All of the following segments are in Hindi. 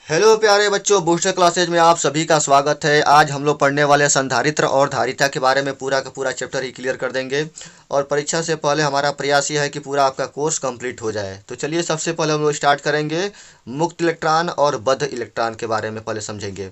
हेलो प्यारे बच्चों, बूस्टर क्लासेज में आप सभी का स्वागत है। आज हम लोग पढ़ने वाले हैं संधारित्र और धारिता के बारे में। पूरा का पूरा चैप्टर ही क्लियर कर देंगे और परीक्षा से पहले हमारा प्रयास यह है कि पूरा आपका कोर्स कंप्लीट हो जाए। तो चलिए सबसे पहले हम लोग स्टार्ट करेंगे मुक्त इलेक्ट्रॉन और बद्ध इलेक्ट्रॉन के बारे में पहले समझेंगे।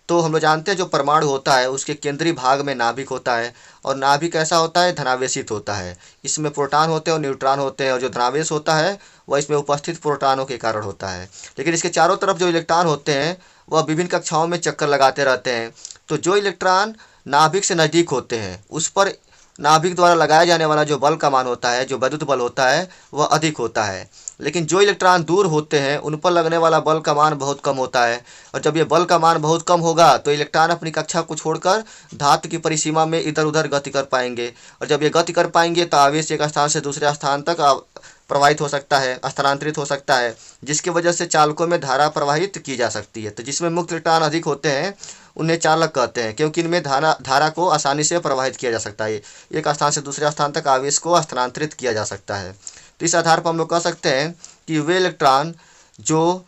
तो हम लोग जानते हैं जो परमाणु होता है उसके केंद्रीय भाग में नाभिक होता है और नाभिक कैसा होता है, धनावेशित होता है। इसमें प्रोटॉन होते हैं और न्यूट्रॉन होते हैं और जो धनावेश होता है वह इसमें उपस्थित प्रोटॉनों के कारण होता है। लेकिन इसके चारों तरफ जो इलेक्ट्रॉन होते हैं वह विभिन्न कक्षाओं में चक्कर लगाते रहते हैं। तो जो इलेक्ट्रॉन नाभिक से नज़दीक होते हैं उस पर नाभिक द्वारा लगाया जाने वाला जो बल का मान होता है, जो विद्युत बल होता है, वह अधिक होता है। लेकिन जो इलेक्ट्रॉन दूर होते हैं उन पर लगने वाला बल का मान बहुत कम होता है। और जब ये बल का मान बहुत कम होगा तो इलेक्ट्रॉन अपनी कक्षा को छोड़कर धातु की परिसीमा में इधर उधर गति कर पाएंगे। और जब ये गति कर पाएंगे तो आवेश एक स्थान से दूसरे स्थान तक प्रवाहित हो सकता है, स्थानांतरित हो सकता है, जिसकी वजह से चालकों में धारा प्रवाहित की जा सकती है। तो जिसमें मुक्त इलेक्ट्रॉन अधिक होते हैं उन्हें चालक कहते हैं, क्योंकि इनमें धारा को आसानी से प्रवाहित किया जा सकता है। एक स्थान से दूसरे स्थान तक आवेश को स्थानांतरित किया जा सकता है। तो इस आधार पर हम लोग कह सकते हैं कि वे इलेक्ट्रॉन जो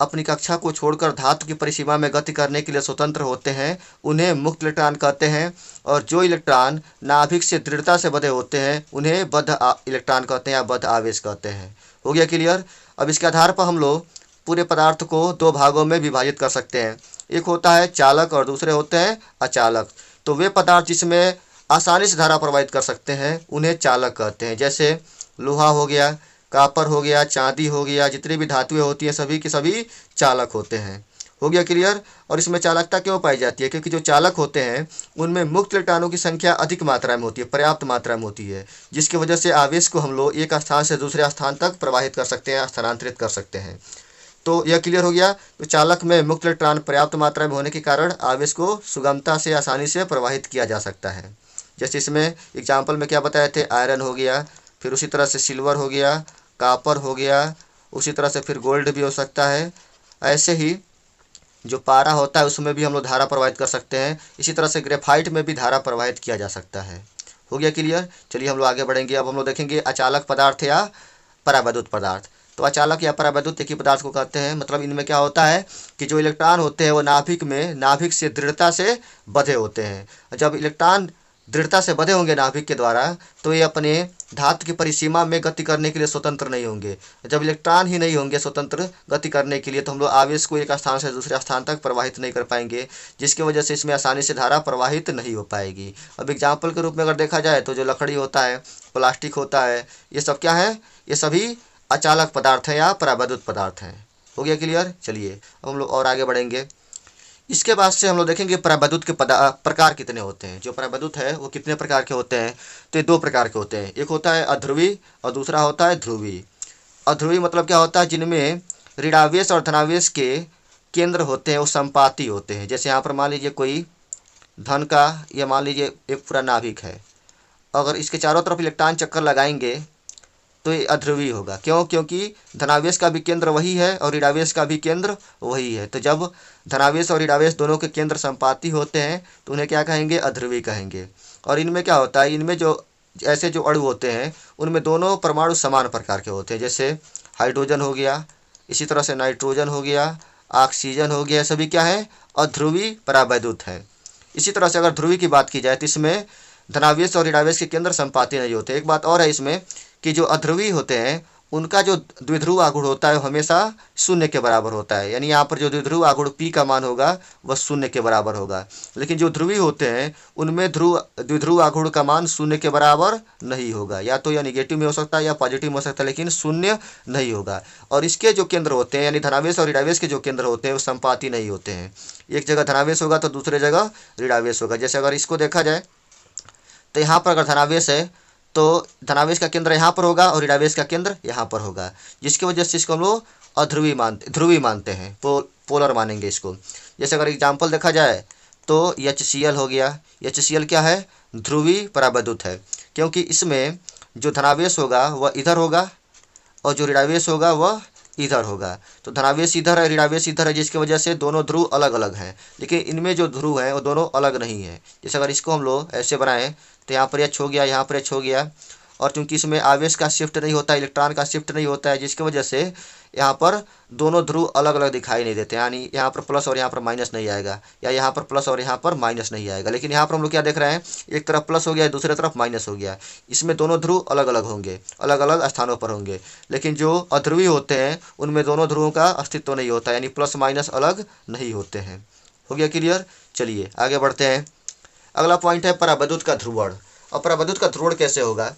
अपनी कक्षा को छोड़कर धातु की परिसीमा में गति करने के लिए स्वतंत्र होते हैं उन्हें मुक्त इलेक्ट्रॉन कहते हैं। और जो इलेक्ट्रॉन नाभिक से दृढ़ता से बंधे होते हैं उन्हें बद्ध इलेक्ट्रॉन कहते हैं या बद्ध आवेश कहते हैं। हो गया क्लियर। अब इसके आधार पर हम लोग पूरे पदार्थ को दो भागों में विभाजित कर सकते हैं। एक होता है चालक और दूसरे होते हैं अचालक। तो वे पदार्थ जिसमें आसानी से धारा प्रवाहित कर सकते हैं उन्हें चालक कहते हैं। जैसे लोहा हो गया, कापर हो गया, चांदी हो गया, जितनी भी धातुएं होती हैं सभी के सभी चालक होते हैं। हो गया क्लियर। और इसमें चालकता क्यों पाई जाती है? क्योंकि जो चालक होते हैं उनमें मुक्त इलेक्ट्रॉनों की संख्या अधिक मात्रा में होती है, पर्याप्त मात्रा में होती है, जिसकी वजह से आवेश को हम लोग एक स्थान से दूसरे स्थान तक प्रवाहित कर सकते हैं, स्थानांतरित कर सकते हैं। तो यह क्लियर हो गया। तो चालक में मुक्त इलेक्ट्रॉन पर्याप्त मात्रा में होने के कारण आवेश को सुगमता से आसानी से प्रवाहित किया जा सकता है। जैसे इसमें एग्जाम्पल में क्या बताए थे, आयरन हो गया, फिर उसी तरह से सिल्वर हो गया, कापर हो गया, उसी तरह से फिर गोल्ड भी हो सकता है। ऐसे ही जो पारा होता है उसमें भी हम लोग धारा प्रवाहित कर सकते हैं। इसी तरह से ग्रेफाइट में भी धारा प्रवाहित किया जा सकता है। हो गया क्लियर। चलिए हम लोग आगे बढ़ेंगे। अब हम लोग देखेंगे अचालक पदार्थ या परावैद्युत पदार्थ। तो अचालक या परावैद्युत एक ही पदार्थ को कहते हैं। मतलब इनमें क्या होता है कि जो इलेक्ट्रॉन होते हैं वो नाभिक से दृढ़ता से बंधे होते हैं। जब इलेक्ट्रॉन दृढ़ता से बंधे होंगे नाभिक के द्वारा तो ये अपने धातु की परिसीमा में गति करने के लिए स्वतंत्र नहीं होंगे। जब इलेक्ट्रॉन ही नहीं होंगे स्वतंत्र गति करने के लिए तो हम लोग आवेश को एक स्थान से दूसरे स्थान तक प्रवाहित नहीं कर पाएंगे, जिसकी वजह से इसमें आसानी से धारा प्रवाहित नहीं हो पाएगी। अब एग्जाम्पल के रूप में अगर देखा जाए तो जो लकड़ी होता है, प्लास्टिक होता है, ये सब क्या है, ये सभी अचालक पदार्थ हैं या परावैद्युत पदार्थ हैं। हो गया क्लियर। चलिए अब हम लोग और आगे बढ़ेंगे। इसके बाद से हम लोग देखेंगे परावैद्युत के प्रकार कितने होते हैं। जो परावैद्युत है वो कितने प्रकार के होते हैं। तो ये दो प्रकार के होते हैं। एक होता है अध्रुवी और दूसरा होता है ध्रुवी। अध्रुवी मतलब क्या होता है, जिनमें ऋणावेश और धनावेश के केंद्र होते हैं वो संपाती होते हैं। जैसे यहाँ पर मान लीजिए कोई धन का, या मान लीजिए एक पूरा नाभिक है, अगर इसके चारों तरफ इलेक्ट्रॉन चक्कर लगाएंगे तो ये अध्रुवी होगा। क्यों? क्योंकि धनावेश का भी केंद्र वही है और ऋणावेश का भी केंद्र वही है। तो जब धनावेश और ऋणावेश दोनों के केंद्र संपाती होते हैं तो उन्हें क्या कहेंगे, अध्रुवी कहेंगे। और इनमें क्या होता है, इनमें जो ऐसे जो अणु होते हैं उनमें दोनों परमाणु समान प्रकार के होते हैं। जैसे हाइड्रोजन हो गया, इसी तरह से नाइट्रोजन हो गया, ऑक्सीजन हो गया, सभी क्या है, अध्रुवी परावैद्युत है। इसी तरह से अगर ध्रुवी की बात की जाए तो इसमें धनावेश और ऋणावेश के केंद्र संपाती नहीं होते। एक बात और है इसमें कि जो अध्रुवी होते हैं उनका जो द्विध्रुव आघूर्ण होता है वो हमेशा शून्य के बराबर होता है। यानी यहाँ पर जो द्विध्रुव आघूर्ण P का मान होगा वह शून्य के बराबर होगा। लेकिन जो ध्रुवी होते हैं उनमें द्विध्रुव आघूर्ण का मान शून्य के बराबर नहीं होगा। या तो यह निगेटिव में हो सकता है या पॉजिटिव में हो सकता है, लेकिन शून्य नहीं होगा। और इसके जो केंद्र होते हैं यानी धनावेश और ऋणावेश के जो केंद्र होते हैं वो संपाती नहीं होते हैं। एक जगह धनावेश होगा तो दूसरे जगह ऋणावेश होगा। जैसे अगर इसको देखा जाए तो यहाँ पर अगर धनावेश है तो धनावेश का केंद्र यहाँ पर होगा और ऋणावेश का केंद्र यहाँ पर होगा, जिसकी वजह से इसको हम लोग ध्रुवी मानते हैं, पोलर मानेंगे इसको। जैसे अगर एग्जाम्पल देखा जाए तो HCl हो गया। HCl क्या है, ध्रुवी परावैद्युत है, क्योंकि इसमें जो धनावेश होगा वह इधर होगा और जो ऋणावेश होगा वह इधर होगा। तो धनावेश इधर है, ऋणावेश इधर है, जिसकी वजह से दोनों ध्रुव अलग अलग हैं। लेकिन इनमें जो ध्रुव हैं वो दोनों अलग नहीं है। जैसे अगर इसको हम लोग ऐसे बनाएं तो यहाँ पर H हो गया, यहाँ पर H हो गया, और चूंकि इसमें आवेश का शिफ्ट नहीं होता है, इलेक्ट्रॉन का शिफ्ट नहीं होता है, जिसकी वजह से यहाँ पर दोनों ध्रुव अलग अलग दिखाई नहीं देते, यानी यहाँ पर प्लस और यहाँ पर माइनस नहीं आएगा, या यहाँ पर प्लस और यहाँ पर माइनस नहीं आएगा। लेकिन यहाँ पर हम लोग क्या देख रहे हैं, एक तरफ प्लस हो गया, दूसरी तरफ माइनस हो गया। इसमें दोनों ध्रुव अलग अलग होंगे, अलग अलग स्थानों पर होंगे। लेकिन जो अध्रुवी होते हैं उनमें दोनों ध्रुवों का अस्तित्व नहीं होता, यानी प्लस माइनस अलग नहीं होते हैं। हो गया क्लियर? चलिए आगे बढ़ते हैं। अगला पॉइंट है परावैद्युत का ध्रुवण। और परावैद्युत का ध्रुवण कैसे होगा?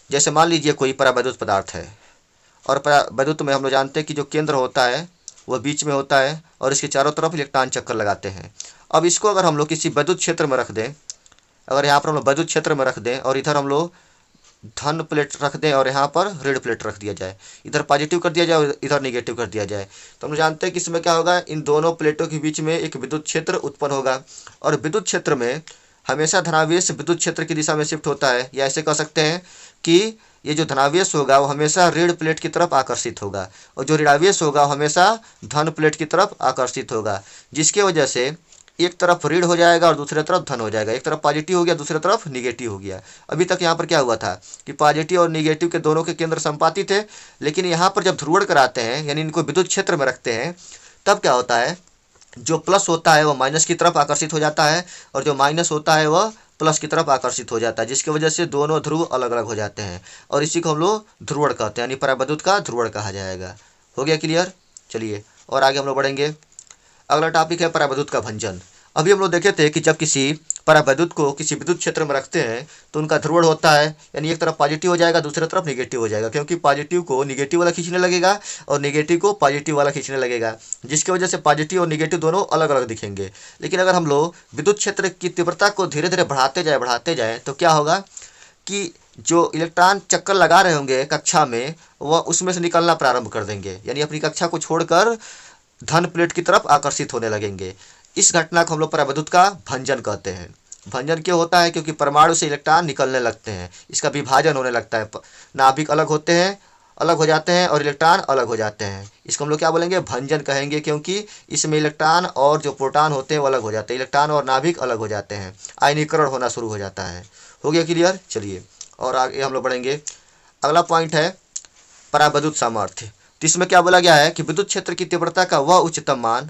जैसे मान लीजिए कोई परावैद्युत पदार्थ है, और परावैद्युत में हम लोग जानते हैं कि जो केंद्र होता है वह बीच में होता है और इसके चारों तरफ इलेक्ट्रॉन चक्कर लगाते हैं। अब इसको अगर हम लोग किसी वैद्युत क्षेत्र में रख दें, अगर यहाँ पर हम लोग वैद्युत क्षेत्र में रख दें और इधर हम लोग धन प्लेट रख दें और यहाँ पर ऋण प्लेट रख दिया जाए, इधर पॉजिटिव कर दिया जाए और इधर नेगेटिव कर दिया जाए, तो हम लोग जानते हैं कि इसमें क्या होगा, इन दोनों प्लेटों के बीच में एक विद्युत क्षेत्र उत्पन्न होगा। और विद्युत क्षेत्र में हमेशा धनावेश विद्युत क्षेत्र की दिशा में शिफ्ट होता है, या ऐसे कह सकते हैं कि ये जो धनावेश होगा वो हमेशा ऋण प्लेट की तरफ आकर्षित होगा, और जो ऋणावेश होगा वो हमेशा धन प्लेट की तरफ आकर्षित होगा, जिसकी वजह से एक तरफ ऋण हो जाएगा और दूसरी तरफ धन हो जाएगा। एक तरफ पॉजिटिव हो गया, दूसरी तरफ निगेटिव हो गया। अभी तक यहाँ पर क्या हुआ था कि पॉजिटिव और निगेटिव के दोनों के केंद्र संपाती थे, लेकिन यहाँ पर जब ध्रुवण कराते हैं, यानी इनको विद्युत क्षेत्र में रखते हैं, तब क्या होता है, जो प्लस होता है वह माइनस की तरफ आकर्षित हो जाता है और जो माइनस होता है वह प्लस की तरफ आकर्षित हो जाता है, जिसकी वजह से दोनों ध्रुव अलग अलग हो जाते हैं और इसी को हम लोग ध्रुवण कहते हैं, यानी परावैद्युत का ध्रुवण कहा जाएगा। हो गया क्लियर? चलिए और आगे हम लोग बढ़ेंगे। अगला टॉपिक है परावैद्युत का भंजन। अभी हम लोग देखे थे कि जब किसी परावैद्युत को किसी विद्युत क्षेत्र में रखते हैं तो उनका ध्रुवण होता है, यानी एक तरफ पॉजिटिव हो जाएगा, दूसरी तरफ निगेटिव हो जाएगा, क्योंकि पॉजिटिव को निगेटिव वाला खींचने लगेगा और निगेटिव को पॉजिटिव वाला खींचने लगेगा, जिसकी वजह से पॉजिटिव और निगेटिव दोनों अलग अलग दिखेंगे। लेकिन अगर हम लोग विद्युत क्षेत्र की तीव्रता को धीरे धीरे बढ़ाते जाए तो क्या होगा कि जो इलेक्ट्रॉन चक्कर लगा रहे होंगे कक्षा में, वह उसमें से निकलना प्रारंभ कर देंगे, यानी अपनी कक्षा को छोड़कर धन प्लेट की तरफ आकर्षित होने लगेंगे। इस घटना को हम लोग परावैद्युत का भंजन कहते हैं। भंजन क्यों होता है? क्योंकि परमाणु से इलेक्ट्रॉन निकलने लगते हैं, इसका विभाजन होने लगता है, नाभिक अलग होते हैं, अलग हो जाते हैं और इलेक्ट्रॉन अलग हो जाते हैं। इसको हम लोग क्या बोलेंगे? भंजन कहेंगे, क्योंकि इसमें इलेक्ट्रॉन और जो प्रोटॉन होते हैं वो अलग हो जाते हैं, इलेक्ट्रॉन और नाभिक अलग हो जाते हैं, आयनीकरण होना शुरू हो जाता है। हो गया क्लियर? चलिए और आगे हम लोग बढ़ेंगे। अगला पॉइंट है परावैद्युत सामर्थ्य। तो इसमें क्या बोला गया है कि विद्युत क्षेत्र की तीव्रता का वह उच्चतम मान,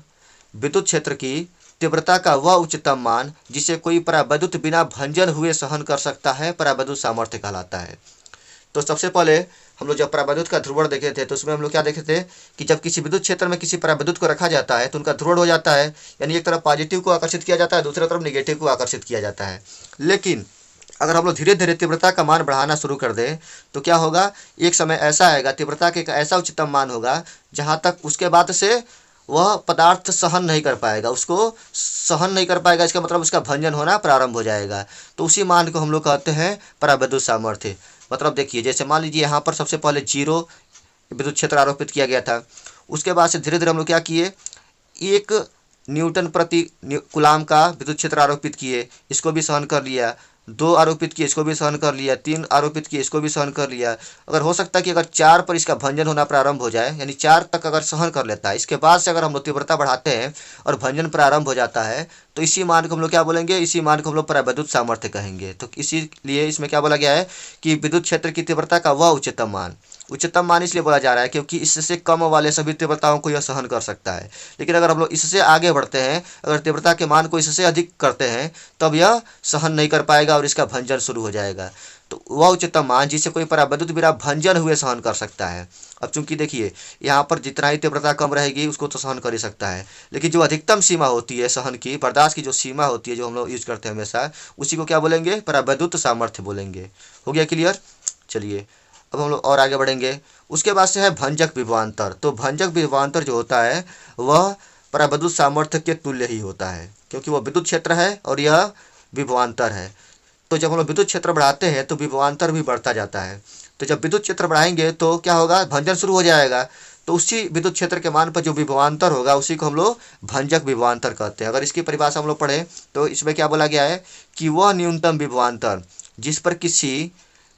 विद्युत क्षेत्र की तीव्रता का वह उच्चतम मान जिसे कोई परावैद्युत बिना भंजन हुए सहन कर सकता है, परावैद्युत सामर्थ्य कहलाता है। तो सबसे पहले हम लोग जब परावैद्युत का ध्रुवण देखे थे तो उसमें हम लोग क्या देखे थे कि जब किसी विद्युत क्षेत्र में किसी परावैद्युत को रखा जाता है तो उनका ध्रुवण हो जाता है, यानी एक तरफ पॉजिटिव को आकर्षित किया जाता है, दूसरी तरफ निगेटिव को आकर्षित किया जाता है। लेकिन अगर हम लोग धीरे धीरे तीव्रता का मान बढ़ाना शुरू कर दें तो क्या होगा, एक समय ऐसा आएगा, तीव्रता के एक ऐसा उच्चतम मान होगा जहाँ तक उसके बाद से वह पदार्थ सहन नहीं कर पाएगा, उसको सहन नहीं कर पाएगा, इसका मतलब उसका भंजन होना प्रारंभ हो जाएगा। तो उसी मान को हम लोग कहते हैं परावैद्युत सामर्थ्य। मतलब देखिए, जैसे मान लीजिए यहाँ पर सबसे पहले 0 विद्युत क्षेत्र आरोपित किया गया था, उसके बाद से धीरे धीरे हम लोग क्या किए, 1 न्यूटन प्रति कूलाम का विद्युत क्षेत्र आरोपित किए, इसको भी सहन कर लिया, 2 आरोपित किए, इसको भी सहन कर लिया, 3 आरोपित किए, इसको भी सहन कर लिया। अगर हो सकता है कि अगर 4 पर इसका भंजन होना प्रारंभ हो जाए, यानी 4 तक अगर सहन कर लेता है, इसके बाद से अगर हम लोग तीव्रता बढ़ाते हैं और भंजन प्रारंभ हो जाता है, तो इसी मान को हम लोग क्या बोलेंगे, इसी मान को हम लोग परावैद्युत सामर्थ्य कहेंगे। तो इसीलिए इसमें क्या बोला गया है कि विद्युत क्षेत्र की तीव्रता का वह उच्चतम मान, उच्चतम मान इसलिए बोला जा रहा है क्योंकि इससे कम वाले सभी तीव्रताओं को यह सहन कर सकता है। लेकिन अगर हम लोग इससे आगे बढ़ते हैं, अगर तीव्रता के मान को इससे अधिक करते हैं, तब यह सहन नहीं कर पाएगा और इसका भंजन शुरू हो जाएगा। तो वह उच्चतम मान जिसे कोई परावैद्युत बिना भंजन हुए सहन कर सकता है। अब चूंकि देखिए यहाँ पर जितना ही तीव्रता कम रहेगी उसको तो सहन कर ही सकता है, लेकिन जो अधिकतम सीमा होती है सहन की, बर्दाश्त की जो सीमा होती है, जो हम लोग यूज करते हैं हमेशा, उसी को क्या बोलेंगे, परावैद्युत सामर्थ्य बोलेंगे। हो गया क्लियर? चलिए अब हम लोग और आगे बढ़ेंगे। उसके बाद से है भंजक विभवांतर। तो भंजक विभवांतर जो होता है वह परावैद्युत सामर्थ्य के तुल्य ही होता है, क्योंकि वह विद्युत क्षेत्र है और यह विभवांतर है। तो जब हम लोग विद्युत क्षेत्र बढ़ाते हैं तो विभवांतर भी बढ़ता जाता है। तो जब विद्युत क्षेत्र बढ़ाएंगे तो क्या होगा, भंजन शुरू हो जाएगा। तो उसी विद्युत क्षेत्र के मान पर जो विभवांतर होगा उसी को हम लोग भंजक विभवांतर कहते हैं। अगर इसकी परिभाषा हम लोग पढ़ें तो इसमें क्या बोला गया है कि वह न्यूनतम विभवांतर जिस पर किसी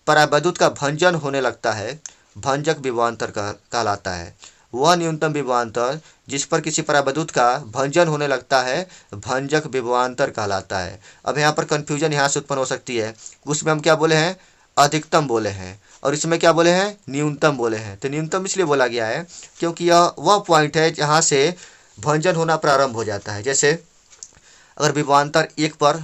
परावैद्युत का भंजन होने लगता है, भंजक विभवांतर कहलाता है। वह न्यूनतम विभवांतर जिस पर किसी परावैद्युत का भंजन होने लगता है, भंजक विभवांतर कहलाता है। अब यहाँ पर कन्फ्यूजन यहाँ से उत्पन्न हो सकती है, उसमें हम क्या बोले हैं, अधिकतम बोले हैं और इसमें क्या बोले हैं, न्यूनतम बोले हैं। तो न्यूनतम इसलिए बोला गया है क्योंकि यह वह पॉइंट है जहाँ से भंजन होना प्रारंभ हो जाता है। जैसे अगर विभवांतर एक पर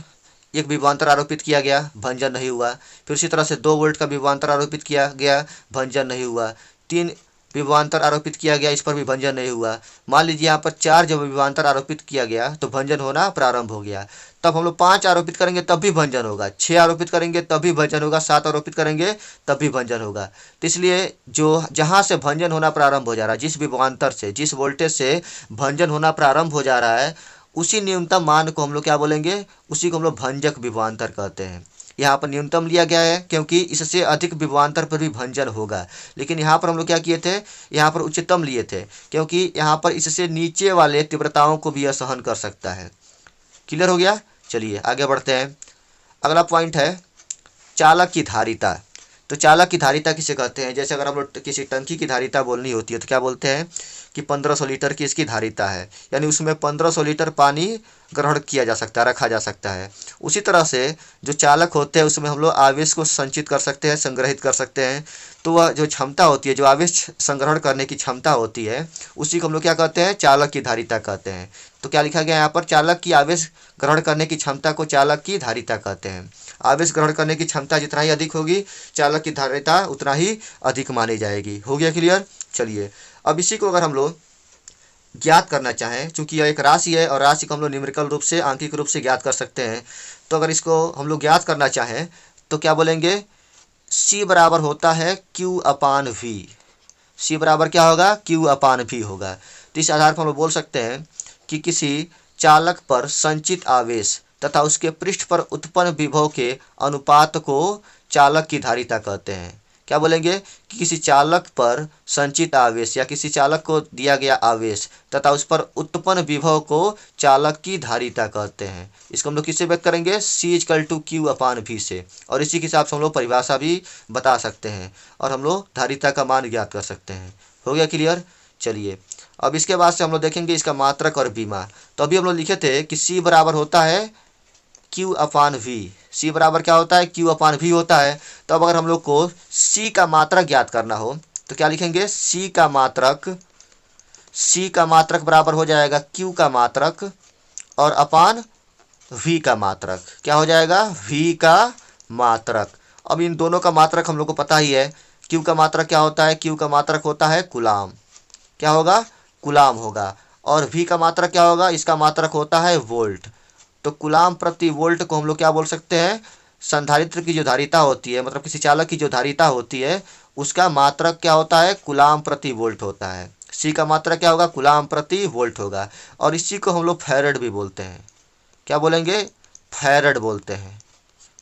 एक विभवांतर आरोपित किया गया, भंजन नहीं हुआ। फिर उसी तरह से 2 वोल्ट का विभवांतर आरोपित किया गया, भंजन नहीं हुआ। 3 विभवांतर आरोपित किया गया, इस पर भी भंजन नहीं हुआ। मान लीजिए यहाँ पर 4 जब विभवांतर आरोपित किया गया तो भंजन होना प्रारंभ हो गया। तब हम लोग 5 आरोपित करेंगे तब भी भंजन होगा, 6 आरोपित करेंगे तब भी भंजन होगा, 7 आरोपित करेंगे तब भी भंजन होगा। तो इसलिए जो जहाँ से भंजन होना प्रारंभ हो जा रहा है, जिस विभवांतर से, जिस वोल्टेज से भंजन होना प्रारंभ हो जा रहा है, उसी न्यूनतम मान को हम लोग क्या बोलेंगे, उसी को हम लोग भंजक विभवांतर कहते हैं। यहाँ पर न्यूनतम लिया गया है क्योंकि इससे अधिक विभवांतर पर भी भंजन होगा। लेकिन यहाँ पर हम लोग क्या किए थे, यहाँ पर उच्चतम लिए थे क्योंकि यहाँ पर इससे नीचे वाले तीव्रताओं को भी यह सहन कर सकता है। क्लियर हो गया। चलिए आगे बढ़ते हैं। अगला पॉइंट है चालक की धारिता। तो चालक की धारिता किसे कहते हैं, जैसे अगर हम लोग किसी टंकी की धारिता बोलनी होती है तो क्या बोलते हैं कि 1500 लीटर की इसकी धारिता है, यानी उसमें 1500 लीटर पानी ग्रहण किया जा सकता है, रखा जा सकता है। उसी तरह से जो चालक होते हैं उसमें हम लोग आवेश को संचित कर सकते हैं, संग्रहित कर सकते हैं। तो वह जो क्षमता होती है, जो आवेश संग्रहण करने की क्षमता होती है, उसी को हम लोग क्या कहते हैं, चालक की धारिता कहते हैं। तो क्या लिखा गया यहाँ पर, चालक की आवेश ग्रहण करने की क्षमता को चालक की धारिता कहते हैं। आवेश ग्रहण करने की क्षमता जितना ही अधिक होगी, चालक की धारिता उतना ही अधिक मानी जाएगी। हो गया क्लियर। चलिए अब इसी को अगर हम लोग ज्ञात करना चाहें, चूंकि यह एक राशि है और राशि को हम लोग न्यूमेरिकल रूप से, आंकिक रूप से ज्ञात कर सकते हैं। तो अगर इसको हम लोग ज्ञात करना चाहें तो क्या बोलेंगे, C बराबर होता है Q/V। C बराबर क्या होगा, Q/V होगा। तो इस आधार पर हम लोग बोल सकते हैं कि किसी चालक पर संचित आवेश तथा उसके पृष्ठ पर उत्पन्न विभव के अनुपात को चालक की धारिता कहते हैं। क्या बोलेंगे कि किसी चालक पर संचित आवेश या किसी चालक को दिया गया आवेश तथा उस पर उत्पन्न विभव को चालक की धारिता कहते हैं। इसको हम लोग किससे व्यक्त करेंगे, C = Q/V से। और इसी के हिसाब से हम लोग परिभाषा भी बता सकते हैं और हम लोग धारिता का मान ज्ञात कर सकते हैं। हो गया क्लियर। चलिए अब इसके बाद से हम लोग देखेंगे इसका मात्रक और बीमा। तो अभी हम लोग लिखे थे कि C बराबर होता है Q/V। C बराबर क्या होता है, Q/V होता है। तो अब अगर हम लोग को C का मात्रक ज्ञात करना हो तो क्या लिखेंगे, C का मात्रक बराबर हो जाएगा Q का मात्रक और अपान V का मात्रक। क्या हो जाएगा, V का मात्रक। अब इन दोनों का मात्रक हम लोग को पता ही है। Q का मात्रक क्या होता है, Q का मात्रक होता है कूलाम। क्या होगा, कूलाम होगा। और V का मात्रक क्या होगा, इसका मात्रक होता है वोल्ट। तो कूलाम प्रति वोल्ट को हम लोग क्या बोल सकते हैं, संधारित्र की जो धारिता होती है, मतलब किसी चालक की जो धारिता होती है, उसका मात्रक क्या होता है, कूलाम प्रति वोल्ट होता है। C का मात्रक क्या होगा, कूलाम प्रति वोल्ट होगा। और इसी को हम लोग फैरड भी बोलते हैं। क्या बोलेंगे, फैरड बोलते हैं।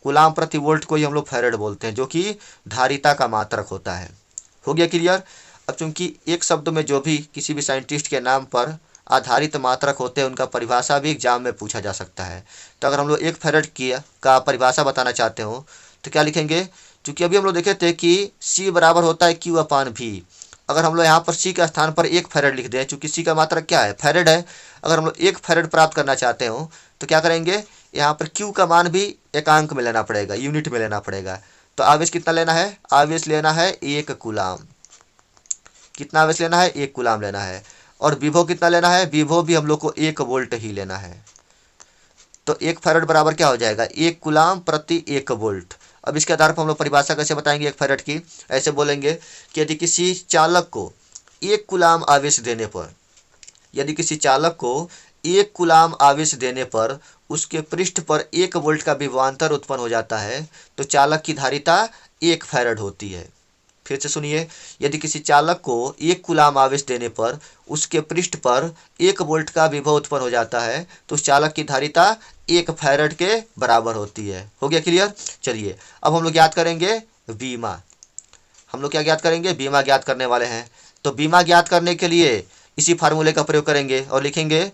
कूलाम प्रति वोल्ट को ही हम लोग फैरड बोलते हैं, जो कि धारिता का मात्रक होता है। हो गया क्लियर। अब चूंकि एक शब्द में जो भी किसी भी साइंटिस्ट के नाम पर आधारित मात्रक होते हैं, उनका परिभाषा भी एग्जाम में पूछा जा सकता है। तो अगर हम लोग 1 फैरड का परिभाषा बताना चाहते हो तो क्या लिखेंगे, चूँकि अभी हम लोग देखे थे कि C बराबर होता है Q/V। अगर हम लोग यहाँ पर C के स्थान पर 1 फैरड लिख दें, चूँकि C का मात्रक क्या है, फैरड है। अगर हम लोग 1 फैरड प्राप्त करना चाहते हो तो क्या करेंगे, यहाँ पर Q का मान भी एकांक में लेना पड़ेगा, यूनिट में लेना पड़ेगा। तो आवेश कितना लेना है, आवेश लेना है 1 कूलाम। कितना आवेश लेना है, 1 कूलाम लेना है। और विभव कितना लेना है, विभव भी हम लोग को 1 वोल्ट ही लेना है। तो 1 फैरड बराबर क्या हो जाएगा, 1 कूलाम प्रति 1 वोल्ट। अब इसके आधार पर हम लोग परिभाषा कैसे बताएंगे 1 फैरड की, ऐसे बोलेंगे कि यदि किसी चालक को 1 कूलाम आवेश देने पर, यदि किसी चालक को 1 कूलाम आवेश देने पर उसके पृष्ठ पर 1 वोल्ट का विभवांतर उत्पन्न हो जाता है तो चालक की धारिता 1 फैरड होती है। फिर से सुनिए, यदि किसी चालक को 1 कूलाम आवेश देने पर उसके पृष्ठ पर 1 वोल्ट का विभव उत्पन्न हो जाता है तो उस चालक की धारिता 1 फैरड के बराबर होती है। हो गया क्लियर। चलिए अब हम लोग ज्ञात करेंगे बीमा। हम लोग क्या ज्ञात करेंगे, बीमा ज्ञात करने वाले हैं। तो बीमा ज्ञात करने के लिए इसी फार्मूले का प्रयोग करेंगे और लिखेंगे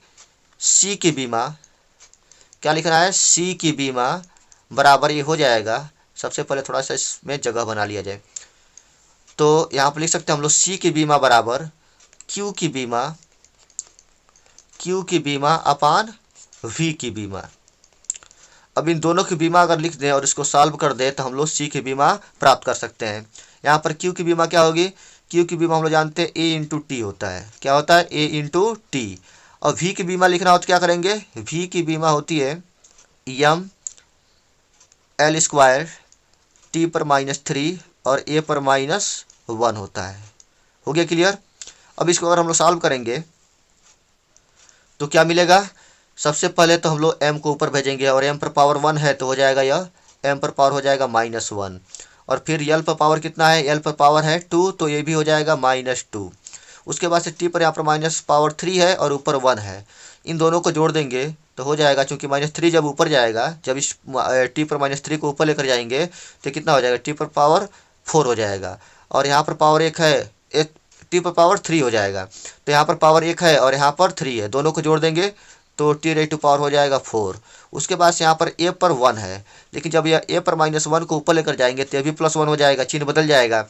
C की बीमा। क्या लिखना है, C की बीमा बराबर ये हो जाएगा, सबसे पहले थोड़ा सा इसमें जगह बना लिया जाए। तो यहाँ पर लिख सकते हैं हम लोग C की बीमा बराबर Q की बीमा अपान V की बीमा। अब इन दोनों की बीमा अगर लिख दें और इसको सॉल्व कर दें तो हम लोग सी की बीमा प्राप्त कर सकते हैं। यहाँ पर क्यू की बीमा क्या होगी, क्यू की बीमा हम लोग जानते हैं ए इंटू टी होता है। क्या होता है, ए इंटू टी। और वी की बीमा लिखना हो तो क्या करेंगे, वी की बीमा होती है एम एल स्क्वायर टी पर -3 और ए पर -1 होता है। हो गया क्लियर। अब इसको अगर हम लोग सॉल्व करेंगे तो क्या मिलेगा, सबसे पहले तो हम लोग m को ऊपर भेजेंगे और m पर पावर 1 है तो हो जाएगा यह m पर पावर हो जाएगा -1। और फिर l पर पावर कितना है, l पर पावर है 2 तो ये भी हो जाएगा -2। उसके बाद से t पर यहाँ पर -3 है और ऊपर 1 है, इन दोनों को जोड़ देंगे तो हो जाएगा। चूंकि -3 जब ऊपर जाएगा, जब इस t पर -3 को ऊपर लेकर जाएंगे तो कितना हो जाएगा, t पर पावर 4 हो जाएगा और यहाँ पर पावर 1 है, t पर पावर 3 हो जाएगा। तो यहाँ पर पावर 1 है और यहाँ पर 3 है, दोनों को जोड़ देंगे तो t रेज़ टू पावर हो जाएगा 4। उसके बाद से यहाँ पर a पर 1 है, लेकिन जब यह a पर -1 को ऊपर लेकर जाएंगे तो ये भी +1 हो जाएगा, चिन्ह बदल जाएगा।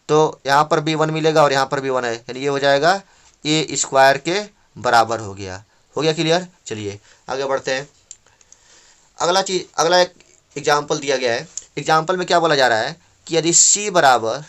तो यहाँ पर भी 1 मिलेगा और यहाँ पर भी 1 है, यानी ये हो जाएगा a स्क्वायर के बराबर हो गया। हो गया क्लियर। चलिए आगे बढ़ते हैं। अगला एक एग्जाम्पल दिया गया है। एग्जाम्पल में क्या बोला जा रहा है कि यदि C बराबर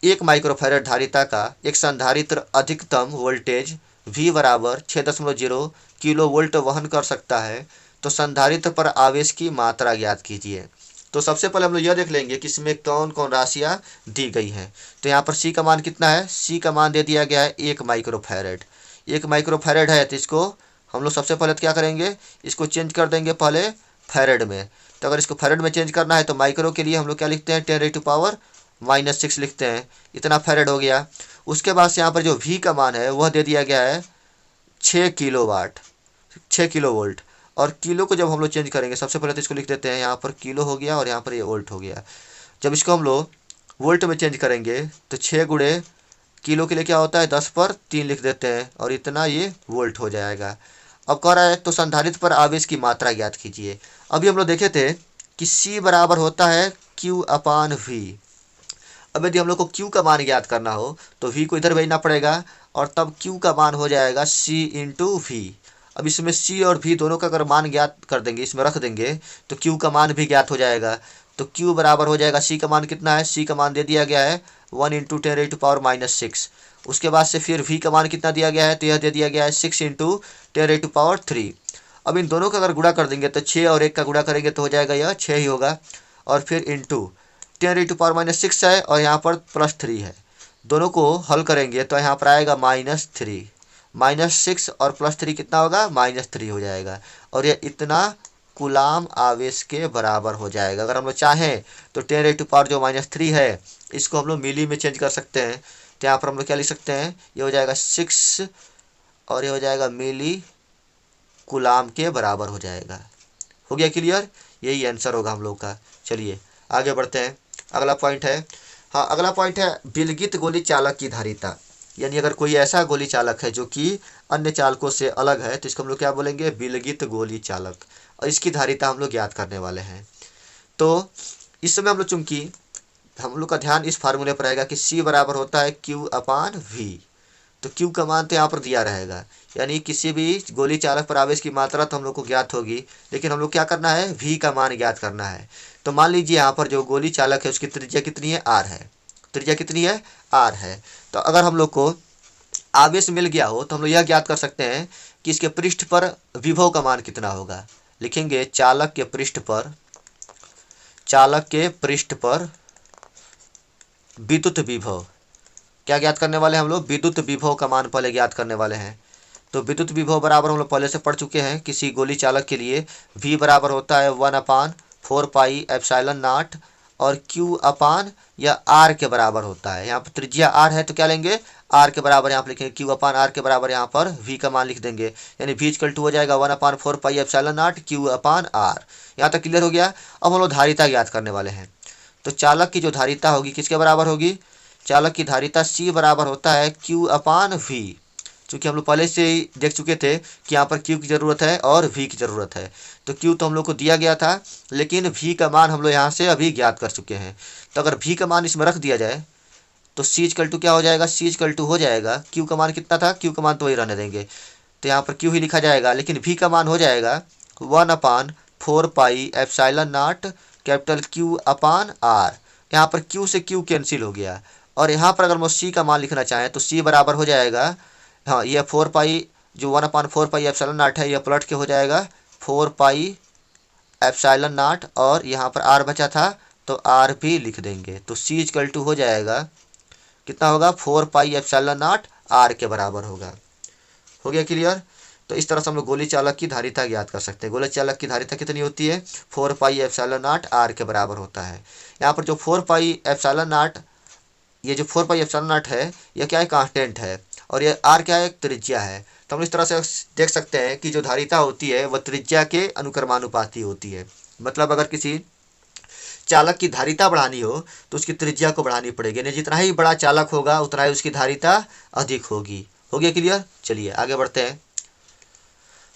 1 माइक्रोफैरड धारिता का एक संधारित्र अधिकतम वोल्टेज V बराबर 6.0 किलो वोल्ट वहन कर सकता है तो संधारित्र पर आवेश की मात्रा ज्ञात कीजिए। तो सबसे पहले हम लोग यह देख लेंगे कि इसमें कौन कौन राशियां दी गई हैं। तो यहाँ पर C का मान कितना है, C का मान दे दिया गया है 1 माइक्रोफैरड। 1 माइक्रोफैरड है तो इसको हम लोग सबसे पहले तो क्या करेंगे, इसको चेंज कर देंगे पहले फैरड में। तो अगर इसको फैरड में चेंज करना है तो माइक्रो के लिए हम लोग क्या लिखते हैं, 10 रेज़ टू पावर -6 लिखते हैं, इतना फैरड हो गया। उसके बाद से यहाँ पर जो V का मान है वह दे दिया गया है 6 किलोवाट, 6 किलो वोल्ट। और किलो को जब हम लोग चेंज करेंगे, सबसे पहले तो इसको लिख देते हैं, यहाँ पर किलो हो गया और यहाँ पर ये वोल्ट हो गया। जब इसको हम लोग वोल्ट में चेंज करेंगे तो 6 गुणे किलो के लिए क्या होता है, 10 पर 3 लिख देते हैं और इतना ये वोल्ट हो जाएगा। अब कह रहा है तो संधारित्र पर आवेश की मात्रा ज्ञात कीजिए। अभी हम लोग देखे थे कि C बराबर होता है Q/V। अब यदि हम लोग को Q का मान ज्ञात करना हो तो V को इधर भेजना पड़ेगा और तब Q का मान हो जाएगा C इंटू V। अब इसमें C और V दोनों का अगर मान ज्ञात कर देंगे, इसमें रख देंगे तो Q का मान भी ज्ञात हो जाएगा। तो Q बराबर हो जाएगा, C का मान कितना है, C का मान दे दिया गया है 1 इंटू 10 रेज़ टू पावर -6। उसके बाद से फिर V का मान कितना दिया गया है, तो यह दे दिया गया है 6 इंटू 10 रेज़ टू पावर 3। अब इन दोनों का अगर गुणा कर देंगे तो 6 और 1 का गुणा करेंगे तो हो जाएगा यह 6 ही होगा। और फिर इंटू 10 रेज़ टू पावर -6 है और यहाँ पर +3 है, दोनों को हल करेंगे तो यहाँ पर आएगा -3, -6 और +3 कितना होगा, -3 हो जाएगा। और यह इतना कूलाम आवेश के बराबर हो जाएगा। अगर हम लोग चाहें तो 10 रेज़ टू पावर जो -3 है इसको हम लोग मिली में चेंज कर सकते हैं। तो यहाँ पर हम लोग क्या लिख सकते हैं, ये हो जाएगा 6 और ये हो जाएगा मिली कूलाम के बराबर हो जाएगा। हो गया क्लियर, यही आंसर होगा हम लोग का। चलिए आगे बढ़ते हैं। अगला पॉइंट है, हाँ अगला पॉइंट है विलगित गोली चालक की धारिता। यानी अगर कोई ऐसा गोली चालक है जो कि अन्य चालकों से अलग है तो इसको हम लोग क्या बोलेंगे, विलगित गोली चालक। और इसकी धारिता हम लोग ज्ञात करने वाले हैं। तो इस समय हम लोग चूंकि हम लोग का ध्यान इस फार्मूले पर रहेगा कि C बराबर होता है Q/V। तो Q का मान तो यहाँ पर दिया रहेगा, यानी किसी भी गोली चालक पर आवेश की मात्रा तो हम लोग को ज्ञात होगी, लेकिन हम लोग क्या करना है, V का मान ज्ञात करना है। तो मान लीजिए यहाँ पर जो गोली चालक है उसकी त्रिज्या कितनी है, R है। त्रिज्या कितनी है, R है। तो अगर हम लोग को आवेश मिल गया हो तो हम लोग यह ज्ञात कर सकते हैं कि इसके पृष्ठ पर विभव का मान कितना होगा। लिखेंगे चालक के पृष्ठ पर विद्युत विभव। क्या ज्ञात करने वाले हैं हम लोग, विद्युत विभव का मान पहले ज्ञात करने वाले हैं। तो विद्युत विभव बराबर हम लोग पहले से पढ़ चुके हैं, किसी गोली चालक के लिए V बराबर होता है 1/4 पाई एप्सिलॉन नॉट और Q/ या R के बराबर होता है। यहाँ पर त्रिज्या R है तो क्या लेंगे, R के बराबर यहाँ पर लिखेंगे Q/R के बराबर यहाँ पर V का मान लिख देंगे, यानी V = हो जाएगा 1/4 पाई एप्सिलॉन नॉट Q/R। यहाँ तक क्लियर हो गया। अब हम लोग धारिता ज्ञात करने वाले हैं। तो चालक की जो धारिता होगी किसके बराबर होगी, चालक की धारिता C बराबर होता है Q/V। चूँकि हम लोग पहले से ही देख चुके थे कि यहाँ पर Q की ज़रूरत है और V की ज़रूरत है। तो Q तो हम लोग को दिया गया था, लेकिन V का मान हम लोग यहाँ से अभी ज्ञात कर चुके हैं। तो अगर V का मान इसमें रख दिया जाए तो C = क्या हो जाएगा, C = हो जाएगा, Q का मान कितना था, Q का मान तो वही रहने देंगे, तो यहाँ पर Q ही लिखा जाएगा, लेकिन V का मान हो जाएगा 1/4 4πε0 कैपिटल Q अपान R। यहाँ पर Q से Q कैंसिल हो गया, और यहाँ पर अगर हम C का मान लिखना चाहें तो C बराबर हो जाएगा, हाँ ये 4π जो 1/4πε0 है, यह पलट के हो जाएगा 4πε0, और यहाँ पर R बचा था तो R भी लिख देंगे, तो C इक्वल टू हो जाएगा, कितना होगा 4πε0 R के बराबर होगा। हो गया क्लियर। तो इस तरह से हम लोग गोली चालक की धारिता ज्ञात कर सकते हैं। गोली चालक की धारिता कितनी होती है, 4πε0 R के बराबर होता है। यहाँ पर जो 4πε0, ये जो 4πε0 है यह क्या है, कांस्टेंट है, और ये R क्या है, त्रिज्या है। तो हम इस तरह से देख सकते हैं कि जो धारिता होती है वह त्रिज्या के अनुक्रमानुपाती होती है। मतलब अगर किसी चालक की धारिता बढ़ानी हो तो उसकी त्रिज्या को बढ़ानी पड़ेगी, यानी जितना ही बड़ा चालक होगा उतना ही उसकी धारिता अधिक होगी। हो गया क्लियर। चलिए आगे बढ़ते हैं।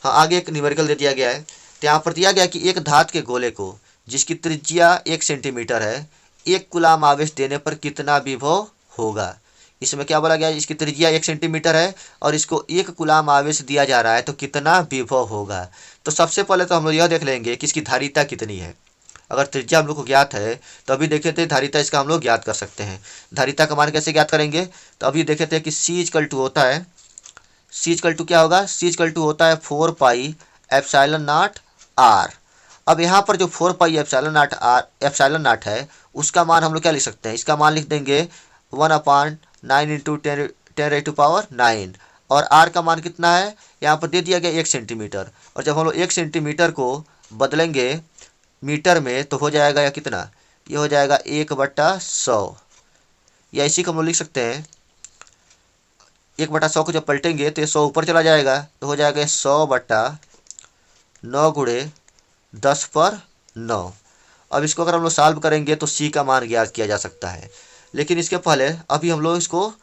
हाँ, आगे एक न्यूमेरिकल दे दिया गया है। तो यहाँ पर दिया गया कि एक धातु के गोले को जिसकी त्रिज्या 1 सेंटीमीटर है, 1 कूलाम आवेश देने पर कितना विभव होगा। इसमें क्या बोला गया, इसकी त्रिज्या 1 सेंटीमीटर है और इसको 1 कूलाम आवेश दिया जा रहा है, तो कितना विभव होगा। तो सबसे पहले तो हम लोग यह देख लेंगे कि इसकी धारिता कितनी है। अगर त्रिज्या हम लोग को ज्ञात है तो अभी देखे थे धारिता इसका हम लोग ज्ञात कर सकते हैं। धारिता का मान कैसे ज्ञात करेंगे, तो अभी देखे थे कि C इक्वल टू होता है, C इक्वल टू क्या होगा, C इक्वल टू होता है 4πε0 R। अब यहाँ पर जो 4πε0 है उसका मान हम लोग क्या लिख सकते हैं, इसका मान लिख देंगे 1/9 × 10⁻⁹ और R का मान कितना है, यहाँ पर दे दिया गया 1 सेंटीमीटर, और जब हम लोग 1 सेंटीमीटर को बदलेंगे मीटर में तो हो जाएगा या कितना, ये हो जाएगा 1/100, या इसी को हम लोग लिख सकते हैं 1/100 को जब पलटेंगे तो ये 100 ऊपर चला जाएगा, तो हो जाएगा 100/9 × 10⁻9। अब इसको अगर हम लोग सॉल्व करेंगे तो C का मान ज्ञात किया जा सकता है, लेकिन इसके पहले अभी हम लोग इसको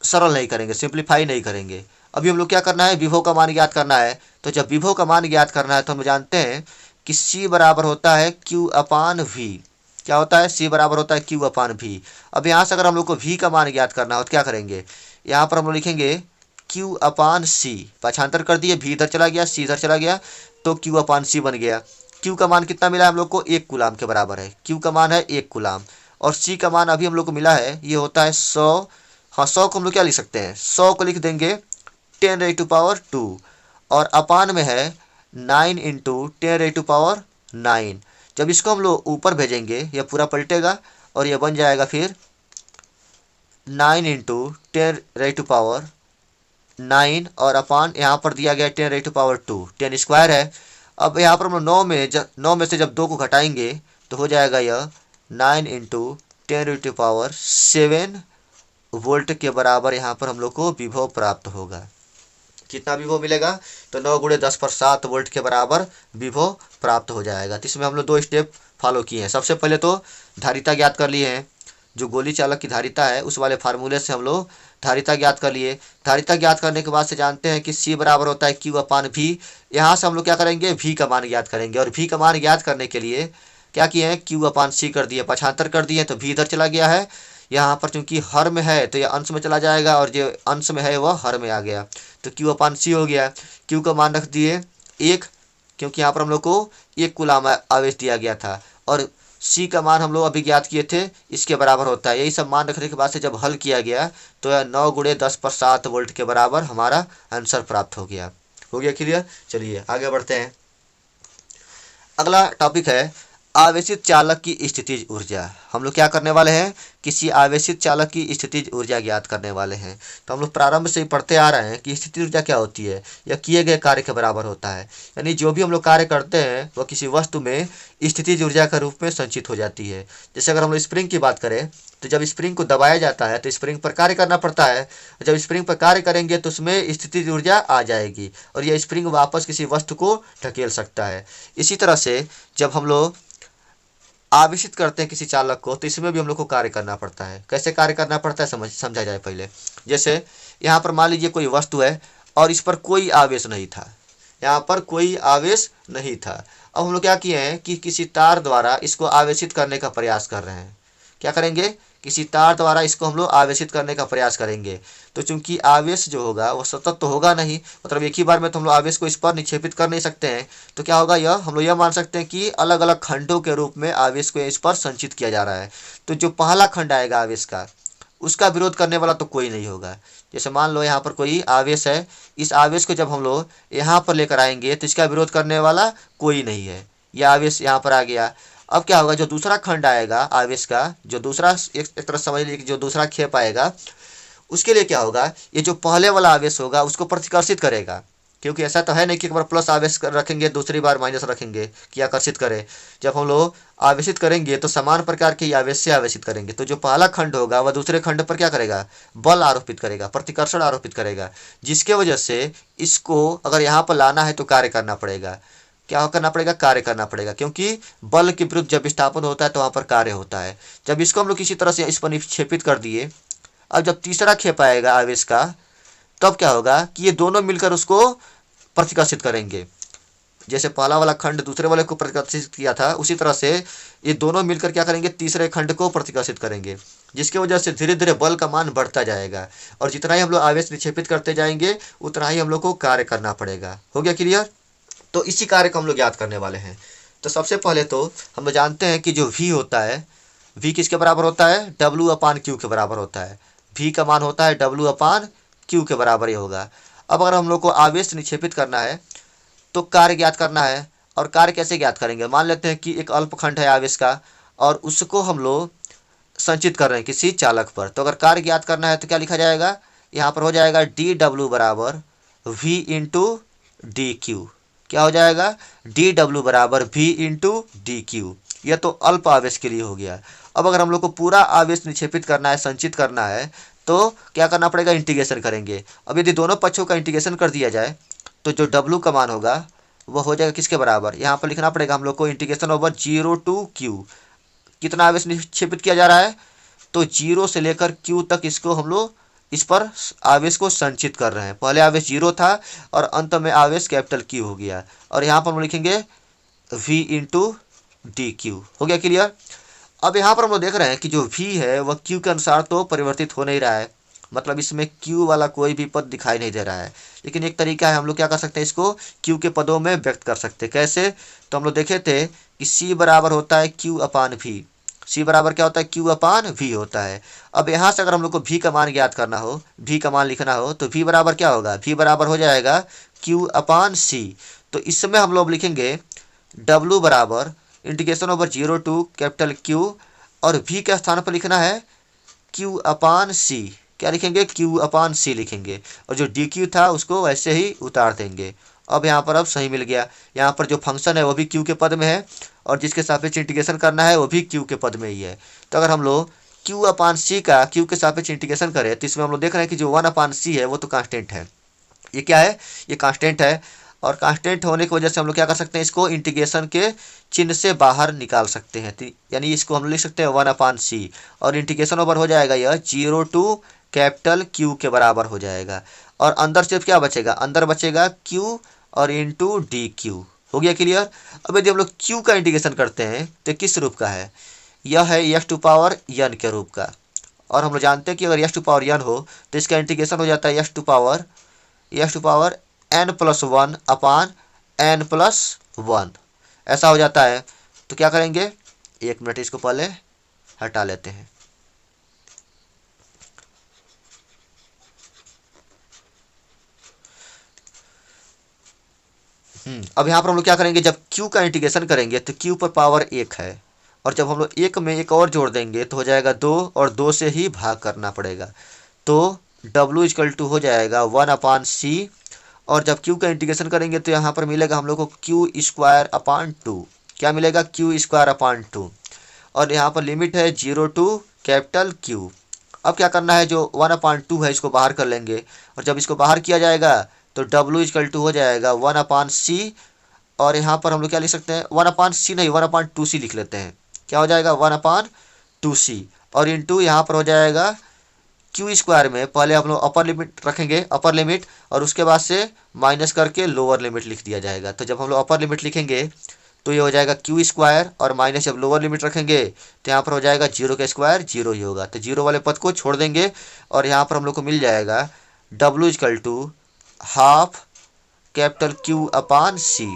सरल नहीं करेंगे, सिंप्लीफाई नहीं करेंगे। अभी हम लोग क्या करना है, विभव का मान ज्ञात करना है। तो जब विभव का मान ज्ञात करना है तो हम जानते हैं कि C बराबर होता है Q/V। क्या होता है, C बराबर होता है Q/V। अब यहाँ से अगर हम लोग को V का मान ज्ञात करना हो तो क्या करेंगे, यहाँ पर हम लोग लिखेंगे Q/C, पाछांतर कर दिए, V इधर चला गया, C इधर चला गया, तो Q/C बन गया। Q का मान कितना मिला हम लोग को, 1 कूलाम के बराबर है। Q का मान है 1 कूलाम, और C का मान अभी हम लोग को मिला है, ये होता है 100। हाँ, 100 को हम लोग क्या लिख सकते हैं, 100 को लिख देंगे 10⁻², और अपान में है 9 × 10⁻9। जब इसको हम लोग ऊपर भेजेंगे यह पूरा पलटेगा और यह बन जाएगा फिर 9 × 10⁻9, और अपान यहाँ पर दिया गया 10⁻², 10 स्क्वायर है। अब यहाँ पर हम लोग 9 में से जब 2 को घटाएंगे तो हो जाएगा यह 9 × 10⁻7 वोल्ट के बराबर यहाँ पर हम लोग को विभव प्राप्त होगा। कितना विभव मिलेगा, तो 9 × 10⁻7 वोल्ट के बराबर विभव प्राप्त हो जाएगा। तो इसमें हम लोग 2 स्टेप फॉलो किए हैं। सबसे पहले तो धारिता ज्ञात कर लिए हैं, जो गोली चालक की धारिता है उस वाले फार्मूले से हम लोग धारिता ज्ञात कर लिए। धारिता ज्ञात करने के बाद से जानते हैं कि C बराबर होता है Q/V। यहाँ से हम लोग क्या करेंगे, V का मान ज्ञात करेंगे, और V का मान ज्ञात करने के लिए क्या किए हैं, Q/C कर दिए, पाछांतर कर दिए, तो V इधर चला गया है। यहाँ पर चूंकि हर में है तो यह अंश में चला जाएगा, और जो अंश में है वह हर में आ गया, तो Q/C हो गया। Q का मान रख दिए 1, क्योंकि यहाँ पर हम लोग को 1 कूलाम आवेश दिया गया था, और C का मान हम लोग अभी ज्ञात किए थे, इसके बराबर होता है। यही सब मान रखने के बाद से जब हल किया गया तो यह 9 × 10⁻7 वोल्ट के बराबर हमारा आंसर प्राप्त हो गया। हो गया क्लियर। चलिए आगे बढ़ते हैं। अगला टॉपिक है आवेशित चालक की स्थितिज ऊर्जा। हम लोग क्या करने वाले हैं, किसी आवेशित चालक की स्थितिज ऊर्जा ज्ञात करने वाले हैं। तो हम लोग प्रारंभ से ही पढ़ते आ रहे हैं कि स्थितिज ऊर्जा क्या होती है, यह किए गए कार्य के बराबर होता है। यानी जो भी हम लोग कार्य करते हैं वह किसी वस्तु में स्थितिज ऊर्जा के रूप में संचित हो जाती है। जैसे अगर हम लोग स्प्रिंग की बात करें तो जब स्प्रिंग को दबाया जाता है तो स्प्रिंग पर कार्य करना पड़ता है, जब स्प्रिंग पर कार्य करेंगे तो उसमें स्थितिज ऊर्जा आ जाएगी और यह स्प्रिंग वापस किसी वस्तु को ढकेल सकता है। इसी तरह से जब हम लोग आवेशित करते हैं किसी चालक को तो इसमें भी हम लोग को कार्य करना पड़ता है। कैसे कार्य करना पड़ता है समझा जाए पहले। जैसे यहाँ पर मान लीजिए कोई वस्तु है और इस पर कोई आवेश नहीं था, यहाँ पर कोई आवेश नहीं था। अब हम लोग क्या किए हैं कि किसी तार द्वारा इसको आवेशित करने का प्रयास कर रहे हैं। क्या करेंगे, किसी तार द्वारा इसको हम लोग आवेशित करने का प्रयास करेंगे। तो चूंकि आवेश जो होगा वो सतत तो होगा नहीं, मतलब एक ही बार में तो हम लोग आवेश को इस पर निक्षेपित कर नहीं सकते हैं। तो क्या होगा, यह हम लोग यह मान सकते हैं कि अलग अलग खंडों के रूप में आवेश को इस पर संचित किया जा रहा है। तो जो पहला खंड आएगा आवेश का, उसका विरोध करने वाला तो कोई नहीं होगा। जैसे मान लो यहाँ पर कोई आवेश है, इस आवेश को जब हम लोग यहाँ पर लेकर आएंगे तो इसका विरोध करने वाला कोई नहीं है। यह आवेश यहाँ पर आ गया। अब क्या होगा, जो दूसरा खंड आएगा आवेश का, जो दूसरा एक तरह समझ लीजिए कि जो दूसरा खेप आएगा, उसके लिए क्या होगा, ये जो पहले वाला आवेश होगा उसको प्रतिकर्षित करेगा। क्योंकि ऐसा तो है नहीं कि एक बार प्लस आवेश रखेंगे दूसरी बार माइनस रखेंगे कि आकर्षित करे। जब हम लोग आवेशित करेंगे तो समान प्रकार के आवेश से आवेशित करेंगे। तो जो पहला खंड होगा वह दूसरे खंड पर क्या करेगा, बल आरोपित करेगा, प्रतिकर्षण आरोपित करेगा, जिसके वजह से इसको अगर यहाँ पर लाना है तो कार्य करना पड़ेगा। क्या करना पड़ेगा, कार्य करना पड़ेगा, क्योंकि बल के विरुद्ध जब विस्थापन होता है तो वहाँ पर कार्य होता है। जब इसको हम लोग किसी तरह से इस पर निक्षेपित कर दिए, अब जब तीसरा खेप आएगा आवेश का, तब क्या होगा कि ये दोनों मिलकर उसको प्रतिकर्षित करेंगे। जैसे पहला वाला खंड दूसरे वाले को प्रतिकर्षित किया था, उसी तरह से ये दोनों मिलकर क्या करेंगे, तीसरे खंड को प्रतिकर्षित करेंगे, जिसकी वजह से धीरे धीरे बल का मान बढ़ता जाएगा। और जितना ही हम लोग आवेश निक्षेपित करते जाएंगे उतना ही हम लोग को कार्य करना पड़ेगा। हो गया क्लियर? तो इसी कार्य को हम लोग याद करने वाले हैं। तो सबसे पहले तो हम लोग जानते हैं कि जो V होता है, V किसके बराबर होता है, W/Q के बराबर होता है। V का मान होता है W/Q के बराबर ही होगा। अब अगर हम लोग को आवेश निक्षेपित करना है तो कार्य ज्ञात करना है। और कार्य कैसे ज्ञात करेंगे, मान लेते हैं कि एक अल्पखंड है आवेश का और उसको हम लोग संचित कर रहे हैं किसी चालक पर। तो अगर कार्य ज्ञात करना है तो क्या लिखा जाएगा, यहाँ पर हो जाएगा dW बराबर V इंटू DQ। क्या हो जाएगा, dW बराबर V इंटू DQ। यह तो अल्प आवेश के लिए हो गया। अब अगर हम लोग को पूरा आवेश निक्षेपित करना है, संचित करना है, तो क्या करना पड़ेगा, इंटीग्रेशन करेंगे। अब यदि दोनों पक्षों का इंटीग्रेशन कर दिया जाए तो जो W का मान होगा वह हो जाएगा किसके बराबर, यहाँ पर लिखना पड़ेगा हम लोग को इंटीग्रेशन ओवर 0 टू Q। कितना आवेश निक्षेपित किया जा रहा है, तो 0 से लेकर Q तक इसको हम लोग इस पर आवेश को संचित कर रहे हैं। पहले आवेश 0 था और अंत में आवेश कैपिटल Q हो गया। और यहाँ पर हम लिखेंगे V इंटू DQ। हो गया क्लियर? अब यहाँ पर हम लोग देख रहे हैं कि जो V है वह Q के अनुसार तो परिवर्तित हो नहीं रहा है, मतलब इसमें Q वाला कोई भी पद दिखाई नहीं दे रहा है। लेकिन एक तरीका है, हम लोग क्या कर सकते हैं, इसको Q के पदों में व्यक्त कर सकते हैं। कैसे, तो हम लोग देखे थे कि C बराबर होता है Q/V। C बराबर क्या होता है, Q/V होता है। अब यहाँ से अगर हम लोग को V का मान ज्ञात करना हो, V का मान लिखना हो, तो V बराबर क्या होगा, V बराबर हो जाएगा Q/C। तो इस समय हम लोग लिखेंगे W बराबर integration over 0 to capital Q, और V के स्थान पर लिखना है Q/C। क्या लिखेंगे, Q/C लिखेंगे, और जो DQ था उसको वैसे ही उतार देंगे। अब यहाँ पर अब सही मिल गया। यहाँ पर जो फंक्शन है वो भी Q के पद में है, और जिसके सापेक्ष इंटीग्रेशन करना है वो भी Q के पद में ही है। तो अगर हम लोग Q/C का Q के सापेक्ष इंटीग्रेशन करें तो इसमें हम लोग देख रहे हैं कि जो 1/C है वो तो कांस्टेंट है। ये क्या है, ये कांस्टेंट है, और कांस्टेंट होने की वजह से हम लोग क्या कर सकते हैं, इसको इंटीग्रेशन के चिन्ह से बाहर निकाल सकते हैं। यानी इसको हम लिख सकते हैं 1/C, और इंटीग्रेशन ओवर हो जाएगा यह 0 टू कैपिटल Q के बराबर हो जाएगा। और अंदर सिर्फ क्या बचेगा, अंदर बचेगा Q और इंटू DQ। हो गया क्लियर? अब यदि हम लोग Q का इंटीग्रेशन करते हैं तो किस रूप का है, यह है x⁴n के रूप का। और हम लोग जानते हैं कि अगर x⁴n हो तो इसका इंटीग्रेशन हो जाता है x⁴n+1/n+1, ऐसा हो जाता है। तो क्या करेंगे, एक मिनट इसको पहले हटा लेते हैं। अब यहाँ पर हम लोग क्या करेंगे, जब Q का इंटीग्रेशन करेंगे तो Q पर पावर 1 है, और जब हम लोग 1 में एक और जोड़ देंगे तो हो जाएगा 2, और 2 से ही भाग करना पड़ेगा। तो W = हो जाएगा 1/C, और जब Q का इंटीग्रेशन करेंगे तो यहाँ पर मिलेगा हम लोग को Q²/2। क्या मिलेगा, Q²/2, और यहाँ पर लिमिट है 0 टू कैपिटल Q। अब क्या करना है, जो 1/2 है इसको बाहर कर लेंगे, और जब इसको बाहर किया जाएगा तो W = हो जाएगा 1/C, और यहाँ पर हम लोग क्या लिख सकते हैं, 1/C नहीं 1/2C लिख लेते हैं। क्या हो जाएगा, 1/2C, और इंटू यहाँ पर हो जाएगा Q² में पहले हम लोग अपर लिमिट रखेंगे, अपर लिमिट, और उसके बाद से माइनस करके लोअर लिमिट लिख दिया जाएगा। तो जब हम लोग अपर लिमिट लिखेंगे तो ये हो जाएगा क्यू स्क्वायर, और माइनस जब लोअर लिमिट रखेंगे तो यहाँ पर हो जाएगा जीरो का स्क्वायर जीरो ही होगा, तो जीरो वाले पद को छोड़ देंगे और यहाँ पर हम लोग को मिल जाएगा W equal to half capital Q upon C.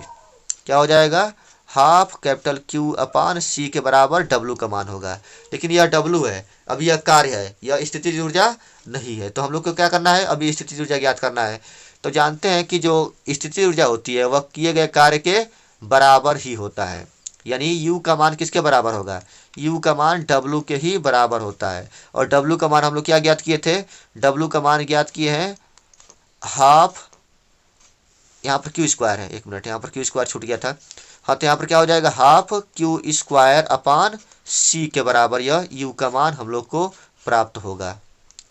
क्या हो जाएगा? Half capital Q upon C के बराबर डब्ल्यू का मान होगा। लेकिन यह डब्ल्यू है, अभी यह कार्य है, यह स्थितिज ऊर्जा नहीं है। तो हम लोग को क्या करना है? अभी स्थितिज ऊर्जा ज्ञात करना है। तो जानते हैं कि जो स्थितिज ऊर्जा होती है वह किए गए कार्य के बराबर ही होता है, यानी u का मान किसके बराबर होगा? u का मान w के ही बराबर होता है। और w का मान हम लोग क्या ज्ञात किए थे? w का मान ज्ञात किए हैं हाफ, यहाँ पर क्यू स्क्वायर है, एक मिनट, यहाँ पर क्यू स्क्वायर छूट गया था। हाँ, तो यहाँ पर क्या हो जाएगा? Half Q square upon C के बराबर यह u का मान हम लोग को प्राप्त होगा।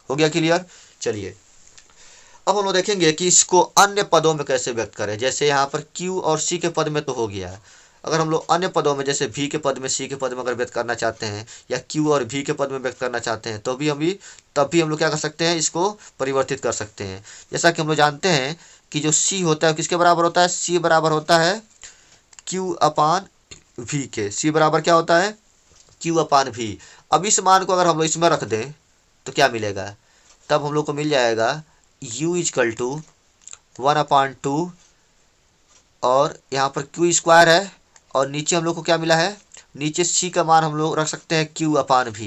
हो गया क्लियर? चलिए अब हम लोग देखेंगे कि इसको अन्य पदों में कैसे व्यक्त करें। जैसे यहाँ पर q और c के पद में तो हो गया, अगर हम लोग अन्य पदों में जैसे v के पद में, c के पद में अगर व्यक्त करना चाहते हैं, या q और v के पद में व्यक्त करना चाहते हैं, तो तब भी हम लोग क्या कर सकते हैं? इसको परिवर्तित कर सकते हैं। जैसा कि हम लोग जानते हैं कि जो c होता है किसके बराबर होता है? c बराबर होता है q अपान v के। c बराबर क्या होता है? q अपान v। अब इस मान को अगर हम लोग इसमें रख दें तो क्या मिलेगा? तब हम लोग को मिल जाएगा u इक्वल टू 1/2, और यहाँ पर क्यू स्क्वायर है, और नीचे हम लोग को क्या मिला है? नीचे c का मान हम लोग रख सकते हैं q अपान v।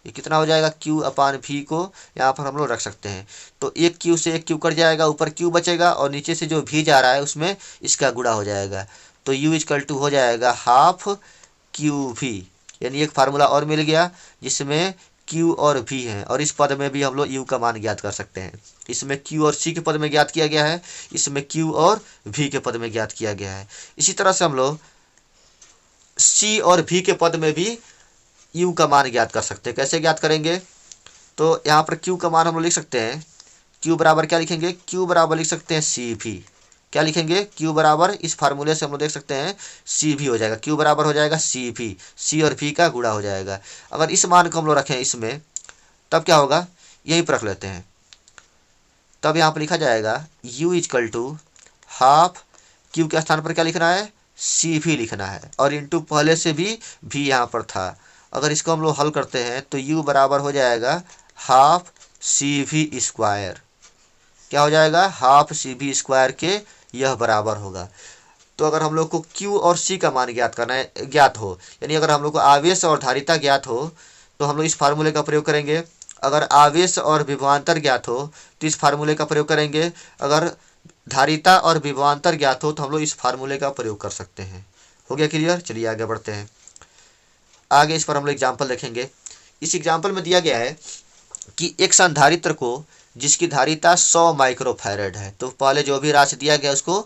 ये कितना हो जाएगा? q अपान v को यहाँ पर हम लोग रख सकते हैं। तो एक q से एक q कट जाएगा, ऊपर q बचेगा, और नीचे से जो v जा रहा है उसमें इसका गुणा हो जाएगा। तो u इक्वल टू हो जाएगा हाफ क्यू v, यानी एक फार्मूला और मिल गया जिसमें q और v है, और इस पद में भी हम लोग u का मान ज्ञात कर सकते हैं। इसमें q और c के पद में ज्ञात किया गया है, इसमें q और v के पद में ज्ञात किया गया है। इसी तरह से हम लोग c और v के पद में भी u का मान ज्ञात कर सकते हैं। कैसे ज्ञात करेंगे? तो यहाँ पर q का मान हम लोग लिख सकते हैं, q बराबर क्या लिखेंगे? q बराबर लिख सकते हैं cv। क्या लिखेंगे? q बराबर, इस फार्मूले से हम लोग देख सकते हैं cv हो जाएगा, q बराबर हो जाएगा cv, c और v का गुणा हो जाएगा। अगर इस मान को हम लोग रखें इसमें, तब क्या होगा? यही पर रख लेते हैं, तब यहाँ पर लिखा जाएगा u equal to half, q के स्थान पर क्या लिखना है? cv लिखना है, और इंटू पहले से भी v यहाँ पर था। अगर इसको हम लोग हल करते हैं तो u बराबर हो जाएगा हाफ cv स्क्वायर। क्या हो जाएगा? हाफ cv स्क्वायर के यह बराबर होगा। तो अगर हम लोग को q और c का मान ज्ञात करना है, ज्ञात हो, यानी अगर हम लोग को आवेश और धारिता ज्ञात हो, तो हम लोग इस फार्मूले का प्रयोग करेंगे। अगर आवेश और विभवांतर ज्ञात हो तो इस फार्मूले का प्रयोग करेंगे। अगर धारिता और विभवांतर ज्ञात हो तो हम लोग इस फार्मूले का प्रयोग कर सकते हैं। हो गया क्लियर? चलिए आगे बढ़ते हैं। आगे इस पर हम लोग एग्जाम्पल देखेंगे। इस एग्जाम्पल में दिया गया है कि एक संधारित्र को जिसकी धारिता 100 माइक्रोफैरड है, तो पहले जो भी राशि दिया गया उसको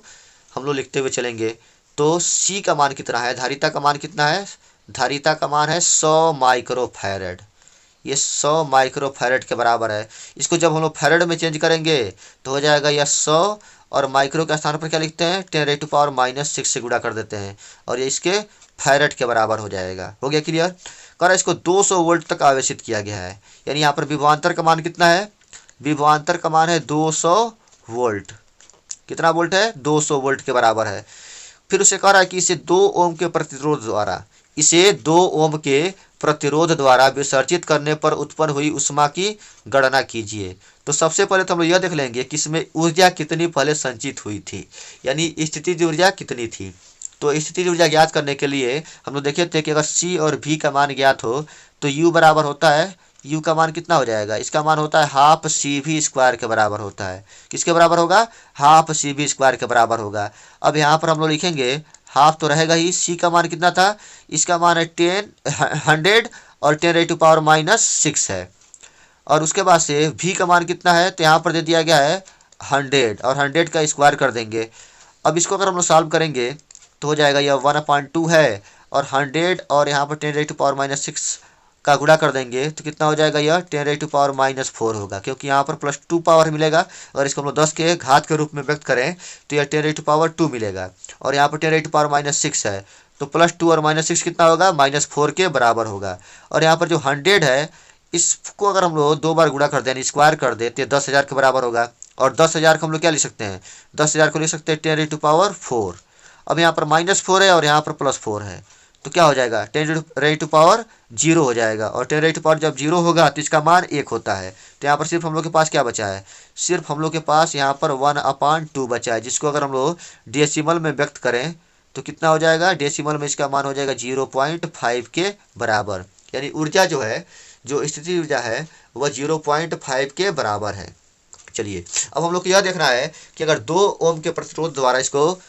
हम लोग लिखते हुए चलेंगे। तो c का मान कितना है? धारिता का मान कितना है? धारिता का मान है 100 माइक्रोफैरड। ये 100 माइक्रोफैरड के बराबर है। इसको जब हम लोग फैरड में चेंज करेंगे तो हो जाएगा यह 100, और माइक्रो के स्थान पर क्या लिखते हैं? 10⁻⁻6 से गुणा कर देते हैं, और ये इसके फैरड के बराबर हो जाएगा। हो गया क्लियर? कर इसको 200 वोल्ट तक आवेशित किया गया है, यानी यहाँ पर विभवांतर का मान कितना है? विभवांतर का मान है 200 वोल्ट। कितना वोल्ट है? 200 वोल्ट के बराबर है। फिर उसे कह रहा है कि इसे 2 ओम के प्रतिरोध द्वारा विसर्जित करने पर उत्पन्न हुई ऊष्मा की गणना कीजिए। तो सबसे पहले तो हम लोग यह देख लेंगे कि इसमें ऊर्जा कितनी पहले संचित हुई थी, यानी स्थितिज ऊर्जा कितनी थी। तो स्थितिज ऊर्जा ज्ञात करने के लिए हम लोग देखे थे कि अगर c और v का मान ज्ञात हो तो u बराबर होता है, u का मान कितना हो जाएगा? इसका मान होता है हाफ cv स्क्वायर के बराबर होता है। किसके बराबर होगा? हाफ cv स्क्वायर के बराबर होगा। अब यहाँ पर हम लोग लिखेंगे हाफ तो रहेगा ही, c का मान कितना था? इसका मान है 100 और 10⁻⁻6 है। और उसके बाद से v का मान कितना है? तो यहाँ पर दे दिया गया है 100, और 100 का स्क्वायर कर देंगे। अब इसको अगर हम लोग सॉल्व करेंगे तो हो जाएगा यह 1/2 है, और 100 और यहाँ पर 10⁻⁻6 का गुणा कर देंगे तो कितना हो जाएगा? यह 10⁻⁻4 होगा, क्योंकि यहाँ पर +2 पावर मिलेगा। अगर इसको हम लोग 10 के घात के रूप में व्यक्त करें तो यह 10⁻2 मिलेगा, और यहाँ पर 10⁻6 है, तो +2 और -6 कितना होगा? -4 के बराबर होगा। और यहाँ पर जो 100 है, इसको अगर हम लोग 2 बार गुणा कर दें, स्क्वायर कर दे, तो 10,000 के बराबर होगा। और 10,000 को हम लोग क्या लिख सकते हैं? 10,000 को लिख सकते हैं 10⁻4। अब यहाँ पर -4 है और यहाँ पर +4 है, तो क्या हो जाएगा 10⁻⁻0 हो जाएगा। और 10⁻⁻ जब 0 होगा तो इसका मान 1 होता है। तो यहाँ पर सिर्फ हम लोग के पास क्या बचा है, सिर्फ हम लोग के पास यहाँ पर 1/2 बचा है, जिसको अगर हम लोग डेसिमल में व्यक्त करें तो कितना हो जाएगा, डेसिमल में इसका मान हो जाएगा 0.5 के बराबर। यानी ऊर्जा जो है, जो स्थिति ऊर्जा है वह 0.5 के बराबर है। चलिए अब हम लोग को यह देखना है कि अगर 2 ओम के प्रतिरोध द्वारा इसको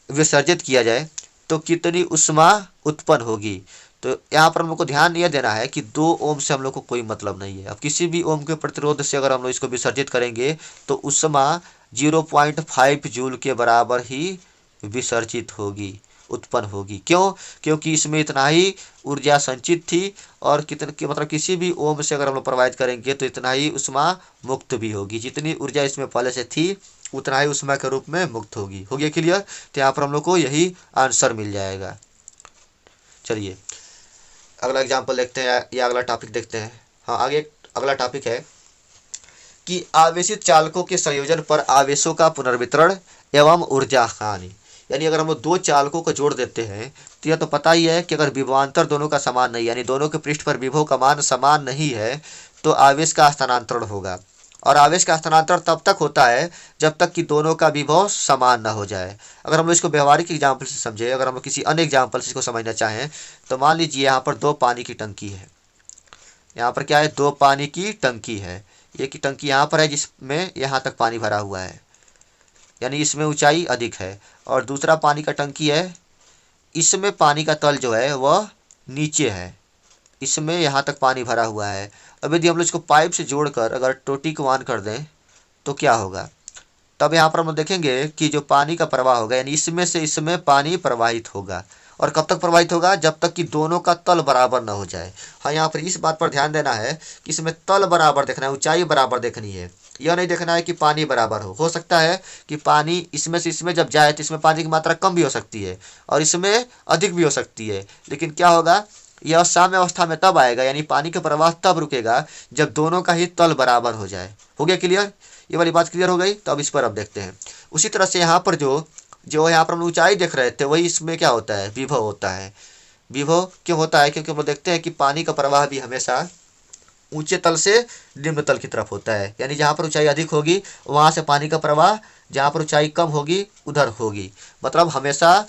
विसर्जित किया जाए तो कितनी ऊष्मा उत्पन्न होगी। तो यहाँ पर हम लोग को ध्यान यह देना है कि 2 ओम से हम लोग को कोई मतलब नहीं है। अब किसी भी ओम के प्रतिरोध से अगर हम लोग इसको विसर्जित करेंगे तो ऊष्मा 0.5 जूल के बराबर ही विसर्जित होगी, उत्पन्न होगी। क्यों? क्योंकि इसमें इतना ही ऊर्जा संचित थी और कितने मतलब किसी भी ओम से अगर हम लोग प्रवाहित करेंगे तो इतना ही ऊष्मा मुक्त भी होगी। जितनी ऊर्जा इसमें पहले से थी उतना ही ऊष्मा के रूप में मुक्त होगी। हो गया क्लियर? तो यहाँ पर हम लोग को यही आंसर मिल जाएगा। चलिए अगला एग्जाम्पल देखते हैं या अगला टॉपिक देखते हैं। हाँ, आगे अगला टॉपिक है कि आवेशित चालकों के संयोजन पर आवेशों का पुनर्वितरण एवं ऊर्जा हानि। यानी अगर हम लोग 2 चालकों को जोड़ देते हैं तो यह तो पता ही है कि अगर विभवांतर दोनों का समान नहीं, यानी दोनों के पृष्ठ पर विभव का मान समान नहीं है तो आवेश का हस्तांतरण होगा। और आवेश का हस्तांतरण तब तक होता है जब तक कि दोनों का विभव समान न हो जाए। अगर हम लोग इसको व्यवहारिक एग्जाम्पल से समझे, अगर हम लोग किसी अन्य एग्जाम्पल से इसको समझना चाहें तो मान लीजिए यहाँ पर 2 पानी की टंकी है। यहाँ पर क्या है, 2 पानी की टंकी है। एक टंकी यहाँ पर है जिसमें यहाँ तक पानी भरा हुआ है, यानी इसमें ऊंचाई अधिक है। और दूसरा पानी का टंकी है, इसमें पानी का तल जो है वह नीचे है, इसमें यहाँ तक पानी भरा हुआ है। अब यदि हम लोग इसको पाइप से जोड़कर अगर टोटी को ऑन कर दें तो क्या होगा, तब यहाँ पर हम देखेंगे कि जो पानी का प्रवाह होगा, यानी इसमें से इसमें पानी प्रवाहित होगा। और कब तक प्रवाहित होगा, जब तक कि दोनों का तल बराबर न हो जाए। हाँ, यहाँ पर इस बात पर ध्यान देना है कि इसमें तल बराबर देखना है, ऊंचाई बराबर देखनी है। यह नहीं देखना है कि पानी बराबर हो सकता है कि पानी इसमें से इसमें जब जाए तो इसमें पानी की मात्रा कम भी हो सकती है और इसमें अधिक भी हो सकती है। लेकिन क्या होगा, यह साम्य अवस्था में तब आएगा, यानी पानी का प्रवाह तब रुकेगा जब दोनों का ही तल बराबर हो जाए। हो गया क्लियर? ये वाली बात क्लियर हो गई। तो अब इस पर अब देखते हैं। उसी तरह से यहाँ पर जो यहाँ पर हम ऊंचाई देख रहे थे वही इसमें क्या होता है, विभव होता है। विभव क्यों होता है? क्योंकि हम लोग देखते हैं कि पानी का प्रवाह भी हमेशा ऊंचे तल से निम्न तल की तरफ होता है। यानी जहाँ पर ऊंचाई अधिक होगी वहाँ से पानी का प्रवाह, जहाँ पर ऊंचाई कम होगी उधर होगी। मतलब हमेशा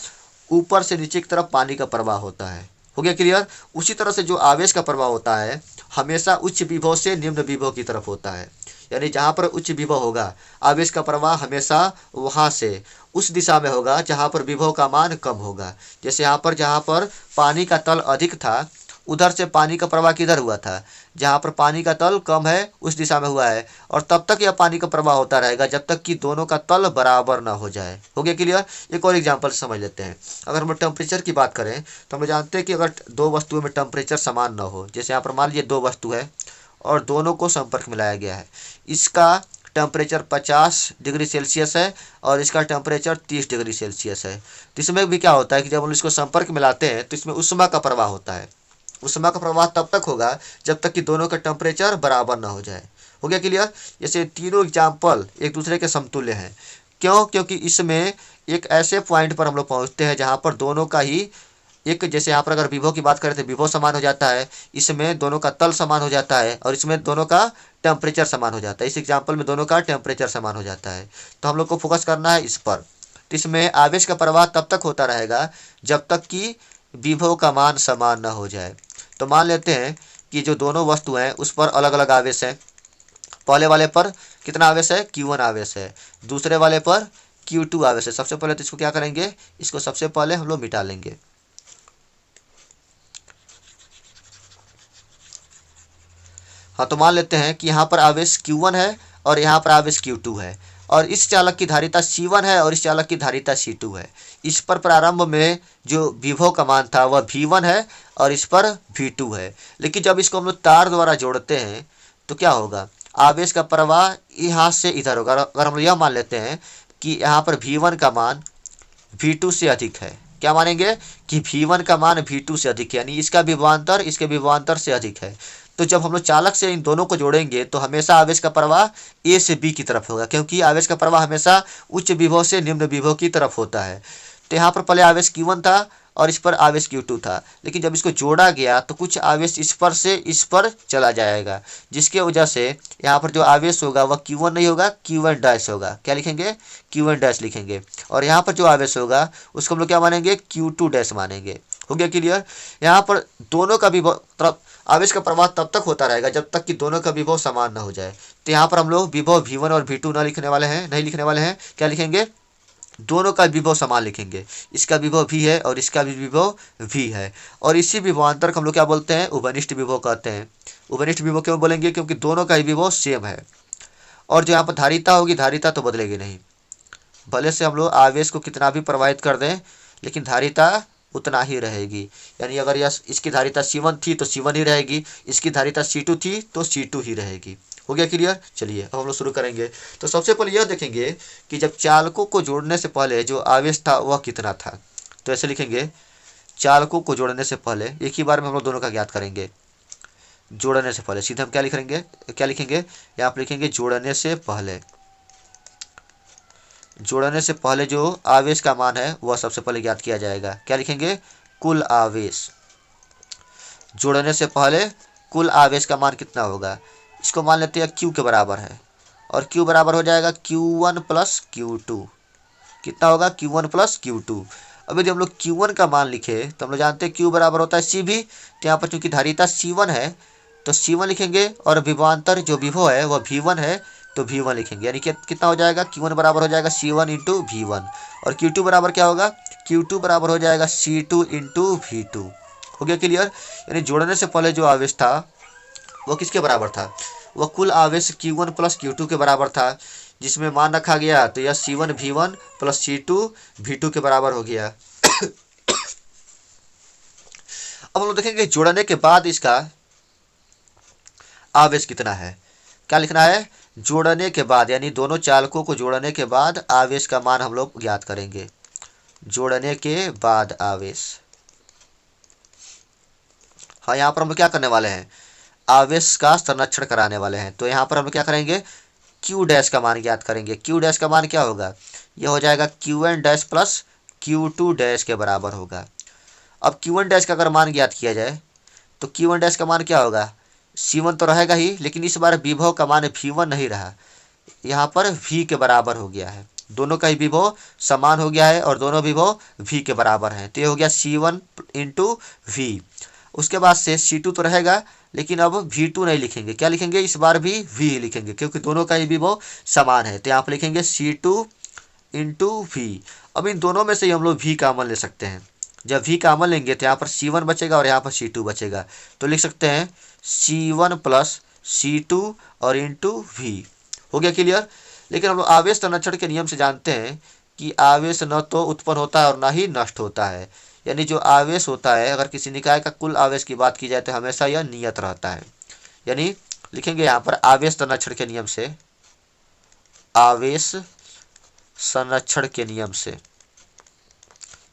ऊपर से नीचे की तरफ पानी का प्रवाह होता है। हो गया क्लियर? उसी तरह से जो आवेश का प्रवाह होता है हमेशा उच्च विभव से निम्न विभव की तरफ होता है। यानी जहाँ पर उच्च विभव होगा आवेश का प्रवाह हमेशा वहाँ से उस दिशा में होगा जहाँ पर विभव का मान कम होगा। जैसे यहाँ पर जहाँ पर पानी का तल अधिक था उधर से पानी का प्रवाह किधर हुआ था, जहाँ पर पानी का तल कम है उस दिशा में हुआ है। और तब तक यह पानी का प्रवाह होता रहेगा जब तक कि दोनों का तल बराबर ना हो जाए। हो गया क्लियर? एक और एग्जांपल समझ लेते हैं। अगर हम टेम्परेचर की बात करें तो हम जानते हैं कि अगर 2 वस्तुओं में टेम्परेचर समान ना हो, जैसे यहाँ पर मान लीजिए 2 वस्तु है और दोनों को संपर्क में लाया गया है, इसका टेम्परेचर 50 डिग्री सेल्सियस है और इसका टेम्परेचर 30 डिग्री सेल्सियस है। तो इसमें भी क्या होता है कि जब हम इसको संपर्क में लाते हैं तो इसमें ऊष्मा का प्रवाह होता है। ऊष्मा का प्रवाह तब तक होगा जब तक कि दोनों का टेम्परेचर बराबर ना हो जाए। हो गया क्लियर? जैसे तीनों एग्जाम्पल एक दूसरे के समतुल्य हैं। क्यों? क्योंकि इसमें एक ऐसे पॉइंट पर हम लोग पहुँचते हैं जहाँ पर दोनों का ही एक, जैसे यहाँ पर अगर विभव की बात करें तो विभव समान हो जाता है, इसमें दोनों का तल समान हो जाता है और इसमें दोनों का टेम्परेचर समान हो जाता है। इस एग्जाम्पल में दोनों का टेम्परेचर समान हो जाता है। तो हम लोग को फोकस करना है इस पर। तो इसमें आवेश का प्रवाह तब तक होता रहेगा जब तक कि विभव का मान समान न हो जाए। तो मान लेते हैं कि जो दोनों वस्तु हैं उस पर अलग अलग आवेश है। पहले वाले पर कितना आवेश है, Q1 आवेश है, दूसरे वाले पर Q2 आवेश है। सबसे पहले तो इसको क्या करेंगे, इसको सबसे पहले हम लोग मिटा लेंगे। हाँ, तो मान लेते हैं कि यहाँ पर आवेश Q1 है और यहाँ पर आवेश Q2 है और इस चालक की धारिता C1 है और इस चालक की धारिता C2 है। इस पर प्रारंभ में जो विभव का मान था वह V1 है और इस पर V2 है। लेकिन जब इसको हम लोग तार द्वारा जोड़ते हैं तो क्या होगा, आवेश का प्रवाह यहाँ से इधर होगा। अगर हम लोग यह मान लेते हैं कि यहाँ पर V1 का मान V2 से अधिक है, क्या मानेंगे कि V1 का मान V2 से अधिक है, यानी इसका विभवांतर इसके विभवांतर से अधिक है। तो जब हम लोग चालक से इन दोनों को जोड़ेंगे तो हमेशा आवेश का प्रवाह A से B की तरफ होगा, क्योंकि आवेश का प्रवाह हमेशा उच्च विभव से निम्न विभव की तरफ होता है। तो यहाँ पर पहले आवेश Q1 था और इस पर आवेश Q2 था, लेकिन जब इसको जोड़ा गया तो कुछ आवेश इस पर से इस पर चला जाएगा, जिसके वजह से यहाँ पर जो आवेश होगा वह Q1 नहीं होगा, Q1 डैश होगा। क्या लिखेंगे? Q1 डैश लिखेंगे। और यहाँ पर जो आवेश होगा उसको हम लोग क्या मानेंगे? Q2 डैश मानेंगे। हो गया क्लियर? यहाँ पर दोनों का विभव, आवेश का प्रवाह तब तक होता रहेगा जब तक कि दोनों का विभव समान न हो जाए। तो यहाँ पर हम लोग विभव V1 और V2 नहीं लिखने वाले हैं। क्या लिखेंगे? दोनों का विभव समान लिखेंगे। इसका विभव V है और इसका भी विभव V है, और इसी विभवांतर को हम लोग क्या बोलते हैं? उभयनिष्ठ विभव कहते हैं। उभयनिष्ठ विभव क्यों बोलेंगे? क्योंकि दोनों का ही विभव सेम है। और जो यहाँ पर धारिता होगी, धारिता तो बदलेगी नहीं। भले से हम लोग आवेश को कितना भी प्रवाहित कर दें, लेकिन धारिता उतना ही रहेगी। यानी अगर यह इसकी धारिता C1 थी तो C1 ही रहेगी, इसकी धारिता C2 थी तो C2 ही रहेगी। हो गया क्लियर? चलिए अब हम लोग शुरू करेंगे। तो सबसे पहले यह देखेंगे कि जब चालकों को जोड़ने से पहले जो आवेश था वह कितना था। तो ऐसे लिखेंगे, चालकों को जोड़ने से पहले, एक ही बार में हम लोग दोनों का ज्ञात करेंगे। जोड़ने से पहले सीधे हम क्या लिखेंगे? यहाँ पर लिखेंगे जोड़ने से पहले। जोड़ने से पहले जो आवेश का मान है वह सबसे पहले ज्ञात किया जाएगा। क्या लिखेंगे? कुल आवेश। जोड़ने से पहले कुल आवेश का मान कितना होगा? इसको मान लेते हैं Q के बराबर है, और Q बराबर हो जाएगा Q1 प्लस Q2। कितना होगा? Q1 plus Q2। अब यदि हम लोग Q1 का मान लिखे तो हम लोग जानते हैं Q बराबर होता है CV। तो यहाँ पर चूंकि धारिता C1 है तो C1 लिखेंगे, और विभवांतर जो विभव है वह V1 है तो V1 लिखेंगे। यानी कि कितना हो जाएगा? Q1 बराबर हो जाएगा C1 इंटू V1, और Q2 बराबर क्या होगा? Q2 बराबर हो जाएगा C2 इंटू V2। हो गया क्लियर? यानी जोड़ने से पहले जो आवेश था वह किसके बराबर था? वह कुल आवेश Q1 प्लस Q2 के बराबर था, जिसमें मान रखा गया तो यह C1 V1 plus C2 V2 के बराबर हो गया। अब हम लोग देखेंगे जोड़ने के बाद इसका आवेश कितना है। क्या लिखना है? जोड़ने के बाद, यानी दोनों चालकों को जोड़ने के बाद आवेश का मान हम लोग ज्ञात करेंगे। जोड़ने के बाद आवेश। हाँ, यहाँ पर हम लोग क्या करने वाले हैं? आवेश का संरक्षण कराने वाले हैं। तो यहाँ पर हम लोग क्या करेंगे? Q डैश का मान ज्ञात करेंगे। Q डैश का मान क्या होगा? यह हो जाएगा Q1 dash plus Q2 dash के बराबर होगा। अब Q1 डैश का अगर मान ज्ञात किया जाए तो Q1 डैश का मान क्या होगा? C1 तो रहेगा ही, लेकिन इस बार विभव का मान V1 नहीं रहा, यहाँ पर V के बराबर हो गया है। दोनों का ही विभव समान हो गया है और दोनों विभव V के बराबर हैं। तो ये हो गया C1 इंटू V। उसके बाद से C2 तो रहेगा, लेकिन अब V2 नहीं लिखेंगे। क्या लिखेंगे? इस बार भी V ही लिखेंगे, क्योंकि दोनों का ही विभव समान है। तो यहाँ पर लिखेंगे C2 इंटू V। अब इन दोनों में से ही हम लोग V कॉमन ले सकते हैं। जब V कॉमन लेंगे तो यहाँ पर C1 बचेगा और यहाँ पर C2 बचेगा। तो लिख सकते हैं C1 प्लस C2 और इंटू V। हो गया क्लियर? लेकिन हम लोग आवेश संरक्षण के नियम से जानते हैं कि आवेश न तो उत्पन्न होता है और न ही नष्ट होता है। यानी जो आवेश होता है, अगर किसी निकाय का कुल आवेश की बात की जाए तो हमेशा यह नियत रहता है। यानी लिखेंगे यहाँ पर आवेश संरक्षण के नियम से, आवेश संरक्षण के नियम से,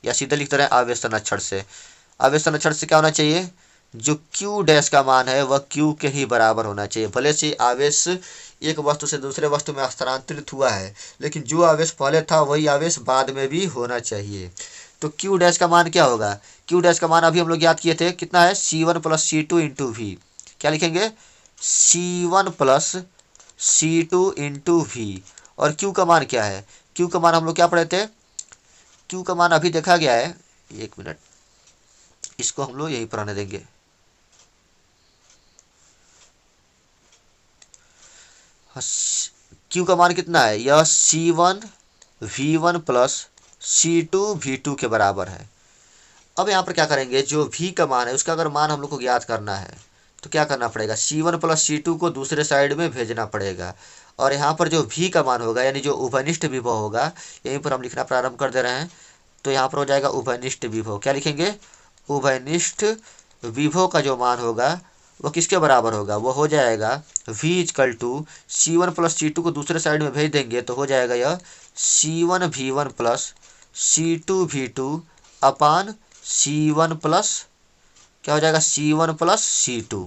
या सीधे लिखते रहे आवेश संरक्षण से। आवेश संरक्षण से क्या होना चाहिए? जो Q डैश का मान है वह Q के ही बराबर होना चाहिए। भले से आवेश एक वस्तु से दूसरे वस्तु में स्थानांतरित हुआ है, लेकिन जो आवेश पहले था वही आवेश बाद में भी होना चाहिए। तो Q डैश का मान क्या होगा? Q डैश का मान अभी हम लोग याद किए थे, कितना है? C1 plus C2 into V। क्या लिखेंगे? C1 plus C2 into V। और Q का मान क्या है? Q का मान हम लोग क्या पढ़े थे? Q का मान अभी देखा गया है, एक मिनट, इसको हम लोग यही पढ़ाने देंगे। Q का मान कितना है? यह C1 V1 plus C2 V2 के बराबर है। अब यहाँ पर क्या करेंगे? जो V का मान है उसका अगर मान हम लोग को ज्ञात करना है तो क्या करना पड़ेगा? C1 प्लस C2 को दूसरे साइड में भेजना पड़ेगा, और यहाँ पर जो V का मान होगा, यानी जो उभयनिष्ठ विभव होगा, यहीं पर हम लिखना प्रारंभ कर दे रहे हैं। तो यहाँ पर हो जाएगा उभयनिष्ठ विभव। क्या लिखेंगे? उभयनिष्ठ विभव का जो मान होगा वह किसके बराबर होगा? वो हो जाएगा V equal to C1 plus C2 को दूसरे साइड में भेज देंगे तो हो जाएगा यह C1 V1 plus C2 V2 अपान C1 प्लस क्या हो जाएगा? C1 plus C2।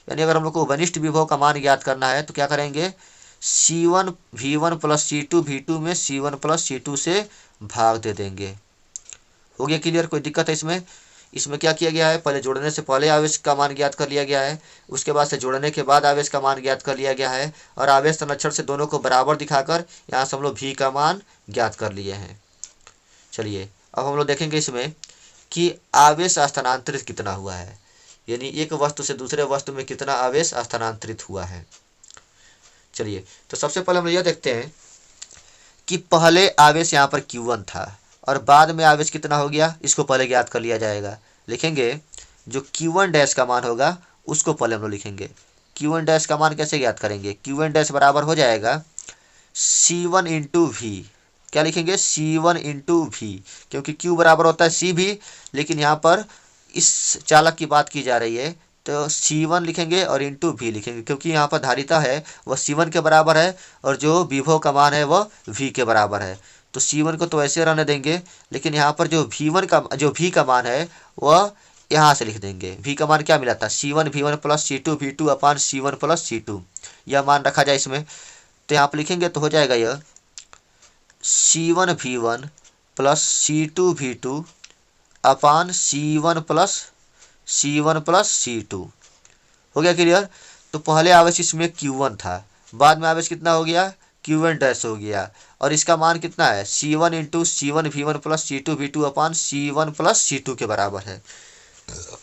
यानी अगर हम लोग को उभयनिष्ठ विभव का मान ज्ञात करना है तो क्या करेंगे? C1 V1 plus C2 V2 में C1 प्लस C2 से भाग दे देंगे। हो गया क्लियर? कोई दिक्कत है इसमें? इसमें क्या किया गया है, पहले जोड़ने से पहले आवेश का मान ज्ञात कर लिया गया है, उसके बाद से जोड़ने के बाद आवेश का मान ज्ञात कर लिया गया है, और आवेश संरक्षण से दोनों को बराबर दिखाकर यहाँ से हम लोग v का मान ज्ञात कर लिए हैं। चलिए अब हम लोग देखेंगे इसमें कि आवेश स्थानांतरित कितना हुआ है, यानी एक वस्तु से दूसरे वस्तु में कितना आवेश स्थानांतरित हुआ है। चलिए तो सबसे पहले हम लोग यह देखते हैं कि पहले आवेश यहाँ पर Q1 था और बाद में आवेश कितना हो गया, इसको पहले ज्ञात कर लिया जाएगा। लिखेंगे जो Q1 डैश का मान होगा उसको पहले हम लोग लिखेंगे। Q1 डैश का मान कैसे ज्ञात करेंगे, Q1 डैश बराबर हो जाएगा C1 इंटू वी। क्या लिखेंगे, C1 इंटू वी, क्योंकि Q बराबर होता है C भी, लेकिन यहाँ पर इस चालक की बात की जा रही है तो C1 लिखेंगे और इंटू वी लिखेंगे, क्योंकि यहाँ पर धारिता है वह C1 के बराबर है और जो विभव का मान है वह V के बराबर है। तो C1 को तो ऐसे रहने देंगे, लेकिन यहाँ पर जो V का मान है वह यहाँ से लिख देंगे। V का मान क्या मिला था, C1 V1 plus C2 V2 अपान C1 प्लस C2, यह मान रखा जाए इसमें। तो यहाँ पर लिखेंगे तो हो जाएगा यह C1 V1 plus C2 V2 अपान C1 प्लस C2। हो गया क्लियर? तो पहले आवेश इसमें Q1 था, बाद में आवेश कितना हो गया, Q1 डैश हो गया, और इसका मान कितना है C1 into C1 V1 plus C2 V2 अपान C1 प्लस C2 के बराबर है।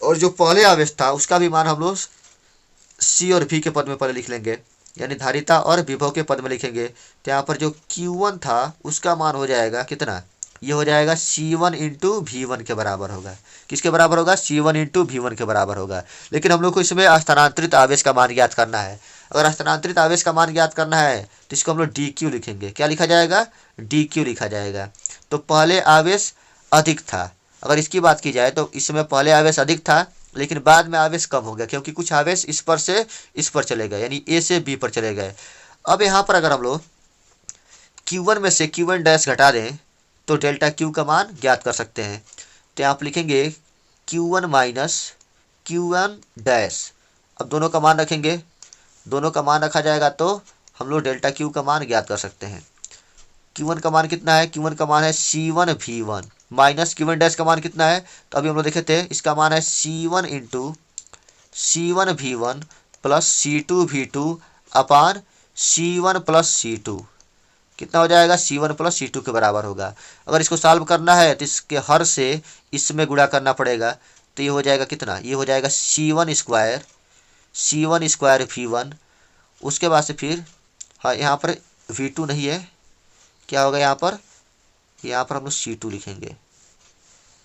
और जो पहले आवेश था उसका भी मान हम लोग C और V के पद में पहले लिख लेंगे, यानी धारिता और विभव के पद में लिखेंगे। तो यहाँ पर जो Q1 था उसका मान हो जाएगा कितना, ये हो जाएगा C1 इंटू V1 के बराबर होगा। किसके बराबर होगा, C1 इंटू V1 के बराबर होगा। लेकिन हम लोग को इसमें स्थानांतरित आवेश का मान ज्ञात करना है। अगर स्थानांतरित आवेश का मान ज्ञात करना है तो इसको हम लोग DQ लिखेंगे। क्या लिखा जाएगा, DQ लिखा जाएगा। तो पहले आवेश अधिक था, अगर इसकी बात की जाए तो इसमें पहले आवेश अधिक था लेकिन बाद में आवेश कम हो गया, क्योंकि कुछ आवेश इस पर से इस पर चले गए, यानी A से B पर चले गए। अब यहाँ पर अगर हम लोग Q1 में से Q1 डैश घटा दें तो डेल्टा Q का मान ज्ञात कर सकते हैं। तो यहाँ पर लिखेंगे Q1 माइनस Q1 डैश। अब दोनों का मान रखेंगे, दोनों का मान रखा जाएगा तो हम लोग डेल्टा Q का मान ज्ञात कर सकते हैं। Q1 का मान कितना है, Q1 का मान है C1 V1 minus Q1 dash का मान कितना है, तो अभी हम लोग देखे थे, इसका मान है C1 into C1 V1 plus C2 V2 अपान C1 प्लस C2। कितना हो जाएगा, C1 प्लस C2 के बराबर होगा। अगर इसको सॉल्व करना है तो इसके हर से इसमें गुणा करना पड़ेगा, तो ये हो जाएगा कितना, ये हो जाएगा C1 स्क्वायर V1। उसके बाद से फिर हाँ यहाँ पर V2 नहीं है, क्या होगा यहाँ पर हम लोग C2 लिखेंगे।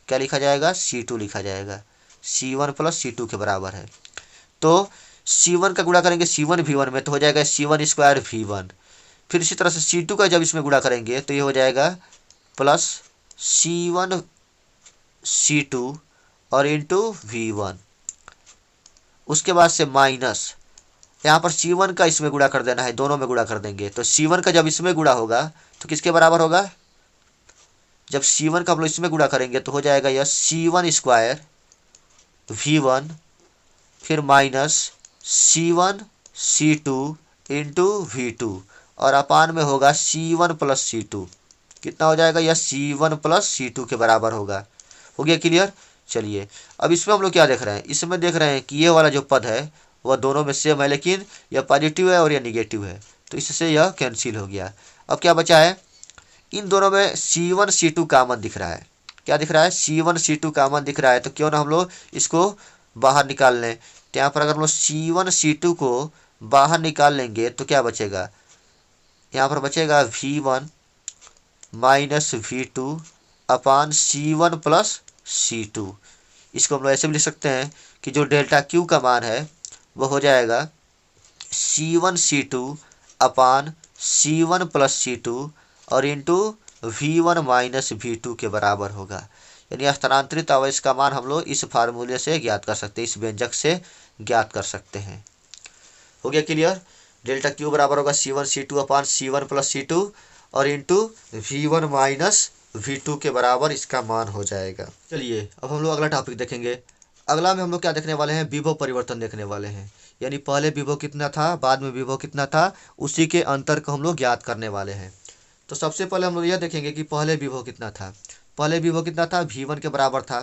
क्या लिखा जाएगा, C2 लिखा जाएगा। C1 प्लस C2 के बराबर है। तो C1 का गुणा करेंगे C1 V1 में तो हो जाएगा C1 स्क्वायर V1। फिर इसी तरह से C2 का जब इसमें गुणा करेंगे तो ये हो जाएगा प्लस C1 C2 और इंटू V1। उसके बाद से माइनस यहाँ पर C1 का इसमें गुणा कर देना है, दोनों में गुणा कर देंगे। तो C1 का जब इसमें गुणा होगा तो किसके बराबर होगा, जब C1 का हम लोग इसमें गुणा करेंगे तो हो जाएगा यह C1 स्क्वायर V1 फिर minus C1 C2 into V2 और अपान में होगा C1 प्लस C2। कितना हो जाएगा, यह C1 प्लस C2 के बराबर होगा। हो गया क्लियर? चलिए अब इसमें हम लोग क्या देख रहे हैं, इसमें देख रहे हैं कि ये वाला जो पद है वह दोनों में सेम है, लेकिन यह पॉजिटिव है और यह निगेटिव है, तो इससे यह कैंसिल हो गया। अब क्या बचा है, इन दोनों में C1 C2 कॉमन दिख रहा है। क्या दिख रहा है, C1 C2 कॉमन दिख रहा है, तो क्यों ना हम लोग इसको बाहर निकाल लें। तो यहाँ पर अगर हम लोग C1 C2 को बाहर निकाल लेंगे तो क्या बचेगा, यहाँ पर बचेगा V1 माइनस V2 अपान C1 प्लस C2। इसको हम लोग ऐसे भी लिख सकते हैं कि जो डेल्टा Q का मान है वह हो जाएगा C1 C2 upon C1 plus C2 और इंटू V1 माइनस V2 के बराबर होगा। यानी स्थानांतरित आवेश का मान हम लोग इस फार्मूले से ज्ञात कर सकते हैं, इस व्यंजक से ज्ञात कर सकते हैं। हो गया क्लियर? डेल्टा Q बराबर होगा C1 C2 upon C1 plus C2 और इंटू V1 माइनस V2 के बराबर इसका मान हो जाएगा। चलिए अब हम लोग अगला टॉपिक देखेंगे। अगला में हम लोग क्या देखने वाले हैं, विभव परिवर्तन देखने वाले हैं, यानी पहले विभव कितना था बाद में विभव कितना था, उसी के अंतर को हम लोग ज्ञात करने वाले हैं। तो सबसे पहले हम लोग यह देखेंगे कि पहले विभव कितना था। पहले विभव कितना था, V1 के बराबर था।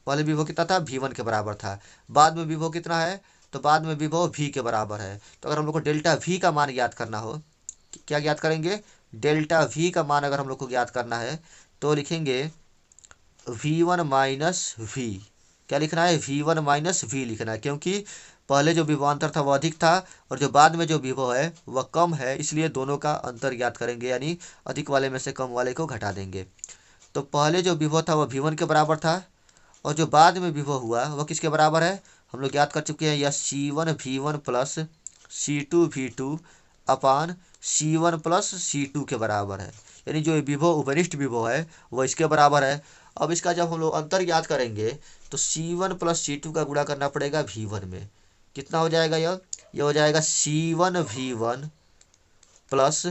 पहले विभव कितना था, V1 के बराबर था। बाद में विभव कितना है, तो बाद में विभव V के बराबर है। तो अगर हम लोग को डेल्टा V का मान ज्ञात करना हो, क्या ज्ञात करेंगे, डेल्टा V का मान अगर हम लोग को ज्ञात करना है तो लिखेंगे V1 माइनस V। क्या लिखना है, V1 माइनस V लिखना है, क्योंकि पहले जो विभवांतर था वह अधिक था और जो बाद में जो विभव है वह कम है, इसलिए दोनों का अंतर ज्ञात करेंगे, यानी अधिक वाले में से कम वाले को घटा देंगे। तो पहले जो विभव था वह V1 के बराबर था और जो बाद में विभव हुआ वह किसके बराबर है, हम लोग ज्ञात कर चुके हैं, यह C1V1 प्लस C2V2 अपान C1 प्लस C2 के बराबर है। यानी जो विभव उपरिष्ट विभव है वह इसके बराबर है। अब इसका जब हम लोग अंतर ज्ञात करेंगे तो C1 प्लस C2 का गुणा करना पड़ेगा V1 में। कितना हो जाएगा, यह हो जाएगा C1V1 प्लस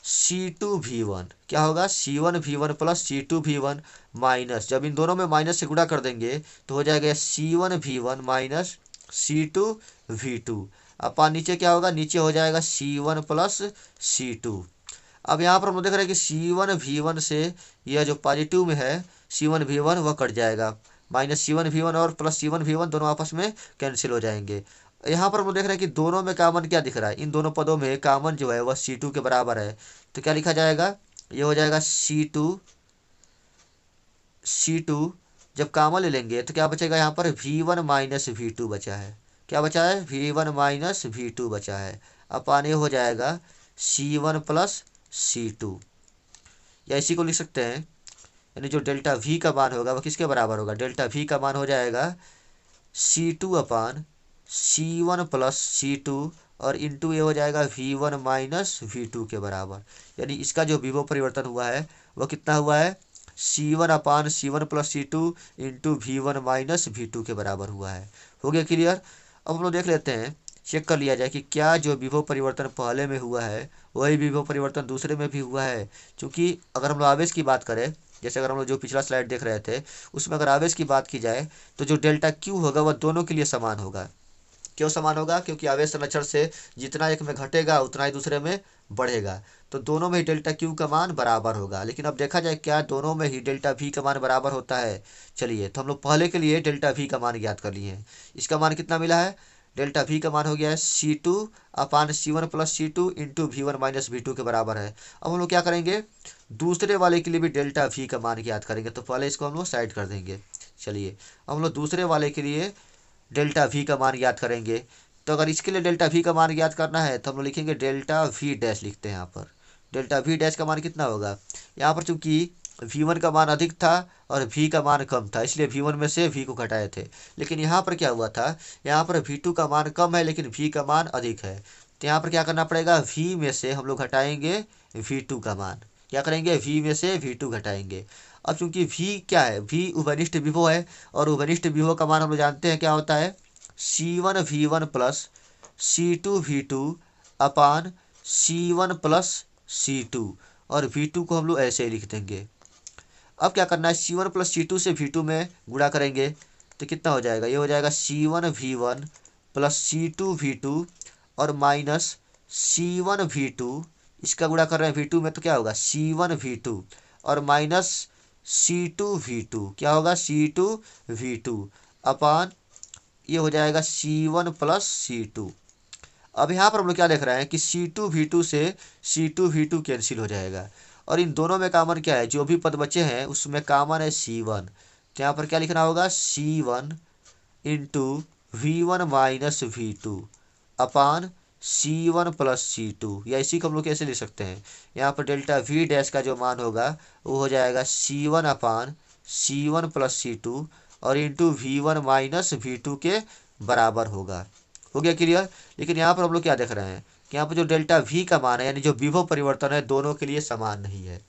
C2V1। क्या होगा, C1V1 प्लस C2V1 माइनस, जब इन दोनों में माइनस से गुणा कर देंगे तो हो जाएगा C1V1 माइनस C2V2। अपन नीचे क्या होगा, नीचे हो जाएगा C1 प्लस C2। अब यहाँ पर हम देख रहे हैं कि C1V1 से यह जो पॉजिटिव में है C1V1 वह कट जाएगा, माइनस C1V1 और प्लस C1V1 दोनों आपस में कैंसिल हो जाएंगे। यहाँ पर हम देख रहे हैं कि दोनों में कॉमन क्या दिख रहा है, इन दोनों पदों में कॉमन जो है वह C2 के बराबर है। तो क्या लिखा जाएगा, ये हो जाएगा C2 जब कॉमन ले लेंगे तो क्या बचेगा, यहाँ पर V1 माइनस V2 बचा है। क्या बचा है, V1 माइनस V2 बचा है। अपान ये हो जाएगा C1 प्लस C2, या इसी को लिख सकते हैं, यानी जो डेल्टा V का मान होगा वह किसके बराबर होगा, डेल्टा V का मान हो जाएगा C2 upon C1 plus C2 और इंटू ये हो जाएगा V1 माइनस V2 के बराबर। यानी इसका जो विभव परिवर्तन हुआ है वह कितना हुआ है, C1 अपान C1 plus C2 into V1 minus V2 के बराबर हुआ है। हो गया क्लियर। अब हम लोग देख लेते हैं, चेक कर लिया जाए कि क्या जो विभव परिवर्तन पहले में हुआ है वही विभव परिवर्तन दूसरे में भी हुआ है। क्योंकि अगर हम लोग आवेश की बात करें, जैसे अगर हम लोग जो पिछला स्लाइड देख रहे थे उसमें अगर आवेश की बात की जाए तो जो डेल्टा Q होगा वह दोनों के लिए समान होगा। क्यों समान होगा, क्योंकि आवेश संरक्षण से जितना एक में घटेगा उतना ही दूसरे में बढ़ेगा, तो दोनों में ही डेल्टा Q का मान बराबर होगा। लेकिन अब देखा जाए क्या दोनों में ही डेल्टा V का मान बराबर होता है। चलिए, तो हम लोग पहले के लिए डेल्टा V का मान ज्ञात कर लिए हैं। इसका मान कितना मिला है, डेल्टा V का मान हो गया है C2 upon C1 plus C2 into V1 minus V2 के बराबर है। अब हम लोग क्या करेंगे, दूसरे वाले के लिए भी डेल्टा V का मान ज्ञात करेंगे। तो पहले इसको हम लोग साइड कर देंगे। चलिए, अब हम लोग दूसरे वाले के लिए डेल्टा V का मान ज्ञात करेंगे। तो अगर इसके लिए डेल्टा V का मान ज्ञात करना है तो हम लोग लिखेंगे डेल्टा V डैश, लिखते हैं यहाँ पर डेल्टा V डैश का मान कितना होगा। यहाँ पर चूंकि V1 का मान अधिक था और V का मान कम था, इसलिए V1 में से V को घटाए थे। लेकिन यहाँ पर क्या हुआ था, यहाँ पर V2 का मान कम है लेकिन V का मान अधिक है। तो यहाँ पर क्या करना पड़ेगा, V में से हम लोग घटाएंगे V2 का मान। क्या करेंगे, V में से V2 घटाएंगे। अब चूंकि V क्या है, V उभयनिष्ठ विभव है और उभयनिष्ठ विभव का मान हम लोग जानते हैं क्या होता है, C1V1 प्लस C2V2 अपान C1 प्लस C2, और V2 को हम लोग ऐसे ही लिख देंगे। अब क्या करना है, C1 प्लस C2 से V2 में गुणा करेंगे तो कितना हो जाएगा, ये हो जाएगा C1V1 प्लस C2V2 और माइनस C1V2, इसका गुणा कर रहे हैं V2 में तो क्या होगा C1V2 और माइनस C2V2, क्या होगा C2V2 अपान ये हो जाएगा C1 प्लस C2। अब यहाँ पर हम लोग क्या देख रहे हैं कि C2V2 से C2V2 कैंसिल हो जाएगा और इन दोनों में कॉमन क्या है, जो भी पद बचे हैं उसमें कॉमन है C1। तो यहाँ पर क्या लिखना होगा, C1 into V1 minus V2 अपान C1 प्लस C2, या इसी को हम लोग कैसे लिख सकते हैं, यहाँ पर डेल्टा V डैश का जो मान होगा वो हो जाएगा C1 अपान C1 प्लस C2 और इंटू V1 माइनस V2 के बराबर होगा। हो गया क्लियर। लेकिन यहाँ पर हम लोग क्या देख रहे हैं कि यहाँ पर जो डेल्टा V का मान है यानी जो विभव परिवर्तन है दोनों के लिए समान नहीं है।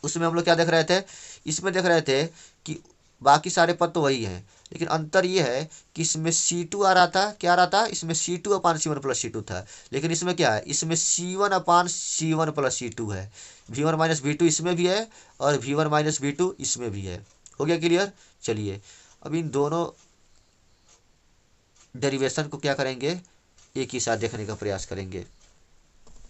उसमें हम लोग क्या देख रहे थे, इसमें देख रहे थे कि बाकी सारे पद तो वही हैं, लेकिन अंतर ये है कि इसमें C2 आ रहा था, क्या आ रहा था, इसमें C2 upon C1 plus C2 था। लेकिन इसमें क्या है, इसमें C1 अपान C1 प्लस C2 है। V1 माइनस V2 इसमें भी है और V1 माइनस V2 इसमें भी है। हो गया क्लियर। चलिए, अब इन दोनों डेरिवेशन को क्या करेंगे, एक ही साथ देखने का प्रयास करेंगे।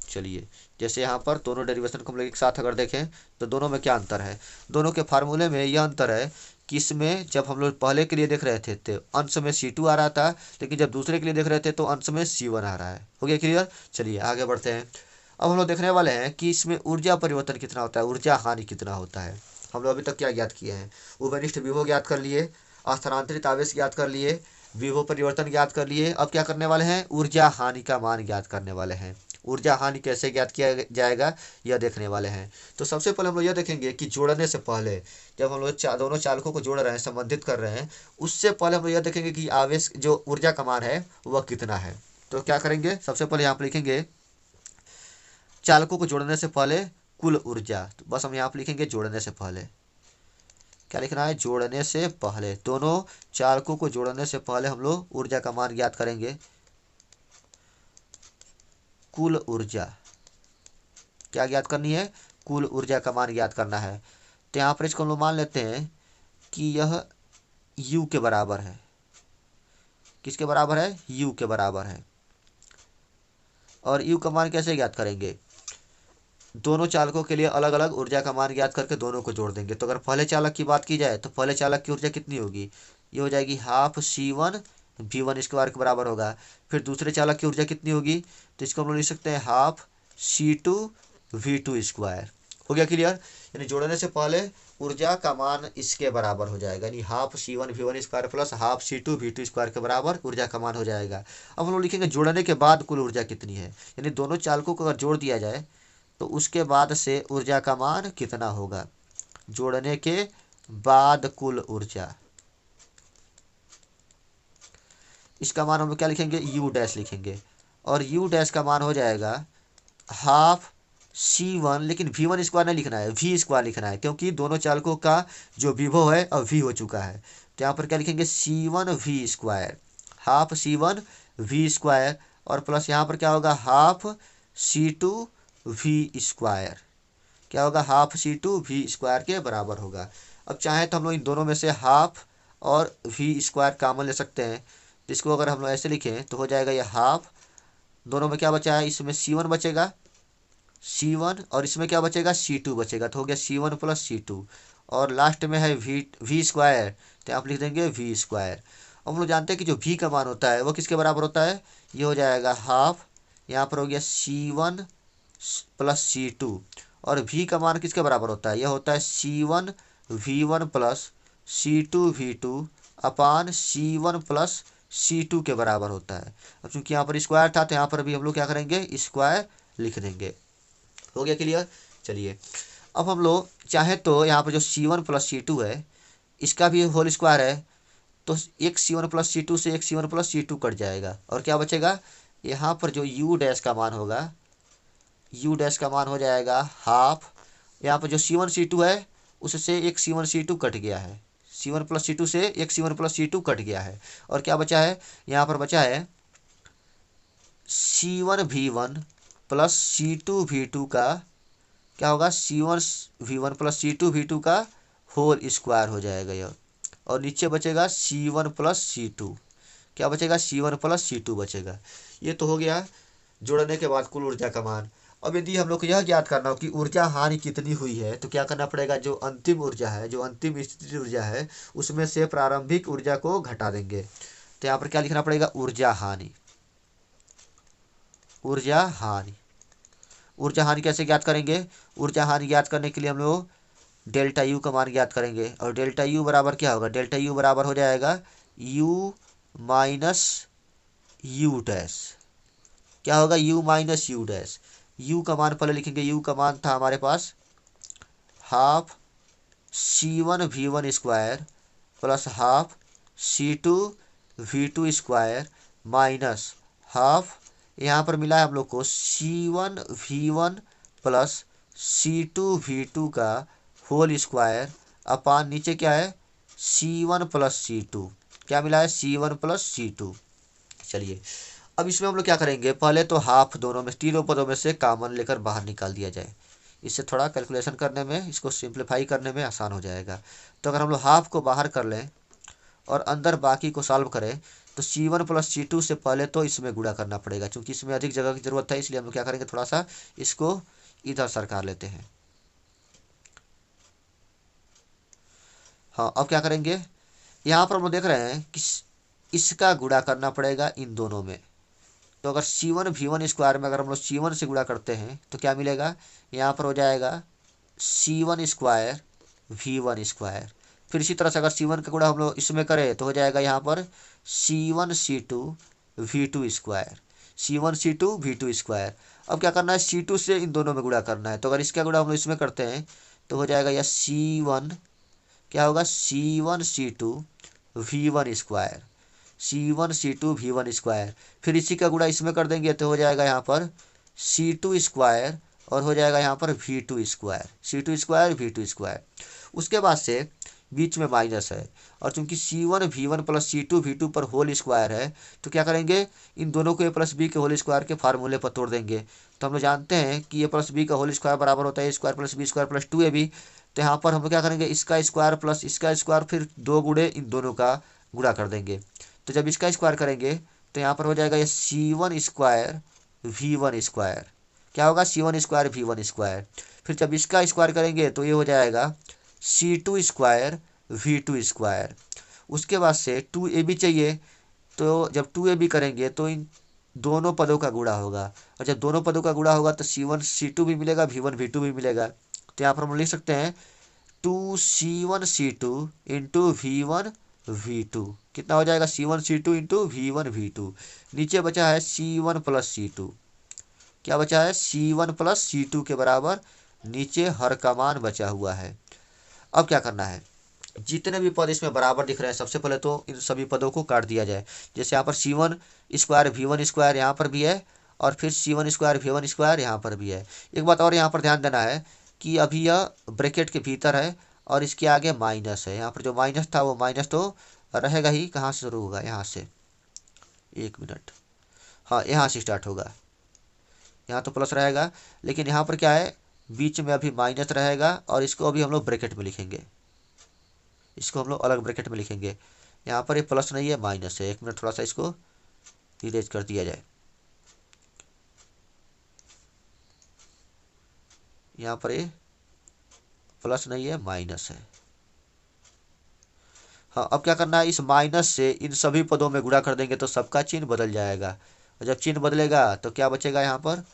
चलिए, जैसे यहाँ पर दोनों डेरिवेशन को हम लोग एक साथ अगर देखें तो दोनों में क्या अंतर है। दोनों के फार्मूले में यह अंतर है कि इसमें जब हम लोग पहले के लिए देख रहे थे तो अंश में C2 आ रहा था, लेकिन जब दूसरे के लिए देख रहे थे तो अंश में C1 आ रहा है। हो गया क्लियर। चलिए आगे बढ़ते हैं। अब हम लोग देखने वाले हैं कि इसमें ऊर्जा परिवर्तन कितना होता है, ऊर्जा हानि कितना होता है। हम लोग अभी तक क्या ज्ञात किए हैं, उभयनिष्ठ विभव ज्ञात कर लिए, स्थानांतरित आवेश ज्ञात कर लिए, विभव परिवर्तन ज्ञात कर लिए। अब क्या करने वाले हैं, ऊर्जा हानि का मान ज्ञात करने वाले हैं। ऊर्जा हानि कैसे ज्ञात किया जाएगा यह देखने वाले हैं। तो सबसे पहले हम लोग यह देखेंगे कि जोड़ने से पहले, जब हम लोग दोनों चालकों को जोड़ रहे हैं, संबंधित कर रहे हैं, उससे पहले हम लोग यह देखेंगे कि आवेश जो ऊर्जा का मान है वह कितना है। तो क्या करेंगे, सबसे पहले यहाँ पर लिखेंगे चालकों को जोड़ने से पहले कुल ऊर्जा। तो बस हम यहाँ पर लिखेंगे जोड़ने से पहले, क्या लिखना है, जोड़ने से पहले, दोनों चालकों को जोड़ने से पहले हम लोग ऊर्जा का मान ज्ञात करेंगे। कुल ऊर्जा क्या ज्ञात करनी है, कुल ऊर्जा का मान ज्ञात करना है। तो यहाँ पर इसको हम लोग मान लेते हैं कि यह U के बराबर है। किसके बराबर है, U के बराबर है। और U का मान कैसे ज्ञात करेंगे, दोनों चालकों के लिए अलग अलग ऊर्जा का मान ज्ञात करके दोनों को जोड़ देंगे। तो अगर पहले चालक की बात की जाए तो पहले चालक की ऊर्जा कितनी होगी, ये हो जाएगी हाफ C1 V1 स्क्वायर के बराबर होगा। फिर दूसरे चालक की ऊर्जा कितनी होगी, तो इसको हम लोग लिख सकते हैं हाफ C2 V2 स्क्वायर। हो गया क्लियर। यानी जोड़ने से पहले ऊर्जा का मान इसके बराबर हो जाएगा, यानी half C1 V1 square plus half C2 V2 square के बराबर ऊर्जा का मान हो जाएगा। अब हम लोग लिखेंगे जोड़ने के बाद कुल ऊर्जा कितनी है, यानी दोनों चालकों को अगर जोड़ दिया जाए तो उसके बाद से ऊर्जा का मान कितना होगा, जोड़ने के बाद कुल ऊर्जा। इसका मान हम क्या लिखेंगे, U डैश लिखेंगे, और U डैश का मान हो जाएगा हाफ C1, लेकिन V1 स्क्वायर नहीं लिखना है, V स्क्वायर लिखना है, क्योंकि दोनों चालकों का जो विभव है अब V हो चुका है। तो यहाँ पर क्या लिखेंगे, C1 V square, half C1 V square, और प्लस यहाँ पर क्या होगा हाफ C2 V स्क्वायर, क्या होगा हाफ C2 V स्क्वायर के बराबर होगा। अब चाहे तो हम लोग इन दोनों में से हाफ और V स्क्वायर कॉमन ले सकते हैं। इसको अगर हम लोग ऐसे लिखें तो हो जाएगा ये हाफ, दोनों में क्या बचा है, इसमें C1 बचेगा C1, और इसमें क्या बचेगा C2 बचेगा। तो हो गया C1 प्लस C2, और लास्ट में है V स्क्वायर, तो आप लिख देंगे V स्क्वायर। हम लोग जानते हैं कि जो V का मान होता है वो किसके बराबर होता है, ये हो जाएगा हाफ, यहाँ पर हो गया C1 प्लस C2, और V का मान किसके बराबर होता है, यह होता है C1 V1 plus C2 V2 अपान C1 प्लस C2 के बराबर होता है। अब चूंकि यहाँ पर स्क्वायर था तो यहाँ पर भी हम लोग क्या करेंगे, स्क्वायर लिख देंगे। हो गया क्लियर। चलिए अब हम लोग चाहे तो यहाँ पर जो C1 प्लस C2 है इसका भी होल स्क्वायर है, तो एक C1 प्लस C2 से एक C1 प्लस C2 कट जाएगा, और क्या बचेगा, यहाँ पर जो U डैश का मान होगा, U डैश का मान हो जाएगा हाफ, यहाँ पर जो C1 C2 है उससे एक C1 C2 कट गया है, C1 प्लस C2 से एक C1 प्लस C2 कट गया है, और क्या बचा है, यहाँ पर बचा है C1 V1 plus C2 V2 का क्या होगा, C1 V1 plus C2 V2 का होल स्क्वायर हो जाएगा यह, और नीचे बचेगा C1 प्लस C2, क्या बचेगा, C1 प्लस C2 बचेगा। ये तो हो गया जोड़ने के बाद कुल ऊर्जा का मान। अब यदि हम लोग को यह ज्ञात करना हो कि ऊर्जा हानि कितनी हुई है तो क्या करना पड़ेगा, जो अंतिम ऊर्जा है, जो अंतिम स्थिति ऊर्जा है उसमें से प्रारंभिक ऊर्जा को घटा देंगे। तो यहाँ पर क्या लिखना पड़ेगा, ऊर्जा हानि। ऊर्जा हानि, ऊर्जा हानि कैसे ज्ञात करेंगे, ऊर्जा हानि ज्ञात करने के लिए हम लोग डेल्टा U का मान ज्ञात करेंगे, और डेल्टा U बराबर क्या होगा, डेल्टा U बराबर हो जाएगा U माइनस U डैश, क्या होगा, U minus U dash. U का मान पहले लिखेंगे, U का मान था हमारे पास half C1 V1 square plus half C2 V2 square minus half, यहाँ पर मिला है हम लोग को C1 V1 plus C2 V2 का होल स्क्वायर अपान नीचे क्या है C1 प्लस C2, क्या मिला है C1 प्लस C2। चलिए अब इसमें हम लोग क्या करेंगे, पहले तो हाफ दोनों में तीनों पदों में से कॉमन लेकर बाहर निकाल दिया जाए, इससे थोड़ा कैलकुलेशन करने में, इसको सिंप्लीफाई करने में आसान हो जाएगा। तो अगर हम लोग हाफ को बाहर कर लें और अंदर बाकी को सॉल्व करें तो C1 + C2 से पहले तो इसमें गुणा करना पड़ेगा, क्योंकि इसमें अधिक जगह की जरूरत है, इसलिए हम लोग क्या करेंगे, थोड़ा सा इसको इधर सरका लेते हैं। हाँ, अब क्या करेंगे, यहाँ पर हम लोग देख रहे हैं कि इसका गुणा करना पड़ेगा इन दोनों में। तो अगर C1 V1 स्क्वायर में अगर हम लोग C1 से गुणा करते हैं तो क्या मिलेगा, यहाँ पर हो जाएगा C1 स्क्वायर V1 स्क्वायर। फिर इसी तरह से अगर C1 का गुणा हम लोग इसमें करें तो हो जाएगा यहाँ पर C1 C2 V2 square, C1 C2 V2 square. अब क्या करना है, C2 से इन दोनों में गुणा करना है। तो अगर इसका गुणा हम लोग इसमें करते हैं तो हो जाएगा यह C1, क्या होगा, C1 C2 V1 square, C1 C2 V1 square. फिर इसी का गुणा इसमें कर देंगे तो हो जाएगा यहाँ पर C2 स्क्वायर, और हो जाएगा यहाँ पर V2 square, C2 square V2 square. उसके बाद से बीच में माइनस है, और चूंकि C1 V1 + C2 V2 पर होल स्क्वायर है तो क्या करेंगे, इन दोनों को A+B के होल स्क्वायर के फार्मूले पर तोड़ देंगे। तो हम लोग जानते हैं कि A+B का होल स्क्वायर बराबर होता है A² + B² + 2AB। तो यहाँ पर हम लोग क्या करेंगे, इसका स्क्वायर प्लस इसका स्क्वायर, फिर 2 गुणे इन दोनों का गुणा कर देंगे। तो जब इसका स्क्वायर करेंगे तो यहाँ पर हो जाएगा ये C1 स्क्वायर V1 स्क्वायर, क्या होगा, C1 स्क्वायर V1 स्क्वायर। फिर जब इसका स्क्वायर करेंगे तो ये हो जाएगा C2 स्क्वायर V2 स्क्वायर। उसके बाद से 2AB चाहिए, तो जब 2AB करेंगे तो इन दोनों पदों का गुणा होगा, और जब दोनों पदों का गुणा होगा तो C1 C2 भी मिलेगा, V1 V2 भी मिलेगा। तो यहाँ पर हम लिख सकते हैं 2C1 C2 into V1 V2, कितना हो जाएगा, C1 C2 into V1 V2। नीचे बचा है C1 + C2, क्या बचा है, C1 + C2 के बराबर नीचे हर का मान बचा हुआ है। अब क्या करना है, जितने भी पद इसमें बराबर दिख रहे हैं सबसे पहले तो इन सभी पदों को काट दिया जाए। जैसे यहाँ पर C1 स्क्वायर V1 स्क्वायर यहाँ पर भी है, और फिर C1 स्क्वायर V1 स्क्वायर यहाँ पर भी है। एक बात और यहाँ पर ध्यान देना है कि अभी यह ब्रैकेट के भीतर है और इसके आगे माइनस है। यहाँ पर जो माइनस था वो माइनस तो रहेगा ही, कहाँ से शुरू होगा, यहाँ से, 1 मिनट, हाँ यहाँ से स्टार्ट होगा। यहाँ तो प्लस रहेगा, लेकिन यहाँ पर क्या है, बीच में अभी माइनस रहेगा, और इसको अभी हम लोग ब्रैकेट में लिखेंगे, इसको हम लोग अलग ब्रैकेट में लिखेंगे। यहाँ पर ये प्लस नहीं है, माइनस है। 1 मिनट, थोड़ा सा इसको इरेज कर दिया जाए। यहाँ पर ये प्लस नहीं है, माइनस है। हाँ, अब क्या करना है, इस माइनस से इन सभी पदों में गुणा कर देंगे तो सबका चिन्ह बदल जाएगा, और जब चिन्ह बदलेगा तो क्या बचेगा, यहाँ पर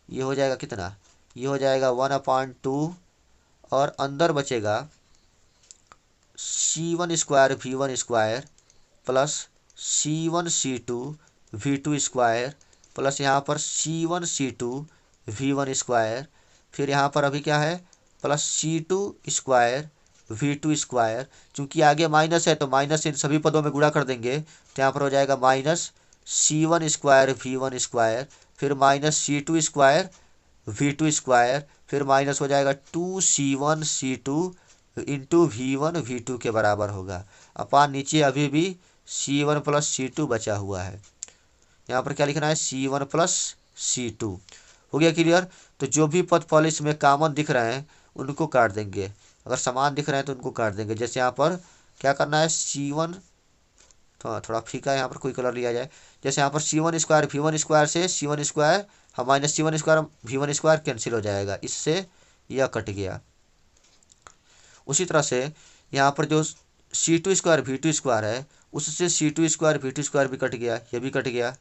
ये हो जाएगा कितना, ये हो जाएगा 1/2, और अंदर बचेगा C1 square V1 square plus C1 C2 V2 square plus यहाँ पर C1 C2 V1 स्क्वायर। फिर यहाँ पर अभी क्या है, plus C2 square V2 square. चूँकि आगे माइनस है तो माइनस से इन सभी पदों में गुणा कर देंगे, तो यहाँ पर हो जाएगा minus C1 square V1 square, फिर minus C2 square V2 square, फिर माइनस हो जाएगा 2C1 C2 into V1 V2 के बराबर होगा। अपान नीचे अभी भी C1 + C2 बचा हुआ है। यहाँ पर क्या लिखना है, C1 + C2। हो गया क्लियर। तो जो भी पद पहले इसमें कॉमन दिख रहे हैं उनको काट देंगे, अगर समान दिख रहे हैं तो उनको काट देंगे। जैसे यहाँ पर क्या करना है, C1 थोड़ा फीका है, यहाँ पर कोई कलर लिया जाए। जैसे यहाँ पर C1 स्क्वायर V1 स्क्वायर से C1 स्क्वायर, हाँ, minus C1 square V1 square cancel हो जाएगा, इससे यह कट गया। उसी तरह से यहाँ पर जो C2 स्क्वायर V2 स्क्वायर है उससे C2 स्क्वायर V2 स्क्वायर भी कट गया, ये भी कट गया।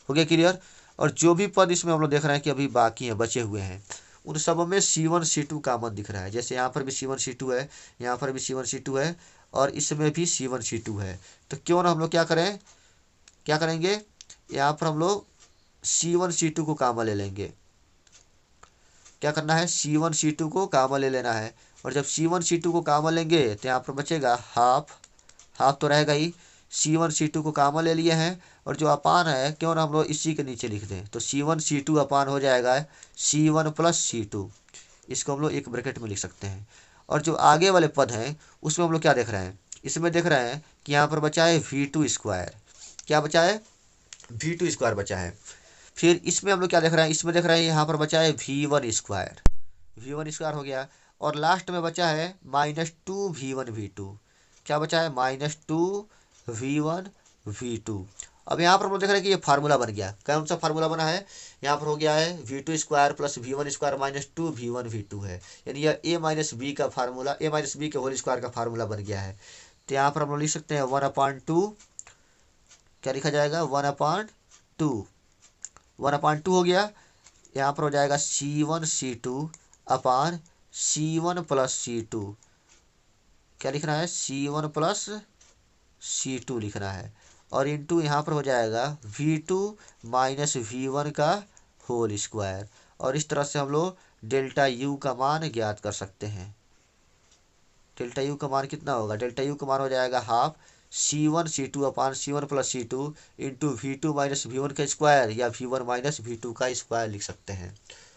हो गया क्लियर। और जो भी पद इसमें हम लोग देख रहे हैं कि अभी बाकी हैं, बचे हुए हैं, उन सब में C1 C2 कॉमन दिख रहा है। जैसे यहाँ पर भी C1 C2 है, यहाँ पर भी C1 C2 है, और इसमें भी C1 C2 है। तो क्यों ना हम लोग क्या करें, क्या करेंगे, यहाँ पर हम लोग C1 C2 को कॉमन ले लेंगे। क्या करना है, C1 C2 को कॉमन ले लेना है, और जब C1 C2 को कॉमन लेंगे तो यहाँ पर बचेगा हाफ, हाफ तो रहेगा ही। C1 C2 को कॉमन ले लिए हैं, और जो अपान है क्यों ना हम लोग इसी के नीचे लिख दें, तो C1 C2 अपान हो जाएगा C1 + C2। इसको हम लोग एक ब्रैकेट में लिख सकते हैं। और जो आगे वाले पद हैं उसमें हम लोग क्या देख रहे हैं, इसमें देख रहे हैं कि यहाँ पर बचा है V2 स्क्वायर, क्या बचा है, V2 स्क्वायर बचा है। फिर इसमें हम लोग क्या देख रहे हैं, इसमें देख रहे हैं यहाँ पर बचा है V1 स्क्वायर, V1 स्क्वायर हो गया। और लास्ट में बचा है -2 V1 V2, क्या बचा है, -2 V1 V2। अब यहाँ पर हम लोग देख रहे हैं कि ये फार्मूला बन गया। कौन सा फार्मूला बना है, यहाँ पर हो गया है V2 square plus V1 square minus 2V1 V2 है, यानी यह A माइनस बी का फार्मूला, A माइनस बी के होल स्क्वायर का फार्मूला बन गया है। तो यहाँ पर हम लोग लिख सकते हैं 1/2, क्या लिखा जाएगा 1/2, 1/2 हो गया। यहाँ पर हो जाएगा C1 C2 upon C1 plus C2, क्या लिखना है C1 प्लस C2 लिखना है, और इंटू यहाँ पर हो जाएगा V2 माइनस V1 का होल स्क्वायर। और इस तरह से हम लोग डेल्टा U का मान ज्ञात कर सकते हैं। डेल्टा U का मान कितना होगा, डेल्टा U का मान हो जाएगा half C1 C2 upon C1 plus C2 into V2 minus V1 का स्क्वायर, या V1 माइनस V2 का स्क्वायर लिख सकते हैं।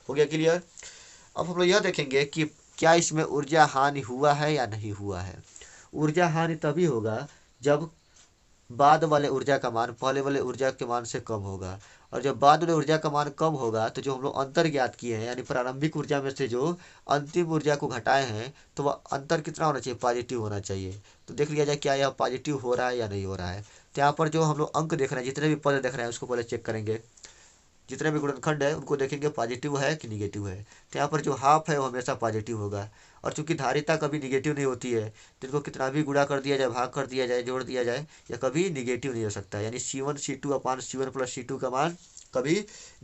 हो गया क्लियर। अब हम लोग यह देखेंगे कि क्या इसमें ऊर्जा हानि हुआ है या नहीं हुआ है। ऊर्जा हानि तभी होगा जब बाद वाले ऊर्जा का मान पहले वाले ऊर्जा के मान से कम होगा, और जब बाद वाले ऊर्जा का मान कम होगा तो जो हम लोग अंतर ज्ञात किए हैं, यानी प्रारंभिक ऊर्जा में से जो अंतिम ऊर्जा को घटाए हैं, तो वह अंतर कितना होना चाहिए, पॉजिटिव होना चाहिए। तो देख लिया जाए क्या यह पॉजिटिव हो रहा है या नहीं हो रहा है। तो यहाँ पर जो हम लोग अंक देख रहे हैं, जितने भी पद देख रहे हैं उसको पहले चेक करेंगे, जितने भी गुणनखंड है उनको देखेंगे पॉजिटिव है कि निगेटिव है। तो यहाँ पर जो हाफ है वो हमेशा पॉजिटिव होगा, और चूंकि धारिता कभी निगेटिव नहीं होती है, तो इनको कितना भी गुणा कर दिया जाए, भाग कर दिया जाए, जोड़ दिया जाए, या कभी निगेटिव नहीं हो सकता। यानी C1 C2 upon C1 plus C2 का मान कभी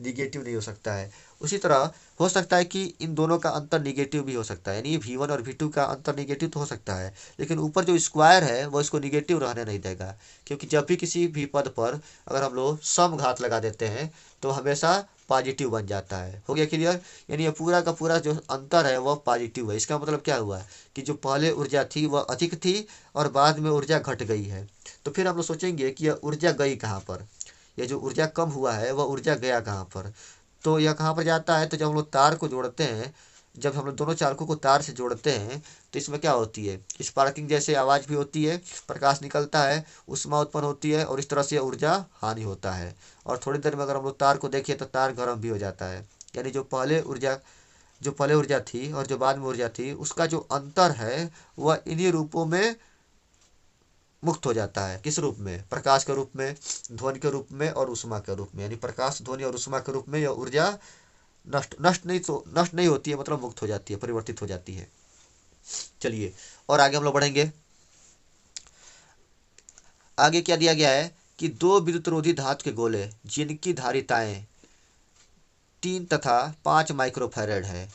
निगेटिव नहीं हो सकता है। उसी तरह हो सकता है कि इन दोनों का अंतर निगेटिव भी हो सकता है, यानी V1 और V2 का अंतर निगेटिव तो हो सकता है, लेकिन ऊपर जो स्क्वायर है वो इसको निगेटिव रहने नहीं देगा, क्योंकि जब भी किसी भी पद पर अगर हम लोग सम घात लगा देते हैं तो हमेशा पॉजिटिव बन जाता है। हो गया क्लियर। यानी ये पूरा का पूरा जो अंतर है वह पॉजिटिव है। इसका मतलब क्या हुआ कि जो पहले ऊर्जा थी वह अधिक थी और बाद में ऊर्जा घट गई है। तो फिर हम लोग सोचेंगे कि यह ऊर्जा गई कहाँ पर, यह जो ऊर्जा कम हुआ है वह ऊर्जा गया कहाँ पर। तो यह कहाँ पर जाता है, तो जब हम लोग तार को जोड़ते हैं, जब हम लोग दोनों चालकों को तार से जोड़ते हैं तो इसमें क्या होती है, स्पार्किंग जैसे आवाज़ भी होती है, प्रकाश निकलता है, ऊष्मा उत्पन्न होती है, और इस तरह से ऊर्जा हानि होता है। और थोड़ी देर में अगर हम लोग तार को देखें तो तार गर्म भी हो जाता है। यानी जो पहले ऊर्जा थी और जो बाद में ऊर्जा थी उसका जो अंतर है वह इन्हीं रूपों में मुक्त हो जाता है। किस रूप में, प्रकाश के रूप में, ध्वनि के रूप में और ऊष्मा के रूप में। यानी प्रकाश, ध्वनि और ऊष्मा के रूप में यह ऊर्जा नष्ट नहीं होती है, मतलब मुक्त हो जाती है, परिवर्तित हो जाती है। चलिए और आगे हम लोग बढ़ेंगे। आगे क्या दिया गया है कि दो विद्युतरोधी धातु के गोले जिनकी धारिताएं 3 तथा 5 माइक्रोफैरेड है,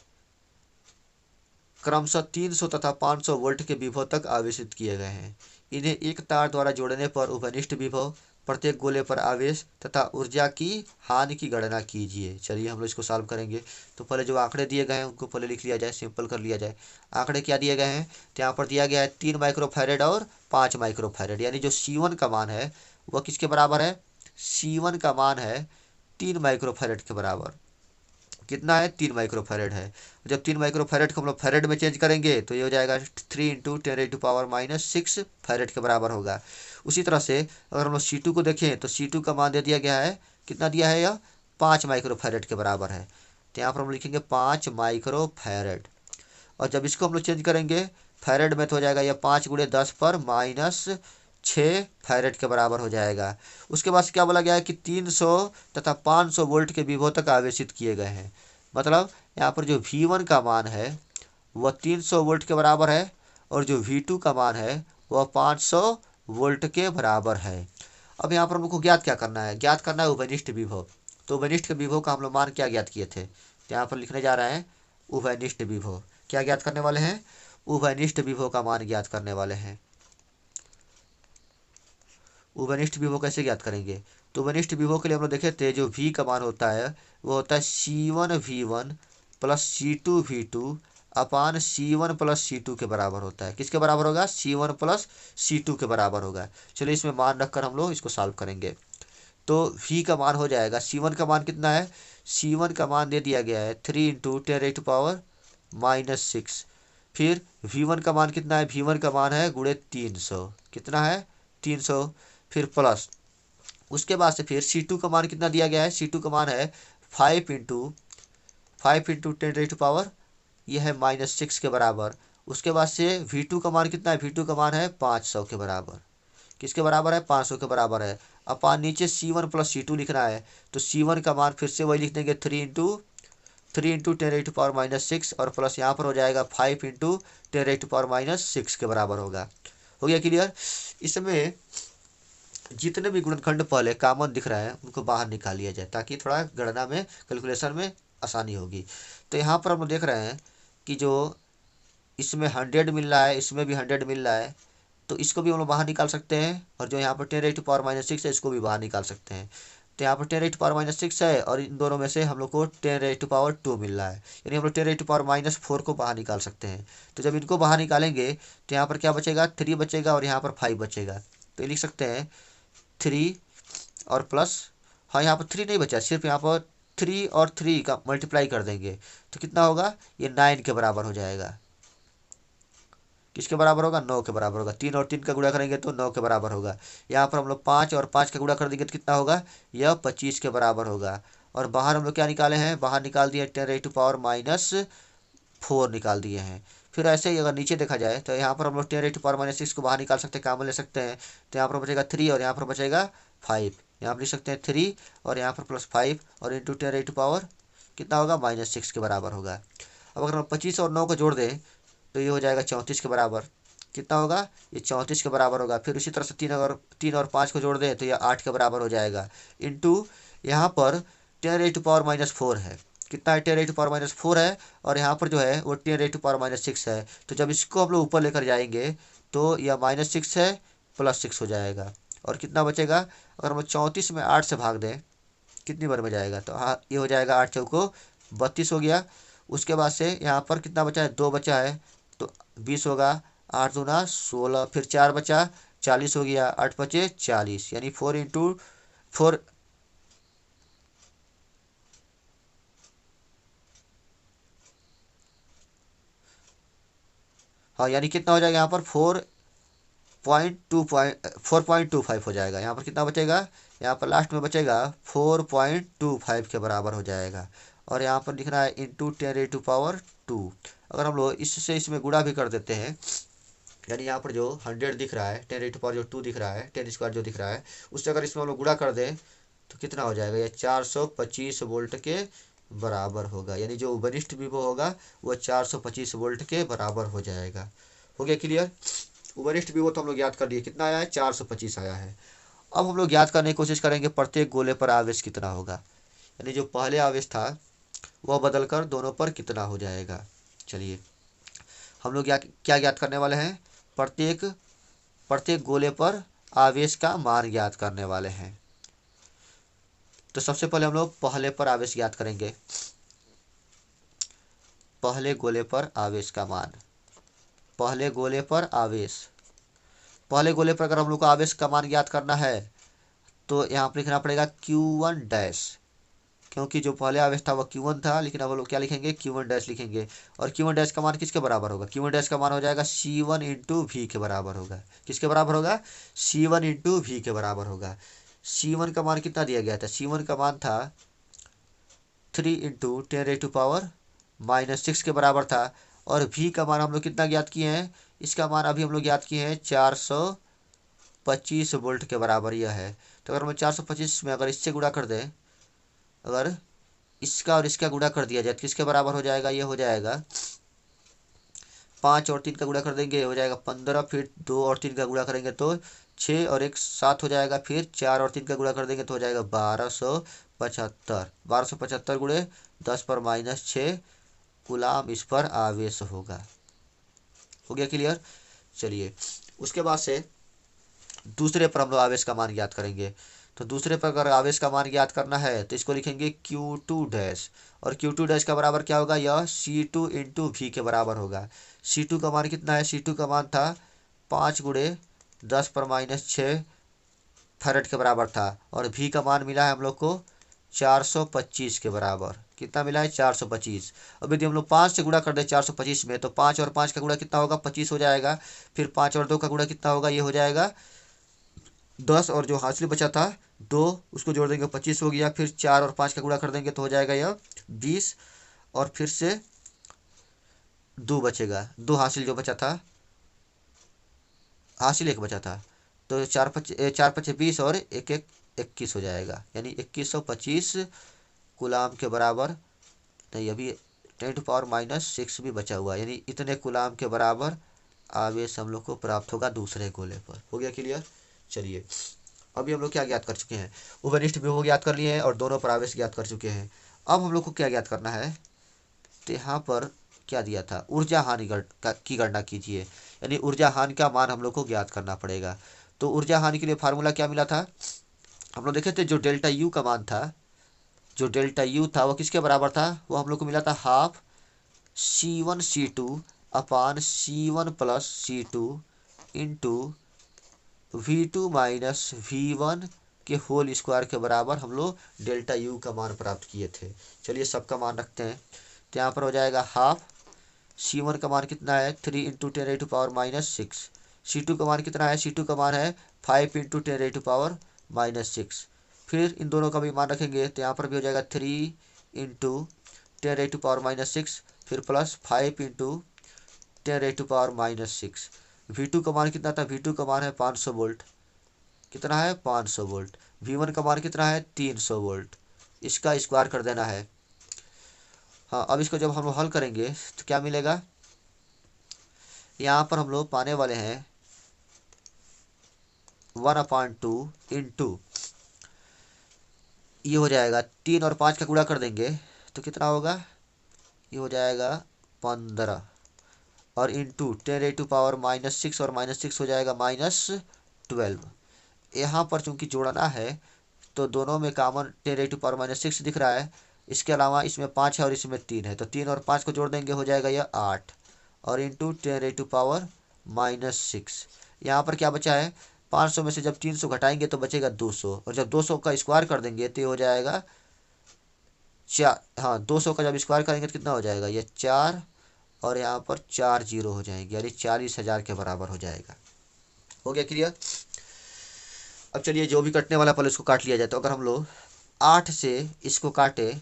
क्रमशः 300 तथा 500 वोल्ट के विभव तक आवेशित किए गए हैं। इन्हें एक तार द्वारा जोड़ने पर उभयनिष्ठ विभव, प्रत्येक गोले पर आवेश तथा ऊर्जा की हानि की गणना कीजिए। चलिए हम लोग इसको सॉल्व करेंगे। तो पहले जो आंकड़े दिए गए हैं उनको पहले लिख लिया जाए, सिंपल कर लिया जाए। आंकड़े क्या दिए गए हैं, तो यहाँ पर दिया गया है 3 माइक्रोफैरेड और 5 माइक्रोफैरेड, यानी जो C1 का मान है वह किसके बराबर है, C1 का मान है 3 माइक्रोफैरेड के बराबर। कितना है, 3 माइक्रोफैरेड है। जब 3 माइक्रोफैरेड को हम लोग फैरेड में चेंज करेंगे तो ये हो जाएगा 3 × 10⁻⁻�6 फैरेड के बराबर होगा। उसी तरह से अगर हम लोग C2 को देखें तो C2 का मान दे दिया गया है, कितना दिया है, यह 5 माइक्रोफैरेड के बराबर है। तो यहाँ पर हम लिखेंगे 5 माइक्रोफैरेड, और जब इसको हम लोग चेंज करेंगे फैरेड में तो हो जाएगा यह 5 × 10⁻⁻6 फैरेड के बराबर हो जाएगा। उसके बाद क्या बोला गया है कि 300 तथा 500 वोल्ट के विभव तक आवेशित किए गए हैं। मतलब यहाँ पर जो V1 का मान है वह 300 वोल्ट के बराबर है, और जो V2 का मान है वह 500 वोल्ट के बराबर है। अब यहाँ पर हम लोग को ज्ञात क्या करना है, ज्ञात करना है उभयनिष्ठ विभव। तो उभयनिष्ठ के विभव का हम लोग मान क्या ज्ञात किए थे, तो यहाँ पर लिखने जा रहे हैं उभयनिष्ठ विभव। क्या ज्ञात करने वाले हैं, उभयनिष्ठ विभव का मान ज्ञात करने वाले हैं। उभयनिष्ठ विभव कैसे ज्ञात करेंगे, तो उभयनिष्ठ विभव के लिए हम लोग देखे थे जो V का मान होता है वो होता है C1 V1 plus C2 V2 अपान C1 प्लस C2 के बराबर होता है। किसके बराबर होगा, C1 प्लस C2 के बराबर होगा। चलिए इसमें मान रखकर हम लोग इसको सॉल्व करेंगे। तो V का मान हो जाएगा, C1 का मान कितना है, C1 का मान दे दिया गया है 3 × 10⁻⁻6। फिर V1 का मान कितना है, V1 का मान है गुणे 300, कितना है 300, फिर प्लस उसके बाद से फिर C2 का मान कितना दिया गया है, C2 का मान है 5 × 10⁻⁻, यह है -6 के बराबर। उसके बाद से V2 का मान कितना है, V2 का मान है 500 के बराबर। किसके बराबर है, 500 के बराबर है। अपन नीचे C1 प्लस C2 लिखना है, तो C1 का मान फिर से वही लिख देंगे 3 इंटू 10⁻⁻6 और प्लस यहाँ पर हो जाएगा 5 इंटू 10⁻⁻6 के बराबर होगा। हो गया क्लियर। इसमें जितने भी गुणनखंड पहले कॉमन दिख रहा है उनको बाहर निकाल लिया जाए ताकि थोड़ा गणना में कैलकुलेशन में आसानी होगी। तो यहाँ पर हम देख रहे हैं कि जो इसमें 100 मिल रहा है, इसमें भी 100 मिल रहा है, तो इसको भी हम लोग बाहर निकाल सकते हैं। और जो यहाँ पर 10⁻⁻6 है इसको भी बाहर निकाल सकते हैं। तो यहाँ पर 10⁻⁻6 है और इन दोनों में से हम लोग को 10⁻² मिल रहा है, यानी हम लोग 10⁻⁻4 को बाहर निकाल सकते हैं। तो जब इनको बाहर निकालेंगे तो यहाँ पर क्या बचेगा, 3 बचेगा और यहाँ पर 5 बचेगा। तो ये लिख सकते हैं 3 और प्लस, हाँ यहाँ पर 3 नहीं बचा, सिर्फ यहाँ पर 3 और 3 का मल्टीप्लाई कर देंगे तो कितना होगा, ये 9 के बराबर हो जाएगा। किसके बराबर होगा, 9 के बराबर होगा। 3 और 3 का गुणा करेंगे तो 9 के बराबर होगा। यहाँ पर हम लोग 5 और 5 का गुणा कर देंगे तो कितना होगा, यह 25 के बराबर होगा। और बाहर हम लोग क्या निकाले हैं, बाहर निकाल दिए 10⁻⁻4 निकाल दिए हैं। फिर ऐसे ही अगर नीचे देखा जाए तो यहाँ पर हम लोग 10⁻⁻6 को बाहर निकाल सकते हैं, कॉमन ले सकते हैं। तो यहाँ पर बचेगा 3 और यहाँ पर बचेगा 5। यहाँ पर लिख सकते हैं 3 और यहाँ पर प्लस 5 और इंटू 10⁻⁻ कितना होगा, -6 के बराबर होगा। अब अगर हम 25 और 9 को जोड़ दें तो ये हो जाएगा 34 के बराबर। कितना होगा, ये 34 के बराबर होगा। फिर उसी तरह से 3 और 5 को जोड़ दें तो ये 8 के बराबर हो जाएगा। इंटू यहाँ पर 10⁻⁻4 है, कितना है, 10⁻⁻4 है और यहाँ पर जो है वो 10⁻⁻6 है। तो जब इसको हम लोग ऊपर लेकर जाएंगे तो यह -6 है, +6 हो जाएगा। और कितना बचेगा, अगर हम 34 में 8 से भाग दें कितनी बार में जाएगा, तो हाँ ये हो जाएगा 8 चौको 32 हो गया। उसके बाद से यहाँ पर कितना बचा है, 2 बचा है तो 20 होगा, 8 दूना 16, फिर 4 बचा 40 हो गया, 8 बचे 40, यानी 4 हाँ यानी कितना हो जाएगा यहाँ पर 4.25 हो जाएगा। यहाँ पर कितना बचेगा, यहाँ पर लास्ट में बचेगा 4.25 के बराबर हो जाएगा। और यहाँ पर लिखना है इंटू 10⁻²। अगर हम लोग इससे इसमें गुणा भी कर देते हैं, यानी यहाँ पर जो 100 दिख रहा है, 10⁻² दिख रहा है, 10² जो दिख रहा है, उससे अगर इसमें हम लोग गुणा कर दें तो कितना हो जाएगा, ये 425 वोल्ट के बराबर होगा। यानी जो वरिष्ठ विभव होगा वो 425 वोल्ट के बराबर हो जाएगा। हो गया क्लियर। वरिष्ठ विभव तो हम लोग याद कर लिए, कितना आया है, 425 आया है। अब हम लोग याद करने की कोशिश करेंगे प्रत्येक गोले पर आवेश कितना होगा, यानी जो पहले आवेश था वह बदलकर दोनों पर कितना हो जाएगा। चलिए हम लोग क्या ज्ञात करने वाले हैं, प्रत्येक गोले पर आवेश का मान ज्ञात करने वाले हैं। तो सबसे पहले हम लोग पहले पर आवेश ज्ञात करेंगे। पहले गोले पर आवेश का मान, पहले गोले पर अगर हम लोग को आवेश का मान ज्ञात करना है तो यहाँ पर लिखना पड़ेगा Q1 डैश, क्योंकि जो पहले आवेश था वह Q1 था, लेकिन अब हम लोग क्या लिखेंगे, Q1 डैश लिखेंगे। और Q1 डैश का मान किसके बराबर होगा, Q1 डैश का मान हो जाएगा C1 इंटू V के बराबर होगा। किसके बराबर होगा, C1 इंटू V के बराबर होगा। C1 का मान कितना दिया गया था, C1 का मान था 3 इंटू 10⁻⁻6 के बराबर था। और V का मान हम लोग कितना ज्ञात किए हैं, इसका मान अभी हम लोग ज्ञात किए हैं 425 वोल्ट के बराबर यह है। तो अगर हम 425 में अगर इससे गुणा कर दें, अगर इसका और इसका गुणा कर दिया जाए तो किसके बराबर हो जाएगा, ये हो जाएगा 5 और 3 का गुणा कर देंगे हो जाएगा 15, फिर 2 और 3 का गुणा करेंगे तो 6 और 1 7 हो जाएगा, फिर 4 और 3 का गुणा कर देंगे तो हो जाएगा 1275 गुणे 10⁻⁻6 कूलाम इस पर आवेश होगा। हो गया क्लियर। चलिए उसके बाद से दूसरे पर हम लोग आवेश का मान ज्ञात करेंगे। तो दूसरे पर अगर आवेश का मान ज्ञात करना है तो इसको लिखेंगे Q2 डैश, और Q2 डैश का बराबर क्या होगा, यह C2 इंटू V के बराबर होगा। C2 का मान कितना है, C2 का मान था 5 गुणे 10⁻⁻6 फैरेड के बराबर था। और V का मान मिला है हम लोग को 425 के बराबर। कितना मिला है, 425। अब यदि हम लोग 5 से गुणा कर दें 425 में तो 5 और 5 का गुणा कितना होगा, 25 हो जाएगा। फिर 5 और 2 का गुणा कितना होगा, ये हो जाएगा 10, और जो हासिल बचा था 2 उसको जोड़ देंगे 25 हो गया। फिर 4 और 5 का गुणा कर देंगे तो हो जाएगा यह 20, और फिर से 2 बचेगा, 2 हासिल जो बचा था, हासिल 1 बचा था तो 4 × 5 = 20 और 1 × 1 = 21 हो जाएगा, यानी 2125 कूलाम के बराबर। नहीं, अभी 10⁻⁻6 भी बचा हुआ है, यानी इतने कूलाम के बराबर आवेश हम लोग को प्राप्त होगा दूसरे गोले पर। हो गया क्लियर। चलिए अभी हम लोग क्या ज्ञात कर चुके हैं, उभयनिष्ठ विभव ज्ञात कर लिए हैं और दोनों पर आवेश ज्ञात कर चुके हैं। अब हम लोग को क्या ज्ञात करना है, तो यहाँ पर क्या दिया था, ऊर्जा हानि की गणना कीजिए, यानी ऊर्जा हानि का मान हम लोग को ज्ञात करना पड़ेगा। तो ऊर्जा हानि के लिए फार्मूला क्या मिला था, हम लोग देखे थे, जो डेल्टा यू का मान था, जो डेल्टा यू था वो किसके बराबर था, वो हम लोग को मिला था half C1 C2 upon C1 + C2 into V2 - V1 के होल स्क्वायर के बराबर हम लोग डेल्टा यू का मान प्राप्त किए थे। चलिए सबका मान रखते हैं, तो यहाँ पर हो जाएगा हाफ C1 का मान कितना है 3 × 10⁻⁻6, C2 का मान कितना है, C2 का मान है 5 × 10⁻⁻6। फिर इन दोनों का भी मान रखेंगे, तो यहाँ पर भी हो जाएगा 3 × 10⁻⁻6 फिर प्लस 5 × 10⁻⁻6। V2 का मान कितना था, V2 का मान है 500 वोल्ट, कितना है 500 वोल्ट। V1 का मान कितना है 300 वोल्ट, इसका स्क्वायर कर देना है। हाँ, अब इसको जब हम लोग हल करेंगे तो क्या मिलेगा, यहाँ पर हम लोग पाने वाले हैं 1/2 इंटू, ये हो जाएगा 3 और 5 का गुणा कर देंगे तो कितना होगा, ये हो जाएगा 15 और इंटू 10⁻⁻6 और -6 हो जाएगा -12। यहाँ पर चूंकि जोड़ना है तो दोनों में कॉमन 10⁻⁻6 दिख रहा है, इसके अलावा इसमें 5 है और इसमें 3 है, तो 3 और 5 को जोड़ देंगे हो जाएगा यह 8 और इंटू 10⁻⁻6। यहाँ पर क्या बचा है, 500 में से जब 300 घटाएंगे तो बचेगा 200 और जब 200 का स्क्वायर कर देंगे तो ये हो जाएगा 4। हाँ, 200 का जब स्क्वायर करेंगे तो कितना हो जाएगा, ये 4 और यहाँ पर 4 जीरो हो जाएंगे, यानी 40,000 के बराबर हो जाएगा। हो गया क्लियर। अब चलिए जो भी कटने वाला पहले उसको काट लिया जाए, तो अगर हम लोग 8 से इसको काटे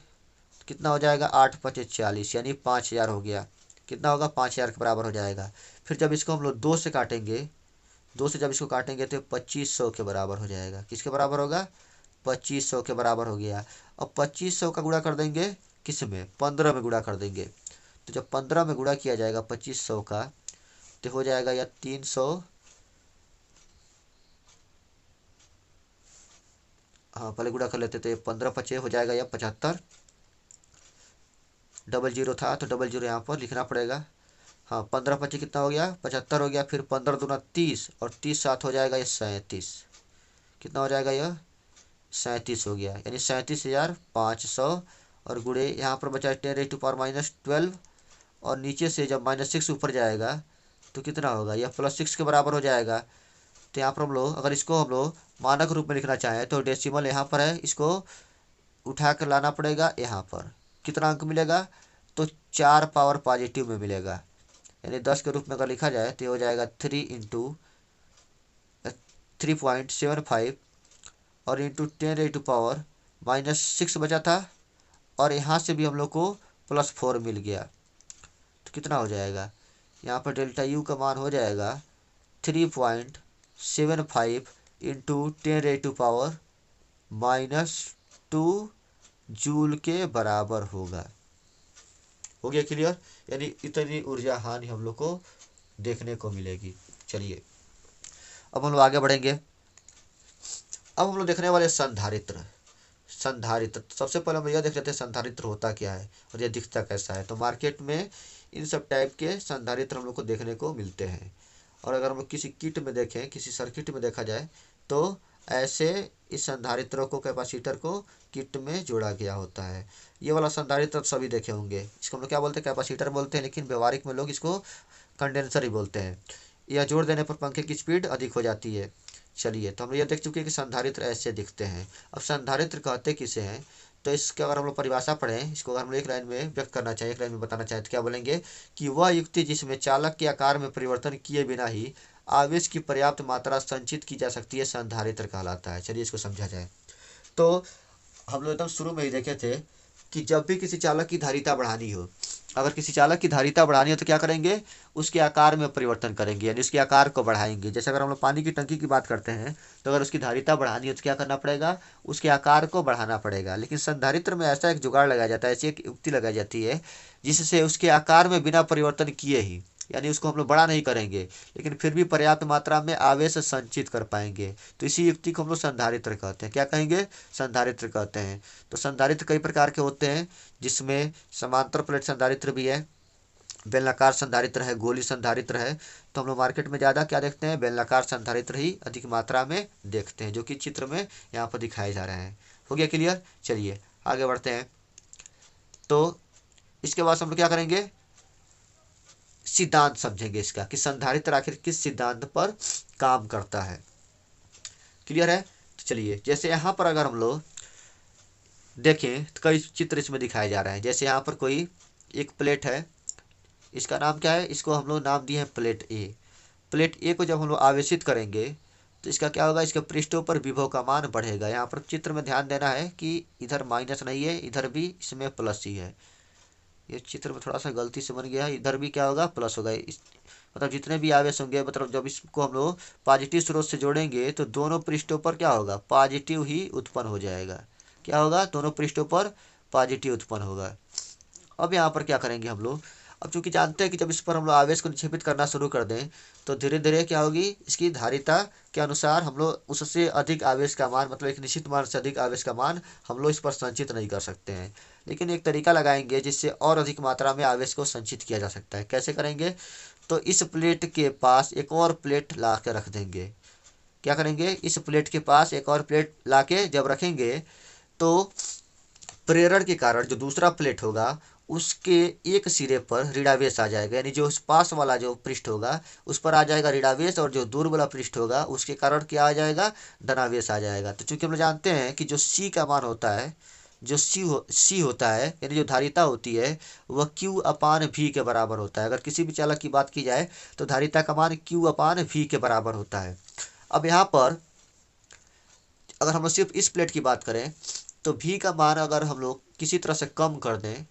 कितना हो जाएगा, 8 × 5 = 40, यानी 5000 हो गया, कितना होगा 5000 के बराबर हो जाएगा। फिर जब इसको हम लोग 2 से काटेंगे, 2 से जब इसको काटेंगे तो 2500 के बराबर हो जाएगा, किसके बराबर होगा 2500 के बराबर हो गया। अब 2500 का गुणा कर देंगे किस में, 15 में गुणा कर देंगे, तो जब 15 में गुणा किया जाएगा 2500 का तो हो जाएगा या 300, हाँ पहले गुणा कर लेते थे, 15 × 5 हो जाएगा या 75, डबल जीरो था तो डबल जीरो यहाँ पर लिखना पड़ेगा। हाँ 15 × 5 कितना हो गया 75 हो गया, फिर 15 दूना 30 और 30 7 हो जाएगा ये 37, कितना हो जाएगा यह 37 हो गया, यानी 37,500 और गुणे यहाँ पर बचा 10⁻⁻12 और नीचे से जब -6 ऊपर जाएगा तो कितना होगा, यह +6 के बराबर हो जाएगा। तो यहाँ पर हम लोग अगर इसको हम लोग मानक रूप में लिखना चाहें तो डेसिमल यहाँ पर है, इसको उठा कर लाना पड़ेगा, यहाँ पर कितना अंक मिलेगा, तो 4 पावर पॉजिटिव में मिलेगा, यानी 10 के रूप में अगर लिखा जाए तो हो जाएगा 3 × 3.75 और इंटू 10⁻⁻6 बचा था और यहाँ से भी हम लोग को +4 मिल गया, तो कितना हो जाएगा, यहाँ पर डेल्टा यू का मान हो जाएगा 3.75 इंटू 10⁻⁻2 जूल के बराबर होगा। हो गया क्लियर, यानी इतनी ऊर्जा हानि हम लोग को देखने को मिलेगी। चलिए अब हम लोग आगे बढ़ेंगे। अब हम लोग देखने वाले संधारित्र। संधारित्र सबसे पहले हम यह देख लेते हैं संधारित्र होता क्या है और यह दिखता कैसा है। तो मार्केट में इन सब टाइप के संधारित्र हम लोग को देखने को मिलते हैं, और अगर हम लोग किसी किट में देखें, किसी सर्किट में देखा जाए तो ऐसे इस संधारित्रों को, कैपेसिटर को किट में जोड़ा गया होता है। ये वाला संधारित्र सभी देखे होंगे, इसको हम लोग क्या बोलते हैं, कैपेसिटर बोलते हैं, लेकिन व्यवहारिक में लोग इसको कंडेंसर ही बोलते हैं। यह जोड़ देने पर पंखे की स्पीड अधिक हो जाती है। चलिए तो हम लोग ये देख चुके हैं कि संधारित्र ऐसे दिखते हैं। अब संधारित्र कहते किसे हैं, तो इसके अगर हम लोग परिभाषा पढ़ें, इसको अगर हम लोग एक लाइन में व्यक्त करना चाहिए, एक लाइन में बताना चाहें तो क्या बोलेंगे कि वह युक्ति जिसमें चालक के आकार में परिवर्तन किए बिना ही आवेश की पर्याप्त मात्रा संचित की जा सकती है, संधारित्र कहलाता है। चलिए इसको समझा जाए। तो हम लोग एकदम शुरू में ही देखे थे कि जब भी किसी चालक की धारिता बढ़ानी हो, अगर किसी चालक की धारिता बढ़ानी है तो क्या करेंगे, उसके आकार में परिवर्तन करेंगे, यानी उसके आकार को बढ़ाएंगे। जैसे अगर हम लोग पानी की टंकी की बात करते हैं तो अगर उसकी धारिता बढ़ानी है तो क्या करना पड़ेगा, उसके आकार को बढ़ाना पड़ेगा। लेकिन संधारित्र में ऐसा एक जुगाड़ लगाया जाता है, ऐसी एक युक्ति लगाई जाती है जिससे उसके आकार में बिना परिवर्तन किए ही, यानी उसको हम लोग बड़ा नहीं करेंगे लेकिन फिर भी पर्याप्त मात्रा में आवेश संचित कर पाएंगे। तो इसी युक्ति को हम लोग संधारित्र कहते हैं। क्या कहेंगे, संधारित्र कहते हैं। तो संधारित्र कई प्रकार के होते हैं, जिसमें समांतर प्लेट संधारित्र भी है, बेलनाकार संधारित्र है, गोली संधारित्र है। तो हम लोग मार्केट में ज़्यादा क्या देखते हैं, बेलनाकार संधारित्र ही अधिक मात्रा में देखते हैं, जो कि चित्र में यहाँ पर दिखाए जा रहे हैं। हो गया क्लियर, चलिए आगे बढ़ते हैं। तो इसके बाद हम लोग क्या करेंगे, सिद्धांत समझेंगे इसका कि संधारित्र आखिर किस सिद्धांत पर काम करता है। क्लियर है, तो चलिए जैसे यहाँ पर अगर हम लोग देखें तो कई चित्र इसमें दिखाए जा रहे हैं। जैसे यहाँ पर कोई एक प्लेट है, इसका नाम क्या है, इसको हम लोग नाम दिए हैं प्लेट ए। प्लेट ए को जब हम लोग आवेशित करेंगे तो इसका क्या होगा, इसके पृष्ठों पर विभव का मान बढ़ेगा। यहाँ पर चित्र में ध्यान देना है कि इधर माइनस नहीं है, इधर भी इसमें प्लस ही है। ये चित्र में थोड़ा सा गलती से बन गया है, इधर भी क्या होगा, प्लस होगा। इस मतलब जितने भी आवेश होंगे, मतलब जब इसको हम लोग पॉजिटिव स्रोत से जोड़ेंगे तो दोनों पृष्ठों पर क्या होगा, पॉजिटिव ही उत्पन्न हो जाएगा। क्या होगा, दोनों पृष्ठों पर पॉजिटिव उत्पन्न होगा। अब यहाँ पर क्या करेंगे हम लोग, अब चूंकि जानते हैं कि जब इस पर हम लोग आवेश को निक्षेपित करना शुरू कर दें तो धीरे धीरे क्या होगी, इसकी धारिता के अनुसार हम लोग उससे अधिक आवेश का मान, मतलब एक निश्चित मान से अधिक आवेश का मान हम लोग इस पर संचित नहीं कर सकते हैं। लेकिन एक तरीका लगाएंगे जिससे और अधिक मात्रा में आवेश को संचित किया जा सकता है। कैसे करेंगे, तो इस प्लेट के पास एक और प्लेट ला के रख देंगे। क्या करेंगे, इस प्लेट के पास एक और प्लेट ला के जब रखेंगे तो प्रेरण के कारण जो दूसरा प्लेट होगा उसके एक सिरे पर ऋणावेश आ जाएगा, यानी जो पास वाला जो पृष्ठ होगा उस पर आ जाएगा ऋणावेश, और जो दूर वाला पृष्ठ होगा उसके कारण क्या आ जाएगा, धनावेश आ जाएगा। तो चूंकि हम लोग जानते हैं कि जो सी का मान होता है, जो सी होता है, यानी जो धारिता होती है वह Q अपान V के बराबर होता है। अगर किसी भी चालक की बात की जाए तो धारिता का मान Q अपान V के बराबर होता है। अब यहाँ पर अगर हम लोग सिर्फ इस प्लेट की बात करें तो V का मान अगर हम लोग किसी तरह से कम कर दें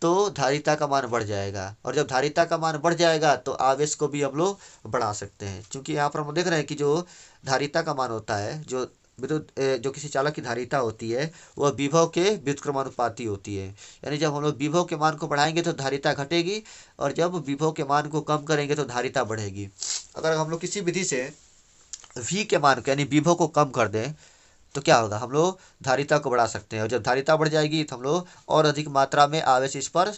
तो धारिता का मान बढ़ जाएगा, और जब धारिता का मान बढ़ जाएगा तो आवेश को भी हम लोग बढ़ा सकते हैं। क्योंकि यहाँ पर हम देख रहे हैं कि जो धारिता का मान होता है, जो विद्युत जो किसी चालक की धारिता होती है वह विभव के व्युत्क्रमानुपाती होती है। यानी जब हम लोग विभव के मान को बढ़ाएंगे तो धारिता घटेगी, और जब विभव के मान को कम करेंगे तो धारिता बढ़ेगी। अगर हम लोग किसी विधि से V के मान को यानी विभव को कम कर दें तो क्या होगा, हम लोग धारिता को बढ़ा सकते हैं, और जब धारिता बढ़ जाएगी तो हम लोग और अधिक मात्रा में आवेश इस पर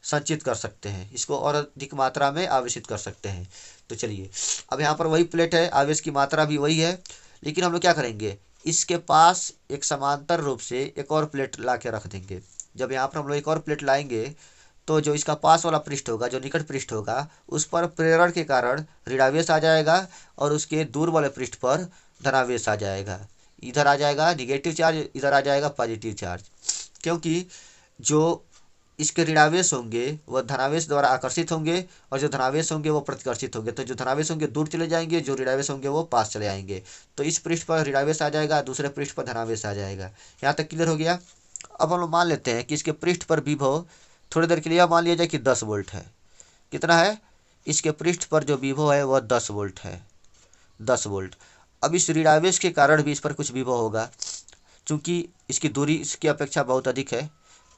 संचित कर सकते हैं, इसको और अधिक मात्रा में आवेशित कर सकते हैं। तो चलिए अब यहाँ पर वही प्लेट है, आवेश की मात्रा भी वही है, लेकिन हम लोग क्या करेंगे, इसके पास एक समांतर रूप से एक और प्लेट ला के रख देंगे। जब यहाँ पर हम लोग एक और प्लेट लाएंगे तो जो इसका पास वाला पृष्ठ होगा, जो निकट पृष्ठ होगा, उस पर प्रेरण के कारण ऋणावेश आ जाएगा, और उसके दूर वाले पृष्ठ पर धनावेश आ जाएगा। इधर आ जाएगा निगेटिव चार्ज, इधर आ जाएगा पॉजिटिव चार्ज, क्योंकि जो इसके ऋणावेश होंगे वह धनावेश द्वारा आकर्षित होंगे, और जो धनावेश होंगे वो प्रतिकर्षित होंगे। तो जो धनावेश होंगे दूर चले जाएंगे, जो ऋणावेश होंगे वो पास चले आएंगे। तो इस पृष्ठ पर ऋणावेश आ जाएगा, दूसरे पृष्ठ पर धनावेश आ जाएगा। यहाँ तक क्लियर हो गया। अब हम लोग मान लेते हैं कि इसके पृष्ठ पर विभव, थोड़ी देर के लिए मान लिया जाए कि 10 वोल्ट है। कितना है, इसके पृष्ठ पर जो विभव है वह 10 वोल्ट है, 10 वोल्ट। अब इस ऋणावेश के कारण भी इस पर कुछ विभव होगा, चूँकि इसकी दूरी इसकी अपेक्षा बहुत अधिक है,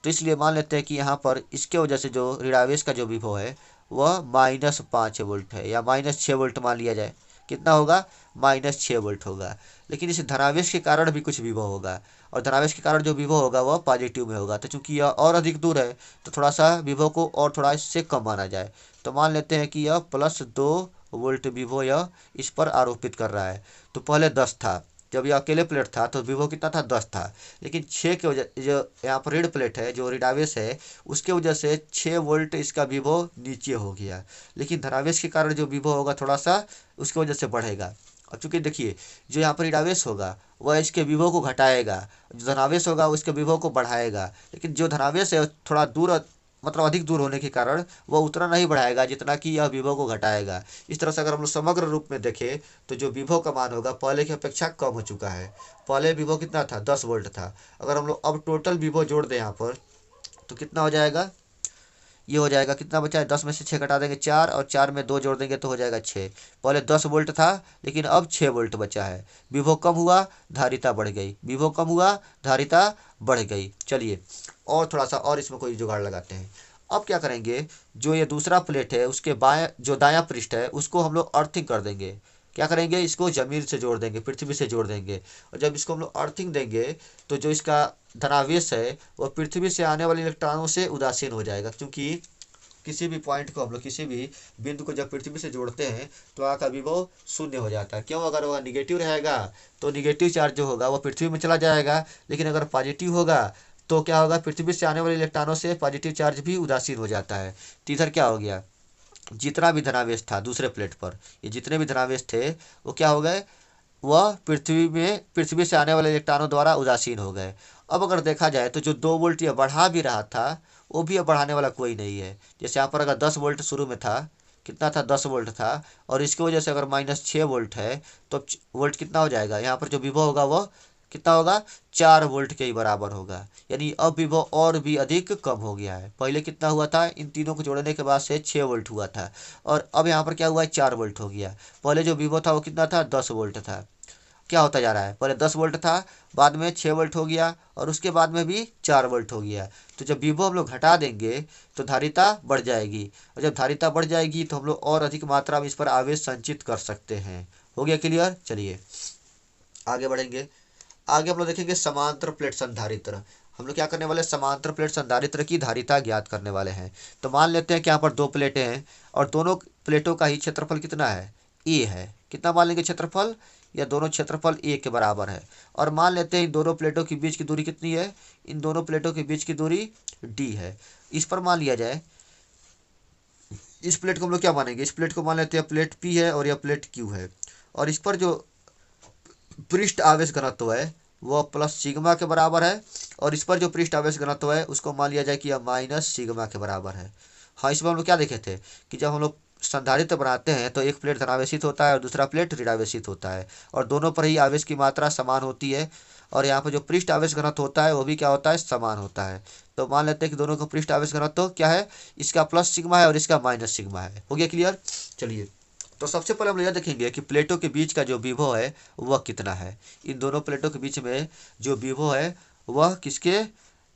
तो इसलिए मान लेते हैं कि यहाँ पर इसके वजह से जो ऋणावेश का जो विभव है वह -5 वोल्ट है, या -6 वोल्ट मान लिया जाए। कितना होगा, -6 वोल्ट होगा। लेकिन इस धनावेश के कारण भी कुछ विभव होगा, और धनावेश के कारण जो विभव होगा वह पॉजिटिव में होगा। तो चूंकि यह और अधिक दूर है तो थोड़ा सा विभव को और थोड़ा इससे कम माना जाए। तो मान लेते हैं कि यह +2 वोल्ट विभव यह इस पर आरोपित कर रहा है। तो पहले 10 था, जब यह अकेले प्लेट था तो विभव कितना था, 10 था। लेकिन 6 के वजह, जो यहाँ पर ऋण प्लेट है, जो ऋणावेश है, उसके वजह से 6 वोल्ट इसका विभव नीचे हो गया। लेकिन धनावेश के कारण जो विभव होगा थोड़ा सा उसकी वजह से बढ़ेगा। और चूँकि देखिए जो यहाँ पर ऋणावेश होगा वह इसके विभव को घटाएगा, जो धनावेश होगा उसके विभव को बढ़ाएगा। लेकिन जो धनावेश है थोड़ा दूर, मतलब अधिक दूर होने के कारण वह उतना नहीं बढ़ाएगा जितना कि यह विभव को घटाएगा। इस तरह से अगर हम लोग समग्र रूप में देखें तो जो विभव का मान होगा पहले की अपेक्षा कम हो चुका है। पहले विभव कितना था, 10 वोल्ट था। अगर हम लोग अब टोटल विभव जोड़ दें यहाँ पर तो कितना हो जाएगा, ये हो जाएगा, कितना बचा है, 10 में से 6 घटा देंगे 4, और 4 में 2 जोड़ देंगे तो हो जाएगा 6। पहले 10 वोल्ट था लेकिन अब 6 वोल्ट बचा है। विभव कम हुआ, धारिता बढ़ गई, विभव कम हुआ, धारिता बढ़ गई। चलिए और थोड़ा सा और इसमें कोई जुगाड़ लगाते हैं। अब क्या करेंगे, जो ये दूसरा प्लेट है उसके बाएं जो दायां पृष्ठ है उसको हम लोग अर्थिंग कर देंगे। क्या करेंगे, इसको जमीन से जोड़ देंगे, पृथ्वी से जोड़ देंगे। और जब इसको हम लोग अर्थिंग देंगे तो जो इसका धनावेश है वह पृथ्वी से आने वाले इलेक्ट्रॉनों से उदासीन हो जाएगा, क्योंकि किसी भी पॉइंट को हम लोग, किसी भी बिंदु को जब पृथ्वी से जोड़ते हैं तो वहाँ का विभव शून्य हो जाता है। क्यों, अगर वह निगेटिव रहेगा तो निगेटिव चार्ज जो होगा वो पृथ्वी में चला जाएगा, लेकिन अगर पॉजिटिव होगा तो क्या होगा, पृथ्वी से आने वाले इलेक्ट्रॉनों से पॉजिटिव चार्ज भी उदासीन हो जाता है। तो इधर क्या हो गया, जितना भी धनावेश था दूसरे प्लेट पर, ये जितने भी धनावेश थे वो क्या हो गए, वह पृथ्वी से आने वाले इलेक्ट्रॉनों द्वारा उदासीन हो गए। अब अगर देखा जाए तो जो 2 वोल्ट यह बढ़ा भी रहा था वो भी अब बढ़ाने वाला कोई नहीं है। जैसे यहाँ पर अगर 10 वोल्ट शुरू में था, कितना था, 10 वोल्ट था, और इसकी वजह से अगर -6 वोल्ट है तो वोल्ट कितना हो जाएगा, यहाँ पर जो विभव होगा वह कितना होगा, 4 वोल्ट के ही बराबर होगा। यानी अब विभव और भी अधिक कम हो गया है। पहले कितना हुआ था, इन तीनों को जोड़ने के बाद से 6 वोल्ट हुआ था, और अब यहाँ पर क्या हुआ है, 4 वोल्ट हो गया। पहले जो विभव था वो कितना था, 10 वोल्ट था। क्या होता जा रहा है, पहले 10 वोल्ट था, बाद में 6 वोल्ट हो गया, और उसके बाद में भी 4 वोल्ट हो गया। तो जब विभव हम लोग घटा देंगे तो धारिता बढ़ जाएगी, और जब धारिता बढ़ जाएगी तो हम लोग और अधिक मात्रा में इस पर आवेश संचित कर सकते हैं। हो गया क्लियर। चलिए आगे बढ़ेंगे। आगे हम लोग देखेंगे समांतर प्लेट संधारित्र। हम लोग क्या करने वाले हैं, समांतर प्लेट संधारित्र की धारिता ज्ञात करने वाले हैं। तो मान लेते हैं कि यहाँ पर 2 प्लेटें हैं और दोनों प्लेटों का ही क्षेत्रफल कितना है, ए है। कितना मान लेंगे क्षेत्रफल, या दोनों क्षेत्रफल ए के बराबर है। और मान लेते हैं इन दोनों प्लेटों के बीच की दूरी कितनी है, इन दोनों प्लेटों के बीच की दूरी डी है। इस पर मान लिया जाए, इस प्लेट को हम लोग क्या मानेंगे, इस प्लेट को मान लेते हैं प्लेट पी है और यह प्लेट क्यू है, और इस पर जो पृष्ठ आवेश घनत्व है वह प्लस सिग्मा के बराबर है, और इस पर जो पृष्ठ आवेश घनत्व है उसको मान लिया जाए कि यह माइनस सिग्मा के बराबर है। हाँ, इसमें हम लोग क्या देखे थे कि जब हम लोग संधारित्र बनाते हैं तो एक प्लेट धनावेशित होता है और दूसरा प्लेट ऋणावेशित होता है, और दोनों पर ही आवेश की मात्रा समान होती है, और यहाँ पर जो पृष्ठ आवेश घनत्व होता है वो भी क्या होता है, समान होता है। तो मान लेते हैं कि दोनों का पृष्ठ आवेश घनत्व क्या है, इसका प्लस सिग्मा है और इसका माइनस सिग्मा है। हो गया क्लियर। चलिए तो सबसे पहले हम यह देखेंगे कि प्लेटों के बीच का जो विभव है वह कितना है। इन दोनों प्लेटों के बीच में जो विभव है वह किसके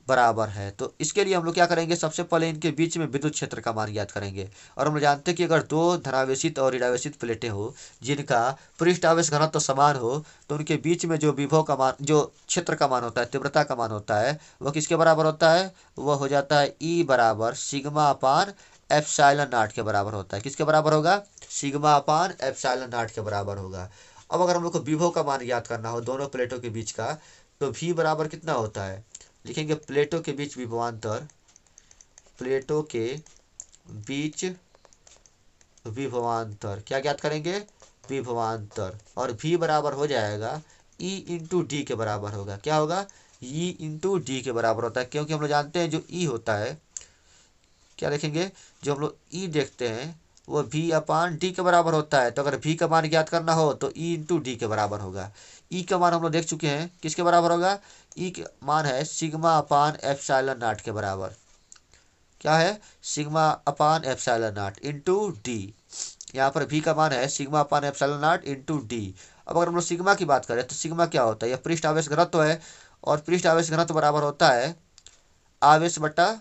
बराबर है। तो इसके लिए हम लोग क्या करेंगे, सबसे पहले इनके बीच में विद्युत क्षेत्र का मान ज्ञात करेंगे। और हम लोग जानते हैं कि अगर 2 धनावेशित और ऋणावेशित प्लेटें हो जिनका पृष्ठ आवेश घनत्व समान हो तो उनके बीच में जो विभव का मान, जो क्षेत्र का मान होता है, तीव्रता का मान होता है, वह किसके बराबर होता है, वह हो जाता है ई बराबर सिग्मा अपान एप्सिलॉन नॉट के बराबर होता है। किसके बराबर होगा, सिग्मा अपान एप्सिलॉन नॉट के बराबर होगा। अब अगर हम लोग को विभव का मान ज्ञात करना हो दोनों प्लेटों के बीच का, तो v बराबर कितना होता है, लिखेंगे प्लेटों के बीच विभवांतर, प्लेटों के बीच विभवांतर क्या ज्ञात करेंगे, विभवांतर, और v बराबर हो जाएगा e इंटू डी के बराबर होगा। क्या होगा, e इंटू डी के बराबर होता है, क्योंकि हम लोग जानते हैं जो e होता है, क्या देखेंगे, जो हम लोग ई देखते हैं वो v अपान डी के बराबर होता है। तो अगर v का मान ज्ञात करना हो तो e इंटू डी के बराबर होगा। e का मान हम लोग देख चुके हैं, किसके बराबर होगा, e का मान है सिग्मा अपान एप्सिलॉन नॉट के बराबर। क्या है, sigma upon epsilon not into D. यहाँ पर v का मान है sigma upon epsilon not into D. अब अगर हम लोग सिग्मा की बात करें तो सिग्मा क्या होता है, यह पृष्ठ आवेश घनत्व है, और पृष्ठ आवेश घनत्व बराबर होता है आवेश बट्टा,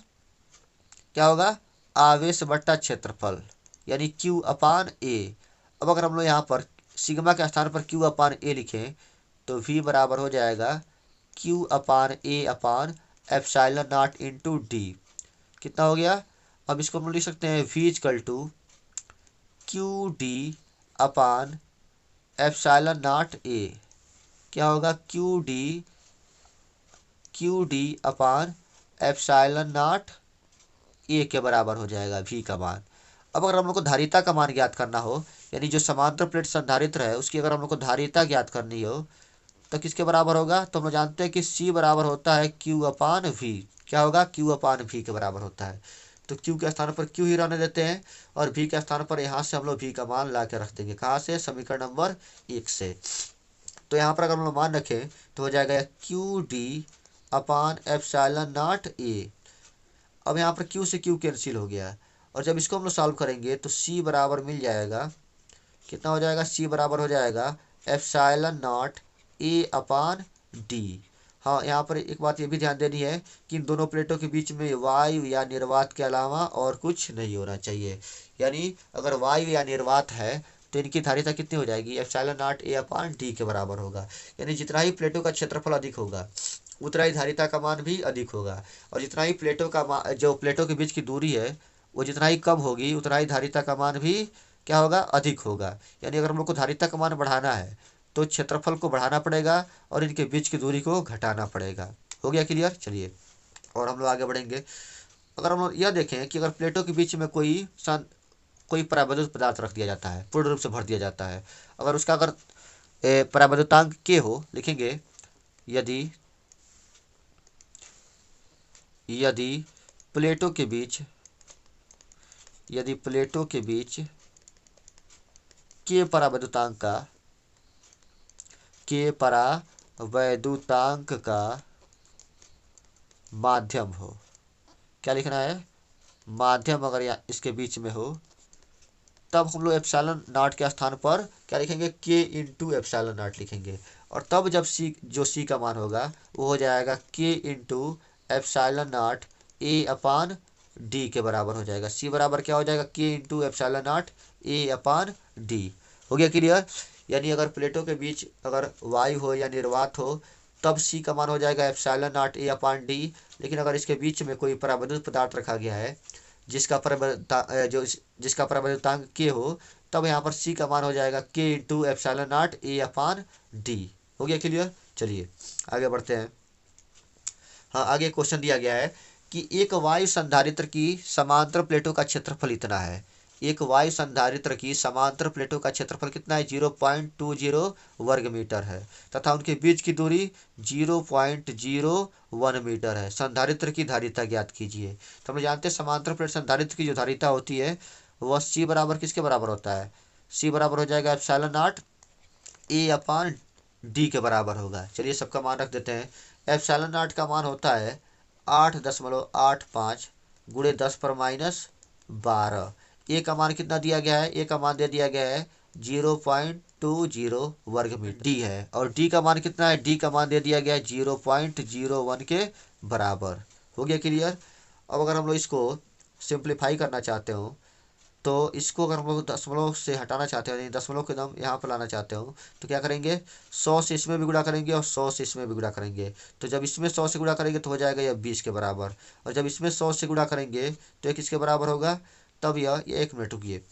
क्या होगा, आवेश बट्टा क्षेत्रफल, यानी क्यू अपान ए। अब अगर हम लोग यहाँ पर सिग्मा के स्थान पर क्यू अपान ए लिखें तो v बराबर हो जाएगा Q upon A upon epsilon not into D. कितना हो गया, अब इसको हम लिख सकते हैं v equal to Q D upon epsilon naught A. क्या होगा, Q D upon epsilon naught A के बराबर हो जाएगा v का मान। अब अगर हम लोग को धारिता का मान ज्ञात करना हो, यानी जो समांतर प्लेट संधारित्र है उसकी अगर हम लोग को धारिता ज्ञात करनी हो तो किसके बराबर होगा, तो हम लोग जानते हैं कि c बराबर होता है q अपान v। क्या होगा, q अपान v के बराबर होता है। तो q के स्थान पर q ही रहने देते हैं, और v के स्थान पर यहाँ से हम लोग v का मान ला के रख देंगे। कहाँ से, समीकरण नंबर 1 से। तो यहाँ पर अगर हम लोग मान रखें तो हो जाएगा q d upon epsilon naught a। अब यहाँ पर Q से Q कैंसिल हो गया, और जब इसको हम लोग सॉल्व करेंगे तो C बराबर मिल जाएगा, कितना हो जाएगा, C बराबर हो जाएगा epsilon naught A upon D. हाँ, यहाँ पर एक बात ये भी ध्यान देनी है कि इन दोनों प्लेटों के बीच में वायु या निर्वात के अलावा और कुछ नहीं होना चाहिए। यानी अगर वायु या निर्वात है तो इनकी धारिता कितनी हो जाएगी, epsilon naught A upon D के बराबर होगा। यानी जितना ही प्लेटों का क्षेत्रफल अधिक होगा उतना ही धारिता का मान भी अधिक होगा, और जितना ही प्लेटों का जो प्लेटों के बीच की दूरी है वो जितना ही कम होगी उतना ही धारिता का मान भी क्या होगा, अधिक होगा। यानी अगर हम लोग को धारिता का मान बढ़ाना है तो क्षेत्रफल को बढ़ाना पड़ेगा और इनके बीच की दूरी को घटाना पड़ेगा। हो गया क्लियर? चलिए और हम लोग आगे बढ़ेंगे। अगर हम लोग यह देखें कि अगर प्लेटों के बीच में कोई परावैद्युत पदार्थ रख दिया जाता है, पूर्ण रूप से भर दिया जाता है, अगर उसका अगर परावैद्युतांक के हो, लिखेंगे यदि प्लेटों के बीच के परावैद्युतांक का माध्यम हो, क्या लिखना है, माध्यम अगर यहाँ इसके बीच में हो, तब हम लोग एप्सिलॉन नॉट के स्थान पर क्या लिखेंगे, के इंटू एप्सिलॉन नॉट लिखेंगे। और तब जब सी का मान होगा वो हो जाएगा के इंटू एप्सिलॉन नॉट ए अपान डी के बराबर हो जाएगा। सी बराबर क्या हो जाएगा, के इंटू एप्सिलॉन नॉट ए अपान डी। हो गया क्लियर? यानी अगर प्लेटों के बीच अगर वायु हो या निर्वात हो तब सी का मान हो जाएगा एप्सिलॉन नॉट ए अपान डी। लेकिन अगर इसके बीच में कोई परावैद्युत पदार्थ रखा गया है जिसका परावैद्युतांक के हो, तब यहाँ पर सी का मान हो जाएगा के इंटू एप्सिलॉन नॉट ए अपान डी। हो गया क्लियर? चलिए आगे बढ़ते हैं। हाँ, आगे क्वेश्चन दिया गया है कि एक वायु संधारित्र की समांतर प्लेटों का क्षेत्रफल इतना है। एक वायु संधारित्र की समांतर प्लेटों का क्षेत्रफल कितना है, 0.20 वर्ग मीटर है, तथा उनके बीच की दूरी 0.01 मीटर है। संधारित्र की धारिता ज्ञात कीजिए। तो हम लोग जानते हैं समांतर प्लेट संधारित्र की जो धारिता होती है वह सी बराबर किसके बराबर होता है, सी बराबर हो जाएगा एप्सिलॉन नॉट ए अपान डी के बराबर होगा। चलिए सबका मान रख देते हैं। एप्सिलॉन नॉट का मान होता है 8.85 गुणे 10⁻12। ए का मान कितना दिया गया है, ए का मान दे दिया गया है 0.20 वर्ग मीटर, डी है, और डी का मान कितना है, डी का मान दे दिया गया है 0.01 के बराबर। हो गया क्लियर? अब अगर हम लोग इसको सिंप्लीफाई करना चाहते हो तो इसको अगर हम लोग दशमलव से हटाना चाहते हो, यानी दशमलव के दम यहाँ पर लाना चाहते हो, तो क्या करेंगे, 100 से इसमें भी गुणा करेंगे और 100 से इसमें भी गुणा करेंगे। तो जब इसमें 100 से गुणा करेंगे तो हो जाएगा यह 20 के बराबर, और जब इसमें 100 से गुणा करेंगे तो ये किसके बराबर होगा, तब यह 1 मिनट रुकिए,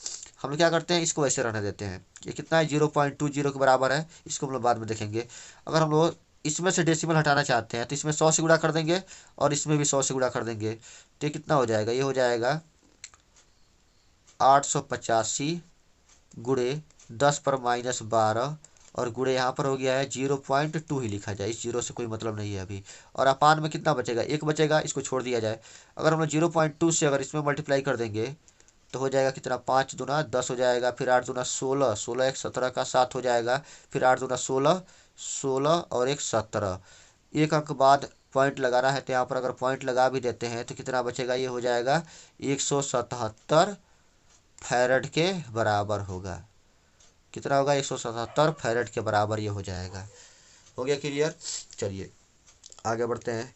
हम लोग क्या करते हैं, इसको वैसे रहने देते हैं। ये कितना है, 0.20 के बराबर है, इसको हम लोग बाद में देखेंगे। अगर हम लोग इसमें से डेसिमल हटाना चाहते हैं तो इसमें 100 से गुणा कर देंगे और इसमें भी 100 से गुणा कर देंगे, तो ये कितना हो जाएगा, ये हो जाएगा 885 गुणे 10⁻12 और गुणे यहाँ पर हो गया है 0.2 ही लिखा जाए, इस जीरो से कोई मतलब नहीं है अभी। और अपान में कितना बचेगा, 1 बचेगा, इसको छोड़ दिया जाए। अगर हम लोग 0.2 से अगर इसमें मल्टीप्लाई कर देंगे तो हो जाएगा कितना, 5 दूना 10 हो जाएगा, फिर 8 दूना 16, 16 एक 17 का 7 हो जाएगा, फिर 8 दूना 16, 16 और एक 17। एक अंक बाद पॉइंट लगाना है तो यहाँ पर अगर पॉइंट लगा भी देते हैं तो कितना बचेगा, ये हो जाएगा 177 फैरड के बराबर होगा। कितना होगा, 177 फैरड के बराबर ये हो जाएगा। हो गया क्लियर? चलिए आगे बढ़ते हैं।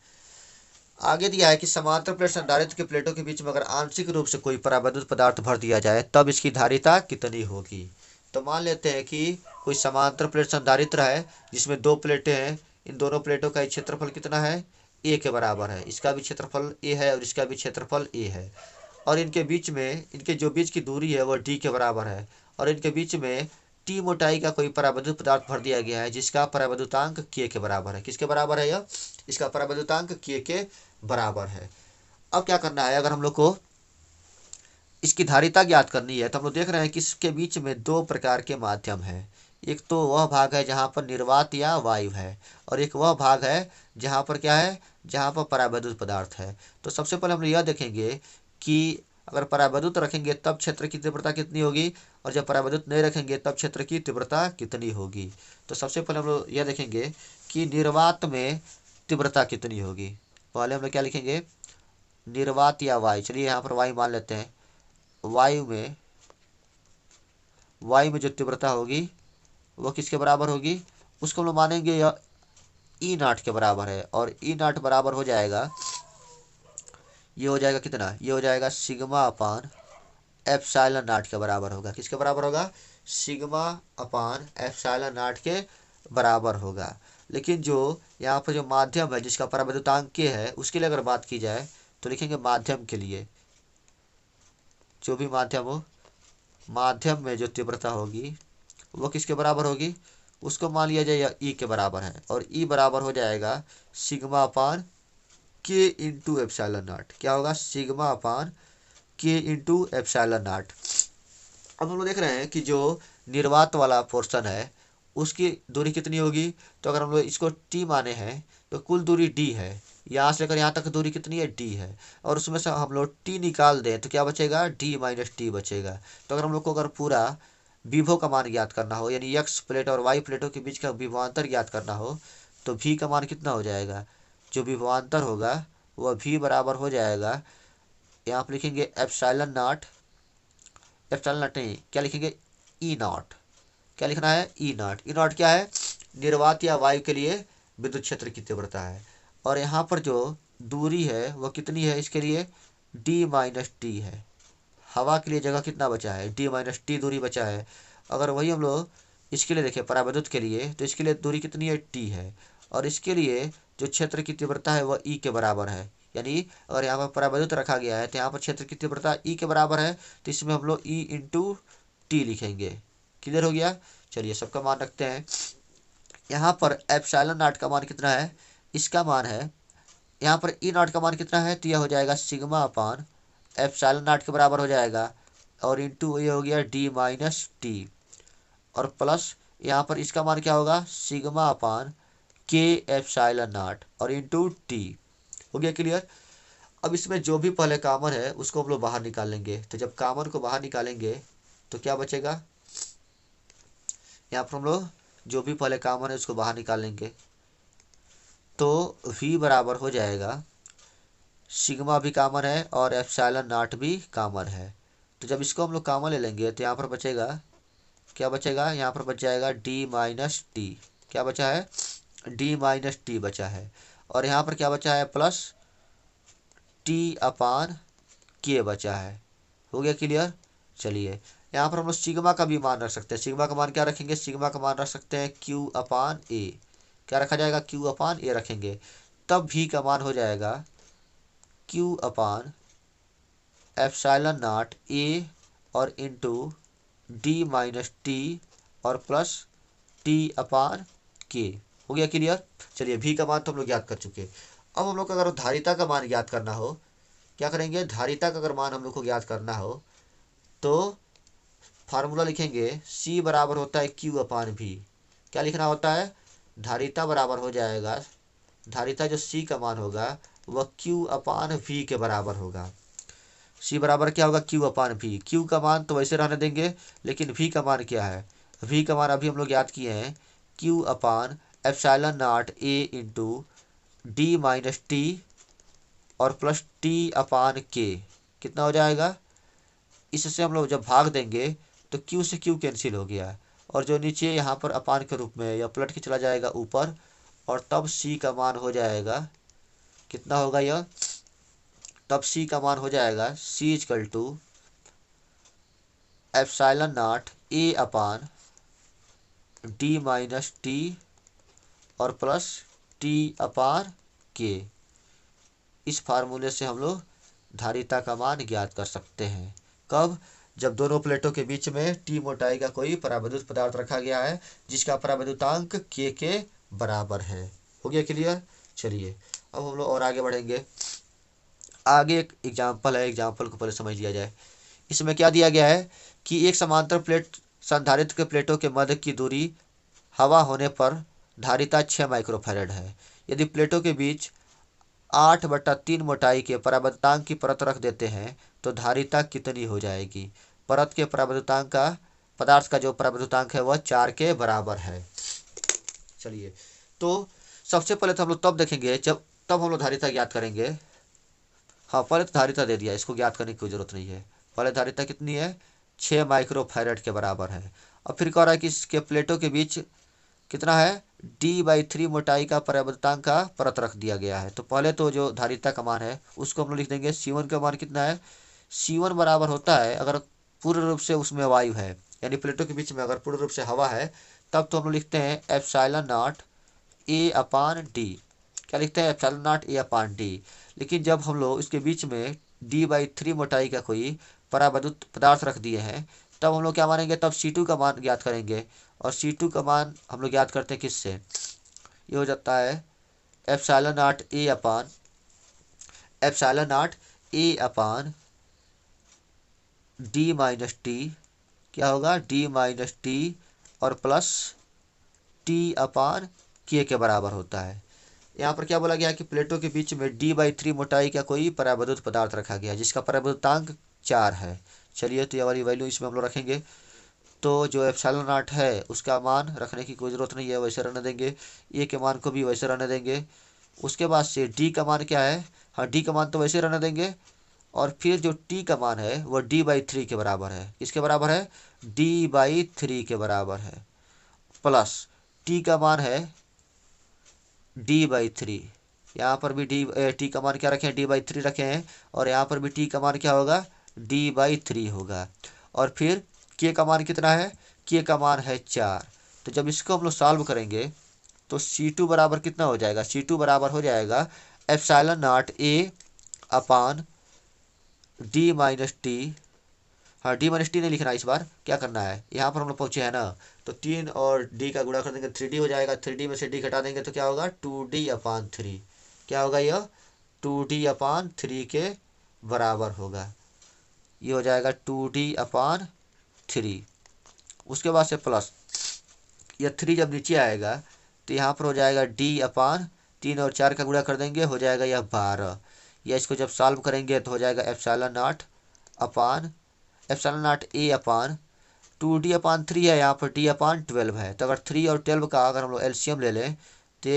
आगे दिया है कि समांतर प्लेट संधारित्र की प्लेटों के बीच में अगर आंशिक रूप से कोई परावैद्युत पदार्थ भर दिया जाए तब इसकी धारिता कितनी होगी। तो मान लेते हैं कि कोई समांतर प्लेट संधारित्र है जिसमें 2 प्लेटें हैं, इन दोनों प्लेटों का क्षेत्रफल कितना है, ए के बराबर है, इसका भी क्षेत्रफल ए है और इसका भी क्षेत्रफल ए है, और इनके बीच में इनके जो बीच की दूरी है वह डी के बराबर है, और इनके बीच में टी मोटाई का कोई परावैद्युत पदार्थ भर दिया गया है जिसका परावैद्युतांक के बराबर है। किसके बराबर है यह, इसका परावैद्युतांक के बराबर है। अब क्या करना है, अगर हम लोग को इसकी धारिता ज्ञात करनी है तो हम लोग देख रहे हैं कि इसके बीच में 2 प्रकार के माध्यम हैं। एक तो वह भाग है जहाँ पर निर्वात या वायु है, और एक वह भाग है जहाँ पर क्या है, जहाँ पर परावैद्युत पदार्थ है। तो सबसे पहले हम लोग यह देखेंगे कि अगर परावैद्युत रखेंगे तब क्षेत्र की तीव्रता कितनी होगी, और जब परावैद्युत नहीं रखेंगे तब क्षेत्र की तीव्रता कितनी होगी। तो सबसे पहले हम लोग यह देखेंगे कि निर्वात में तीव्रता कितनी होगी। पहले हम लोग क्या लिखेंगे, निर्वात या वायु, चलिए यहाँ पर वायु मान लेते हैं, वायु में जो तीव्रता होगी वह किसके बराबर होगी, उसको हम लोग मानेंगे यह ई नॉट के बराबर है। और ई नॉट बराबर हो जाएगा, ये हो जाएगा कितना, ये हो जाएगा सिग्मा अपान एप्सिलॉन नॉट के बराबर होगा। किसके बराबर होगा, सिग्मा अपान एप्सिलॉन नॉट के बराबर होगा। लेकिन जो यहाँ पर जो माध्यम है जिसका परावैद्युतांक के है, उसके लिए अगर बात की जाए तो लिखेंगे माध्यम के लिए, जो भी माध्यम हो, माध्यम में जो तीव्रता होगी वो किसके बराबर होगी, उसको मान लिया जाए यह ई के बराबर है। और ई बराबर हो जाएगा सिग्मा अपान के इंटू एप्सिलॉन नॉट। क्या होगा, सिग्मा अपान के इंटू एप्सिलॉन नॉट। अब हम लोग देख रहे हैं कि जो निर्वात वाला पोर्शन है उसकी दूरी कितनी होगी, तो अगर हम लोग इसको टी माने हैं तो कुल दूरी डी है, यहाँ से लेकर यहाँ तक दूरी कितनी है, डी है। और उसमें से हम लोग टी निकाल दें तो क्या बचेगा, डी माइनस टी बचेगा। तो अगर हम लोग को अगर पूरा विभव का मान ज्ञात करना हो, यानी एक्स प्लेट और वाई प्लेटों के बीच का विभवांतर ज्ञात करना हो, तो भी का मान कितना हो जाएगा, जो विभवांतर होगा वह भी बराबर हो जाएगा, यहाँ पर लिखेंगे एप्सिलॉन नॉट, एप्सिलॉन नॉट नहीं, क्या लिखेंगे, ई नॉट। क्या लिखना है, ई नॉट। ई नॉट क्या है, निर्वात या वायु के लिए विद्युत क्षेत्र की तीव्रता है। और यहाँ पर जो दूरी है वह कितनी है, इसके लिए डी माइनस टी है। हवा के लिए जगह कितना बचा है, डी माइनस टी दूरी बचा है। अगर वही हम लोग इसके लिए देखें परावैद्युत के लिए, तो इसके लिए दूरी कितनी है, टी है। और इसके लिए जो क्षेत्र की तीव्रता है वह ई के बराबर है। यानी अगर यहाँ पर परावैद्युत रखा गया है तो यहाँ पर क्षेत्र की तीव्रता ई के बराबर है, तो इसमें हम लोग ई इंटू टी लिखेंगे। क्लियर हो गया। चलिए सबका मान रखते हैं। यहाँ पर एप्सिलॉन नॉट का मान कितना है, इसका मान है, यहाँ पर ई नॉट का मान कितना है, तो यह हो जाएगा सिग्मा अपान एप्सिलॉन नॉट के बराबर हो जाएगा, और इंटू ये हो गया डी माइनस टी, और प्लस यहाँ पर इसका मान क्या होगा, सिग्मा अपान के एप्सिलॉन नॉट और इंटू टी। हो गया क्लियर। अब इसमें जो भी पहले कॉमन है उसको हम लोग बाहर निकाल लेंगे। तो जब कॉमन को बाहर निकालेंगे तो क्या बचेगा, यहाँ पर हम लोग जो भी पहले कॉमन है उसको बाहर निकाल लेंगे, तो v बराबर हो जाएगा, सिग्मा भी कॉमन है और एप्सिलॉन नॉट भी कॉमन है। तो जब इसको हम लोग कॉमन ले लेंगे तो यहाँ पर बचेगा, क्या बचेगा, यहाँ पर बच जाएगा डी माइनस टी। क्या बचा है, डी माइनस टी बचा है। और यहाँ पर क्या बचा है, प्लस टी अपान के बचा है। हो गया क्लियर। चलिए यहाँ पर हम लोग सिग्मा का भी मान रख सकते हैं। सिग्मा का मान क्या रखेंगे, सिग्मा का मान रख सकते हैं क्यू अपान ए। क्या रखा जाएगा, क्यू अपान ए रखेंगे। तब भी का मान हो जाएगा क्यू अपान एप्सिलॉन नॉट ए और इंटू डी माइनस टी और प्लस टी अपान के। हो गया क्लियर। चलिए भी का मान तो हम लोग ज्ञात कर चुके। अब हम लोग को अगर धारिता का मान ज्ञात करना हो, क्या करेंगे, धारिता का अगर मान हम लोग को ज्ञात करना हो तो फार्मूला लिखेंगे, C बराबर होता है Q अपान भी। क्या लिखना होता है, धारिता बराबर हो जाएगा, धारिता जो C का मान होगा वह Q अपान V के बराबर होगा। C बराबर क्या होगा, Q अपान V। Q का मान तो वैसे रहने देंगे, लेकिन V का मान क्या है, V का मान अभी हम लोग याद किए हैं, Q upon epsilon naught A into D minus T और प्लस टी अपान के। कितना हो जाएगा, इससे हम लोग जब भाग देंगे तो Q से Q कैंसिल हो गया, और जो नीचे यहाँ पर अपान के रूप में या पलट के चला जाएगा ऊपर, और तब C का मान हो जाएगा, कितना होगा यह, तब C का मान हो जाएगा C equal to epsilon naught A upon D minus T और प्लस टी अपान के। इस फार्मूले से हम लोग धारिता का मान ज्ञात कर सकते हैं। कब, जब दोनों प्लेटों के बीच में टी मोटाई का कोई परावैद्युत पदार्थ रखा गया है जिसका परावैद्युतांक के बराबर है। हो गया क्लियर। चलिए अब हम लोग और आगे बढ़ेंगे। आगे एक एग्जाम्पल है, एग्जाम्पल को पहले समझ लिया जाए। इसमें क्या दिया गया है कि एक समांतर प्लेट संधारित्र के प्लेटों के मध्य की दूरी हवा होने पर धारिता 6 माइक्रोफैरड है। यदि प्लेटों के बीच 8/3 मोटाई के परावैद्युतांक की परत रख देते हैं तो धारिता कितनी हो जाएगी। परत के परावैद्युतांक का, पदार्थ का जो परावैद्युतांक है वह 4 के बराबर है। चलिए तो सबसे पहले तो हम लोग तब देखेंगे जब, तब हम लोग धारिता ज्ञात करेंगे। हाँ, पहले तो धारिता दे दिया, इसको ज्ञात करने की कोई ज़रूरत नहीं है। पहले धारिता कितनी है, 6 माइक्रोफैरड के बराबर है। अब फिर कह रहा है कि इसके प्लेटों के बीच कितना है, D/3 मोटाई का परावर्तनांक का परत रख दिया गया है। तो पहले तो जो धारिता का मान है उसको हम लोग लिख देंगे, C1 का मान कितना है, C1 बराबर होता है, अगर पूर्ण रूप से उसमें वायु है, यानी प्लेटों के बीच में अगर पूर्ण रूप से हवा है, तब तो हम लोग लिखते हैं एप्सिलॉन नॉट A/D। क्या लिखते हैं, एप्सिलॉन नॉट A/D। लेकिन जब हम लोग इसके बीच में D/3 मोटाई का कोई परावैद्युत पदार्थ रख दिए हैं, तब हम लोग क्या मानेंगे, तब C2 का मान ज्ञात करेंगे। और C2 का मान हम लोग ज्ञात करते हैं किससे, ये हो जाता है एप्सिलॉन नॉट A/D-T। क्या होगा, D-T और प्लस T/K के बराबर होता है। यहाँ पर क्या बोला गया कि प्लेटों के बीच में D/3 मोटाई का कोई परावैद्युत पदार्थ रखा गया जिसका परावैद्युतांक 4 है। चलिए, तो ये वाली वैल्यू इसमें हम लोग रखेंगे। तो जो एप्सिलॉन नॉट है उसका मान रखने की कोई ज़रूरत नहीं है, वैसे रहने देंगे। ए के मान को भी वैसे रहने देंगे। उसके बाद से डी का मान क्या है, हाँ डी का मान तो वैसे रहने देंगे। और फिर जो टी का मान है वो D/3 के बराबर है। किसके बराबर है, D/3 के बराबर है। प्लस टी का मान है D/3। यहाँ पर भी टी का मान क्या रखे हैं, D/3 रखे हैं। और यहाँ पर भी टी का मान क्या होगा, D/3 होगा। और फिर के का मान कितना है, के का मान है 4। तो जब इसको हम लोग सॉल्व करेंगे तो C2 बराबर कितना हो जाएगा, C2 बराबर हो जाएगा एप्सिलॉन नॉट A/D-T। हाँ, D-T नहीं लिखना, इस बार क्या करना है, यहाँ पर हम लोग पहुँचे हैं ना, तो 3 और D का गुणा कर देंगे, 3D हो जाएगा। 3D में से D घटा देंगे तो क्या होगा, 2D/3। क्या होगा, यह 2D/3 के बराबर होगा। ये हो जाएगा 2D/3। उसके बाद से प्लस यह 3 जब नीचे आएगा तो यहाँ पर हो जाएगा D/3 और 4 का गुणा कर देंगे, हो जाएगा यह 12। या इसको जब सॉल्व करेंगे तो हो जाएगा एप्सिलॉन नॉट A/2D/3 है, यहाँ पर D/12 है। तो अगर 3 और 12 का अगर हम लोग एलसीएम ले लें तो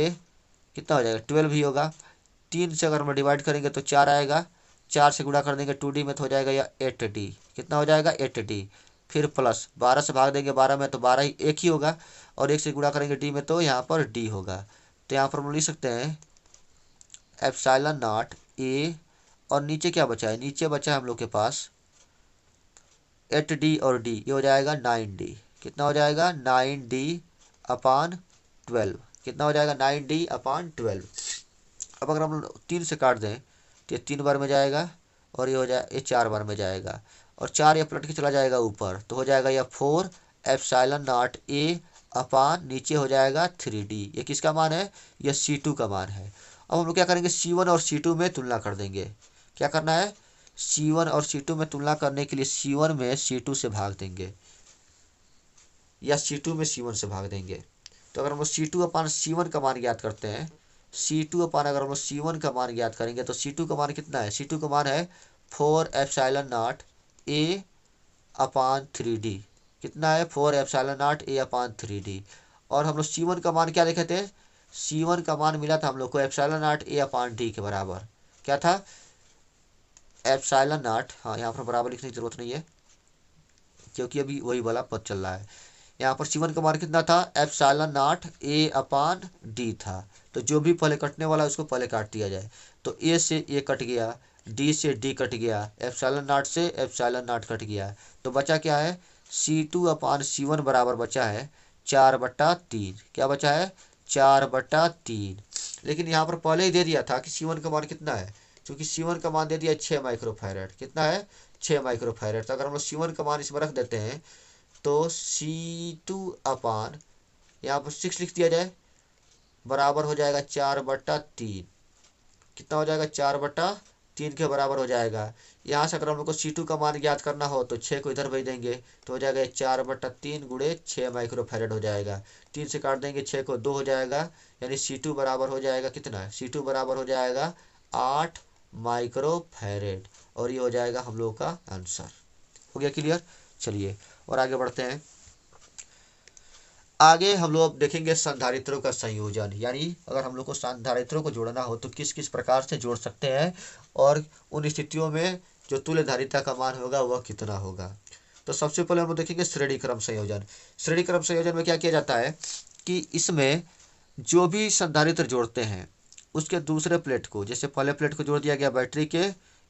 कितना हो जाएगा, 12 ही होगा। 3 से अगर हम डिवाइड करेंगे तो 4 आएगा। 4 से गुणा कर देंगे 2D में तो हो जाएगा या 8D। कितना हो जाएगा, 8D। फिर प्लस 12 से भाग देंगे 12 में तो 12 ही एक ही होगा। और 1 से गुणा करेंगे D में तो यहाँ पर D होगा। तो यहाँ पर हम लिख सकते हैं एप्सिलॉन नॉट A, और नीचे क्या बचा है, नीचे बचा है हम लोग के पास 8D और D, ये हो जाएगा 9D। कितना हो जाएगा, 9D/12। कितना हो जाएगा, 9D/12। अब अगर हम 3 से काट दें तो ये 3 बार में जाएगा, और ये हो जाए ये 4 बार में जाएगा। और 4 ये पलट के चला जाएगा ऊपर, तो हो जाएगा यह 4 एप्सिलॉन नॉट A/नीचे हो जाएगा 3D। ये किसका मान है, यह C2 का मान है। अब हम लोग क्या करेंगे, C1 और C2 में तुलना कर देंगे। क्या करना है, C1 और C2 में तुलना करने के लिए C1 में C2 से भाग देंगे, या C2 में C1 से भाग देंगे। तो अगर हम लोग C2/C1 का मान ज्ञात करते हैं, अगर हम लोग C1 का मान ज्ञात करेंगे तो C2 का मान कितना है, C2 का मान है 4 एप्सिलॉन नॉट A/3D। कितना है, 4 एप्सिलॉन नॉट A/3D। और हम लोग C1 का मान क्या लिखे थे, C1 का मान मिला था हम लोग को एप्सिलॉन नॉट A/D के बराबर। क्या था, एप्सिलॉन नॉट, हाँ यहाँ पर बराबर लिखने की जरूरत नहीं है क्योंकि अभी वही वाला पद चल रहा है। यहाँ पर C1 का मान कितना था, एप्सिलॉन नॉट A/D था। तो जो भी पहले कटने वाला है उसको पहले काट दिया जाए। तो A से A कट गया, D से D कट गया, एप्सिलॉन नॉट से एप्सिलॉन नॉट कट गया। तो बचा क्या है, C2/C1 बराबर बचा है 4/3। क्या बचा है, 4/3। लेकिन यहाँ पर पहले ही दे दिया था कि C1 का मान कितना है, क्योंकि C1 का मान दे दिया 6 माइक्रोफैरड। कितना है, 6 माइक्रोफैरड। तो अगर हम लोग C1 का मान इसमें रख देते हैं तो C2 यहाँ पर 6 लिख दिया जाए, बराबर हो जाएगा 4/3। कितना हो जाएगा, 4/3 के बराबर हो जाएगा। यहाँ से अगर हम लोग को C2 का मान ज्ञात करना हो तो 6 को इधर भेज देंगे तो हो जाएगा 4/3 गुणे 6 माइक्रोफैरड हो जाएगा। 3 से काट देंगे 6 को, 2 हो जाएगा। यानी C2 बराबर हो जाएगा कितना है, C2 बराबर हो जाएगा 8 माइक्रोफैरड। और ये हो जाएगा हम लोग का आंसर। हो गया क्लियर। चलिए और आगे बढ़ते हैं। आगे हम लोग अब देखेंगे संधारित्रों का संयोजन, यानी अगर हम लोग को संधारित्रों को जोड़ना हो तो किस किस प्रकार से जोड़ सकते हैं और उन स्थितियों में जो तुल्य धारिता का मान होगा वह कितना होगा। तो सबसे पहले हम लोग देखेंगे श्रेणी क्रम संयोजन। श्रेणी क्रम संयोजन में क्या किया जाता है कि इसमें जो भी संधारित्र जोड़ते हैं उसके दूसरे प्लेट को, जैसे पहले प्लेट को जोड़ दिया गया बैटरी के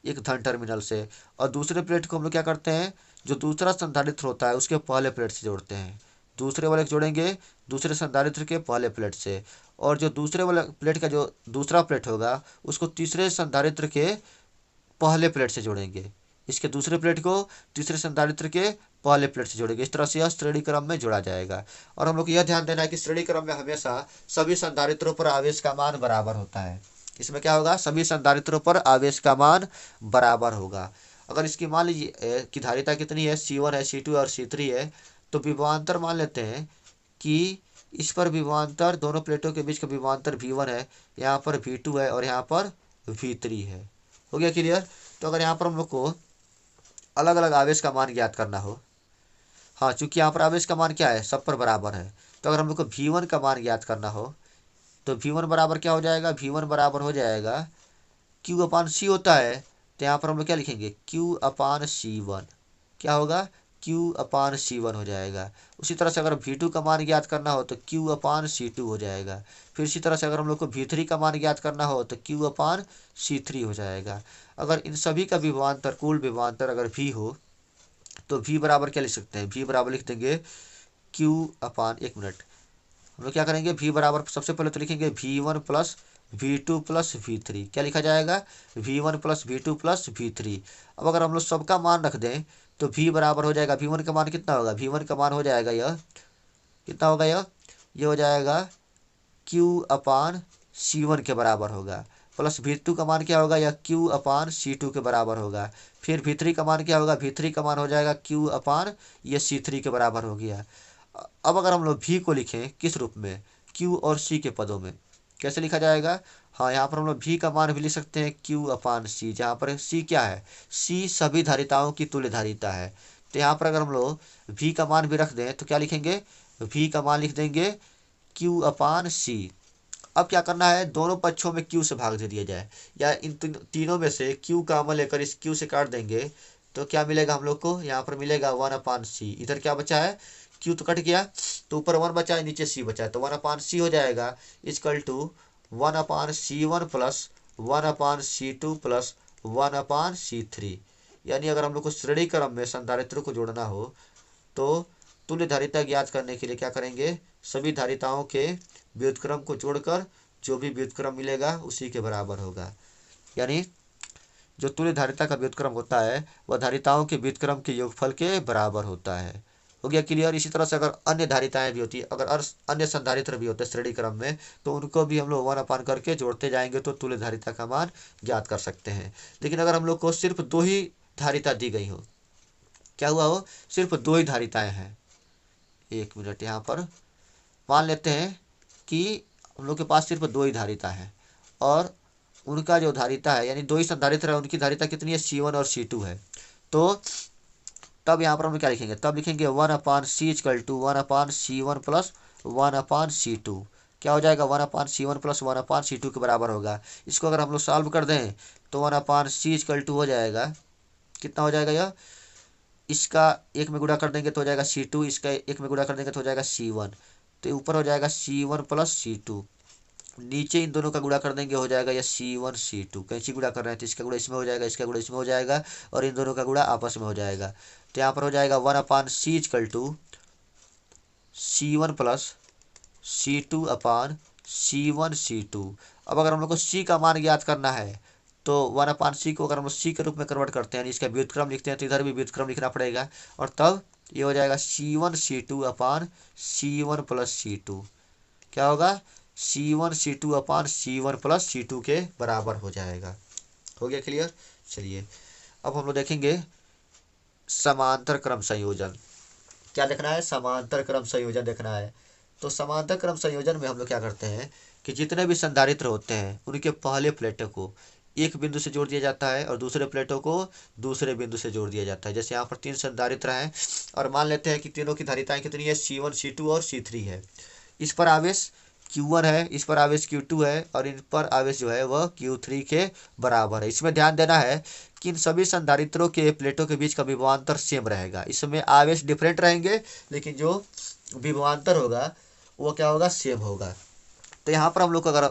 एक धन टर्मिनल से, और दूसरे प्लेट को हम लोग क्या करते हैं, जो दूसरा संधारित्र होता है उसके पहले प्लेट से जोड़ते हैं। दूसरे वाले को जोड़ेंगे दूसरे संधारित्र के पहले प्लेट से, और जो दूसरे वाले प्लेट का जो दूसरा प्लेट होगा उसको तीसरे संधारित्र के पहले प्लेट से जोड़ेंगे। इसके दूसरे प्लेट को तीसरे संधारित्र के पहले प्लेट से जोड़ेंगे। इस तरह से यह श्रेणी क्रम में जोड़ा जाएगा। और हम लोग को यह ध्यान देना है कि श्रेणी क्रम में हमेशा सभी संधारित्रों पर आवेश का मान बराबर होता है। इसमें क्या होगा, सभी संधारित्रों पर आवेश का मान बराबर होगा। अगर इसकी मान लीजिए कि धारिता कितनी है, C1 है, C2 और C3 है, तो विभवांतर मान लेते हैं कि इस पर विभवांतर, दोनों प्लेटों के बीच का विभवांतर V1 है, यहाँ पर V2 है और यहाँ पर V3 है। हो गया क्लियर। तो अगर यहाँ पर हम लोग को अलग अलग आवेश का मान ज्ञात करना हो, हाँ चूंकि यहाँ पर आवेश का मान क्या है, सब पर बराबर है, तो अगर हम लोग को V1 का मान ज्ञात करना हो तो V1 बराबर क्या हो जाएगा, V1 बराबर हो जाएगा Q अपान C होता है, तो यहाँ पर हम लोग क्या लिखेंगे, Q अपान C1। क्या होगा, Q अपान C1 हो जाएगा। उसी तरह से अगर V2 का मान ज्ञात करना हो तो Q अपान C2 हो जाएगा। फिर इसी तरह से अगर हम लोग को V3 का मान ज्ञात करना हो तो Q अपान C3 हो जाएगा। अगर इन सभी का विभवांतर, कुल विभवांतर अगर V हो तो V बराबर क्या लिख सकते हैं, V बराबर लिख देंगे Q अपान, एक मिनट, हम लोग क्या करेंगे, V बराबर सबसे पहले तो लिखेंगे V1 plus V2 plus V3। क्या लिखा जाएगा, V1 plus V2 plus V3। अब अगर हम लोग सबका मान रख दें तो V बराबर हो जाएगा, V1 का मान कितना होगा, V1 का मान हो जाएगा यह, कितना होगा यह, ये हो जाएगा Q अपान C1 के बराबर होगा, प्लस V2 का मान क्या होगा, यह Q अपान C2 के बराबर होगा। फिर V3 का मान क्या होगा, V3 का मान हो जाएगा Q अपान ये C3 के बराबर हो गया। अब अगर हम लोग V को लिखें किस रूप में, Q और C के पदों में, कैसे लिखा जाएगा, हाँ यहाँ पर हम लोग V का मान भी लिख सकते हैं Q अपान C, जहाँ पर C क्या है, C सभी धारिताओं की तुल्य धारिता है। तो यहाँ पर अगर हम लोग V का मान भी रख दें तो क्या लिखेंगे, V का मान लिख देंगे Q अपान C। अब क्या करना है, दोनों पक्षों में Q से भाग दे दिया जाए, या इन तीनों में से Q कॉमन लेकर इस Q से काट देंगे तो क्या मिलेगा हम लोग को, यहाँ पर मिलेगा 1 अपान C। इधर क्या बचा है, Q तो कट गया, तो ऊपर 1 बचा है, नीचे C बचा है, तो 1 अपान C हो जाएगा equal to 1 upon C1 plus 1 upon C2 plus 1 upon C3। यानी अगर हम लोग को श्रेणी क्रम में संधारित्रों को जोड़ना हो तो तुल्य धारिता ज्ञात करने के लिए क्या करेंगे, सभी धारिताओं के व्युत्क्रम को जोड़कर जो भी व्युत्क्रम मिलेगा उसी के बराबर होगा। यानी जो तुल्य धारिता का व्युत्क्रम होता है वह धारिताओं के व्युत्क्रम के योगफल के बराबर होता है। हो गया क्लियर। इसी तरह से अगर अन्य धारिताएं भी होती है, अगर अन्य संधारित्र भी होते हैं श्रेणी क्रम में, तो उनको भी हम लोग 1 अपान करके जोड़ते जाएंगे तो तुल्य धारिता का मान ज्ञात कर सकते हैं। लेकिन अगर हम लोग को सिर्फ 2 ही धारिता दी गई हो, क्या हुआ हो, सिर्फ 2 ही धारिताएं हैं, एक मिनट, यहाँ पर मान लेते हैं कि हम लोग के पास सिर्फ 2 ही धारिता है और उनका जो धारिता है, यानी 2 ही संधारित्र है, उनकी धारिता कितनी है, C1 और C2 है। तो तब यहाँ पर हम क्या लिखेंगे, तब लिखेंगे 1 upon C equal to 1 upon C1 plus 1 upon C2। क्या हो जाएगा, 1 upon C1 plus 1 upon C2 के बराबर होगा। इसको अगर हम लोग सॉल्व कर दें तो 1 अपान C इक्वल टू हो जाएगा, कितना हो जाएगा यह, इसका 1 में गुणा कर देंगे तो हो जाएगा C2, इसका 1 में गुणा कर देंगे तो हो जाएगा C1, तो ऊपर हो जाएगा C1 प्लस C2, नीचे इन दोनों का गुणा कर देंगे हो जाएगा यह C1 C2। कैंची गुणा कर रहे हैं तो इसका गुणा इसमें हो जाएगा, इसका गुणा इसमें हो जाएगा और इन दोनों का गुणा आपस में हो जाएगा। तो यहाँ पर हो जाएगा 1 upon C equal to C1 plus C2 upon C1 C2। अब अगर हम लोग को C का मान ज्ञात करना है तो 1 अपान C को अगर हम लोग C के रूप में कन्वर्ट करते हैं, इसका व्युत्क्रम लिखते हैं, तो इधर भी व्युत्क्रम लिखना पड़ेगा और तब ये हो जाएगा C1 C2 upon C1 plus C2। क्या होगा, C1 C2 upon C1 plus C2 के बराबर हो जाएगा। हो गया क्लियर। चलिए अब हम लोग देखेंगे समांतर क्रम संयोजन। क्या देखना है, समांतर क्रम संयोजन देखना है। तो समांतर क्रम संयोजन में हम लोग क्या करते हैं कि जितने भी संधारित्र होते हैं उनके पहले प्लेटों को एक बिंदु से जोड़ दिया जाता है और दूसरे प्लेटों को दूसरे बिंदु से जोड़ दिया जाता है। जैसे यहाँ पर 3 संधारित्र हैं और मान लेते हैं कि तीनों की धारिताएं कितनी है, C1 C2 और C3 है। इस पर आवेश Q1 है, इस पर आवेश Q2 है और इन पर आवेश जो है वह Q3 के बराबर है। इसमें ध्यान देना है कि इन सभी संधारित्रों के प्लेटों के बीच का विभवांतर सेम रहेगा। इसमें आवेश डिफरेंट रहेंगे लेकिन जो विभवांतर होगा वो क्या होगा, सेम होगा। तो यहाँ पर हम लोग को अगर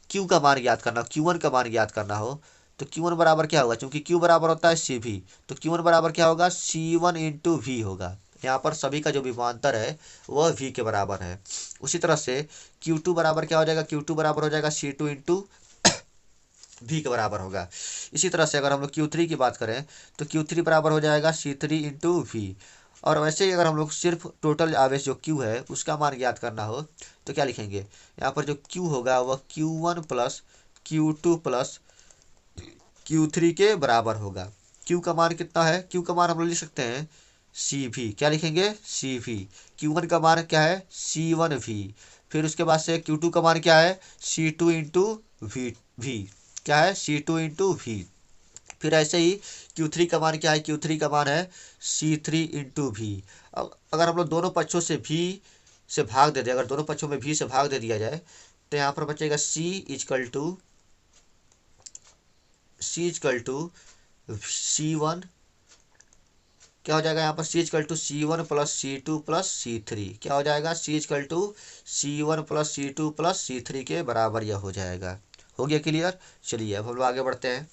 Q का मान ज्ञात करना, Q1 का मान ज्ञात करना हो तो Q1 बराबर क्या होगा, क्योंकि Q बराबर होता है CV, तो Q1 बराबर क्या होगा, C1 इंटू V होगा। यहाँ पर सभी का जो विभवांतर है वह V के बराबर है। उसी तरह से Q2 बराबर क्या हो जाएगा, Q2 बराबर हो जाएगा C2 इंटू V के बराबर होगा। इसी तरह से अगर हम लोग Q3 की बात करें तो Q3 बराबर हो जाएगा C3 इंटू V। और वैसे ही अगर हम लोग सिर्फ टोटल आवेश जो Q है उसका मान ज्ञात करना हो तो क्या लिखेंगे, यहाँ पर जो Q होगा वह Q1 plus Q2 plus Q3 के बराबर होगा। Q का मान कितना है, Q का मान हम लोग लिख सकते हैं CV, क्या लिखेंगे, CV। Q1 का मान क्या है, C1V। फिर उसके बाद से Q2 का मान क्या है, C2 इंटू V, क्या है, C2 इंटू V। फिर ऐसे ही Q3 का मान क्या है, Q3 का मान है C3 इंटू V। अब अगर हम लोग दोनों पक्षों से V से भाग दे दें, अगर दोनों पक्षों में V से भाग दे दिया जाए तो यहाँ पर बचेगा C इजकल टू C1, क्या हो जाएगा यहाँ पर, C equal to C1 plus C2 plus C3, क्या हो जाएगा, C equal to C1 plus C2 plus C3 के बराबर यह हो जाएगा। हो गया क्लियर। चलिए अब हम लोग आगे बढ़ते हैं।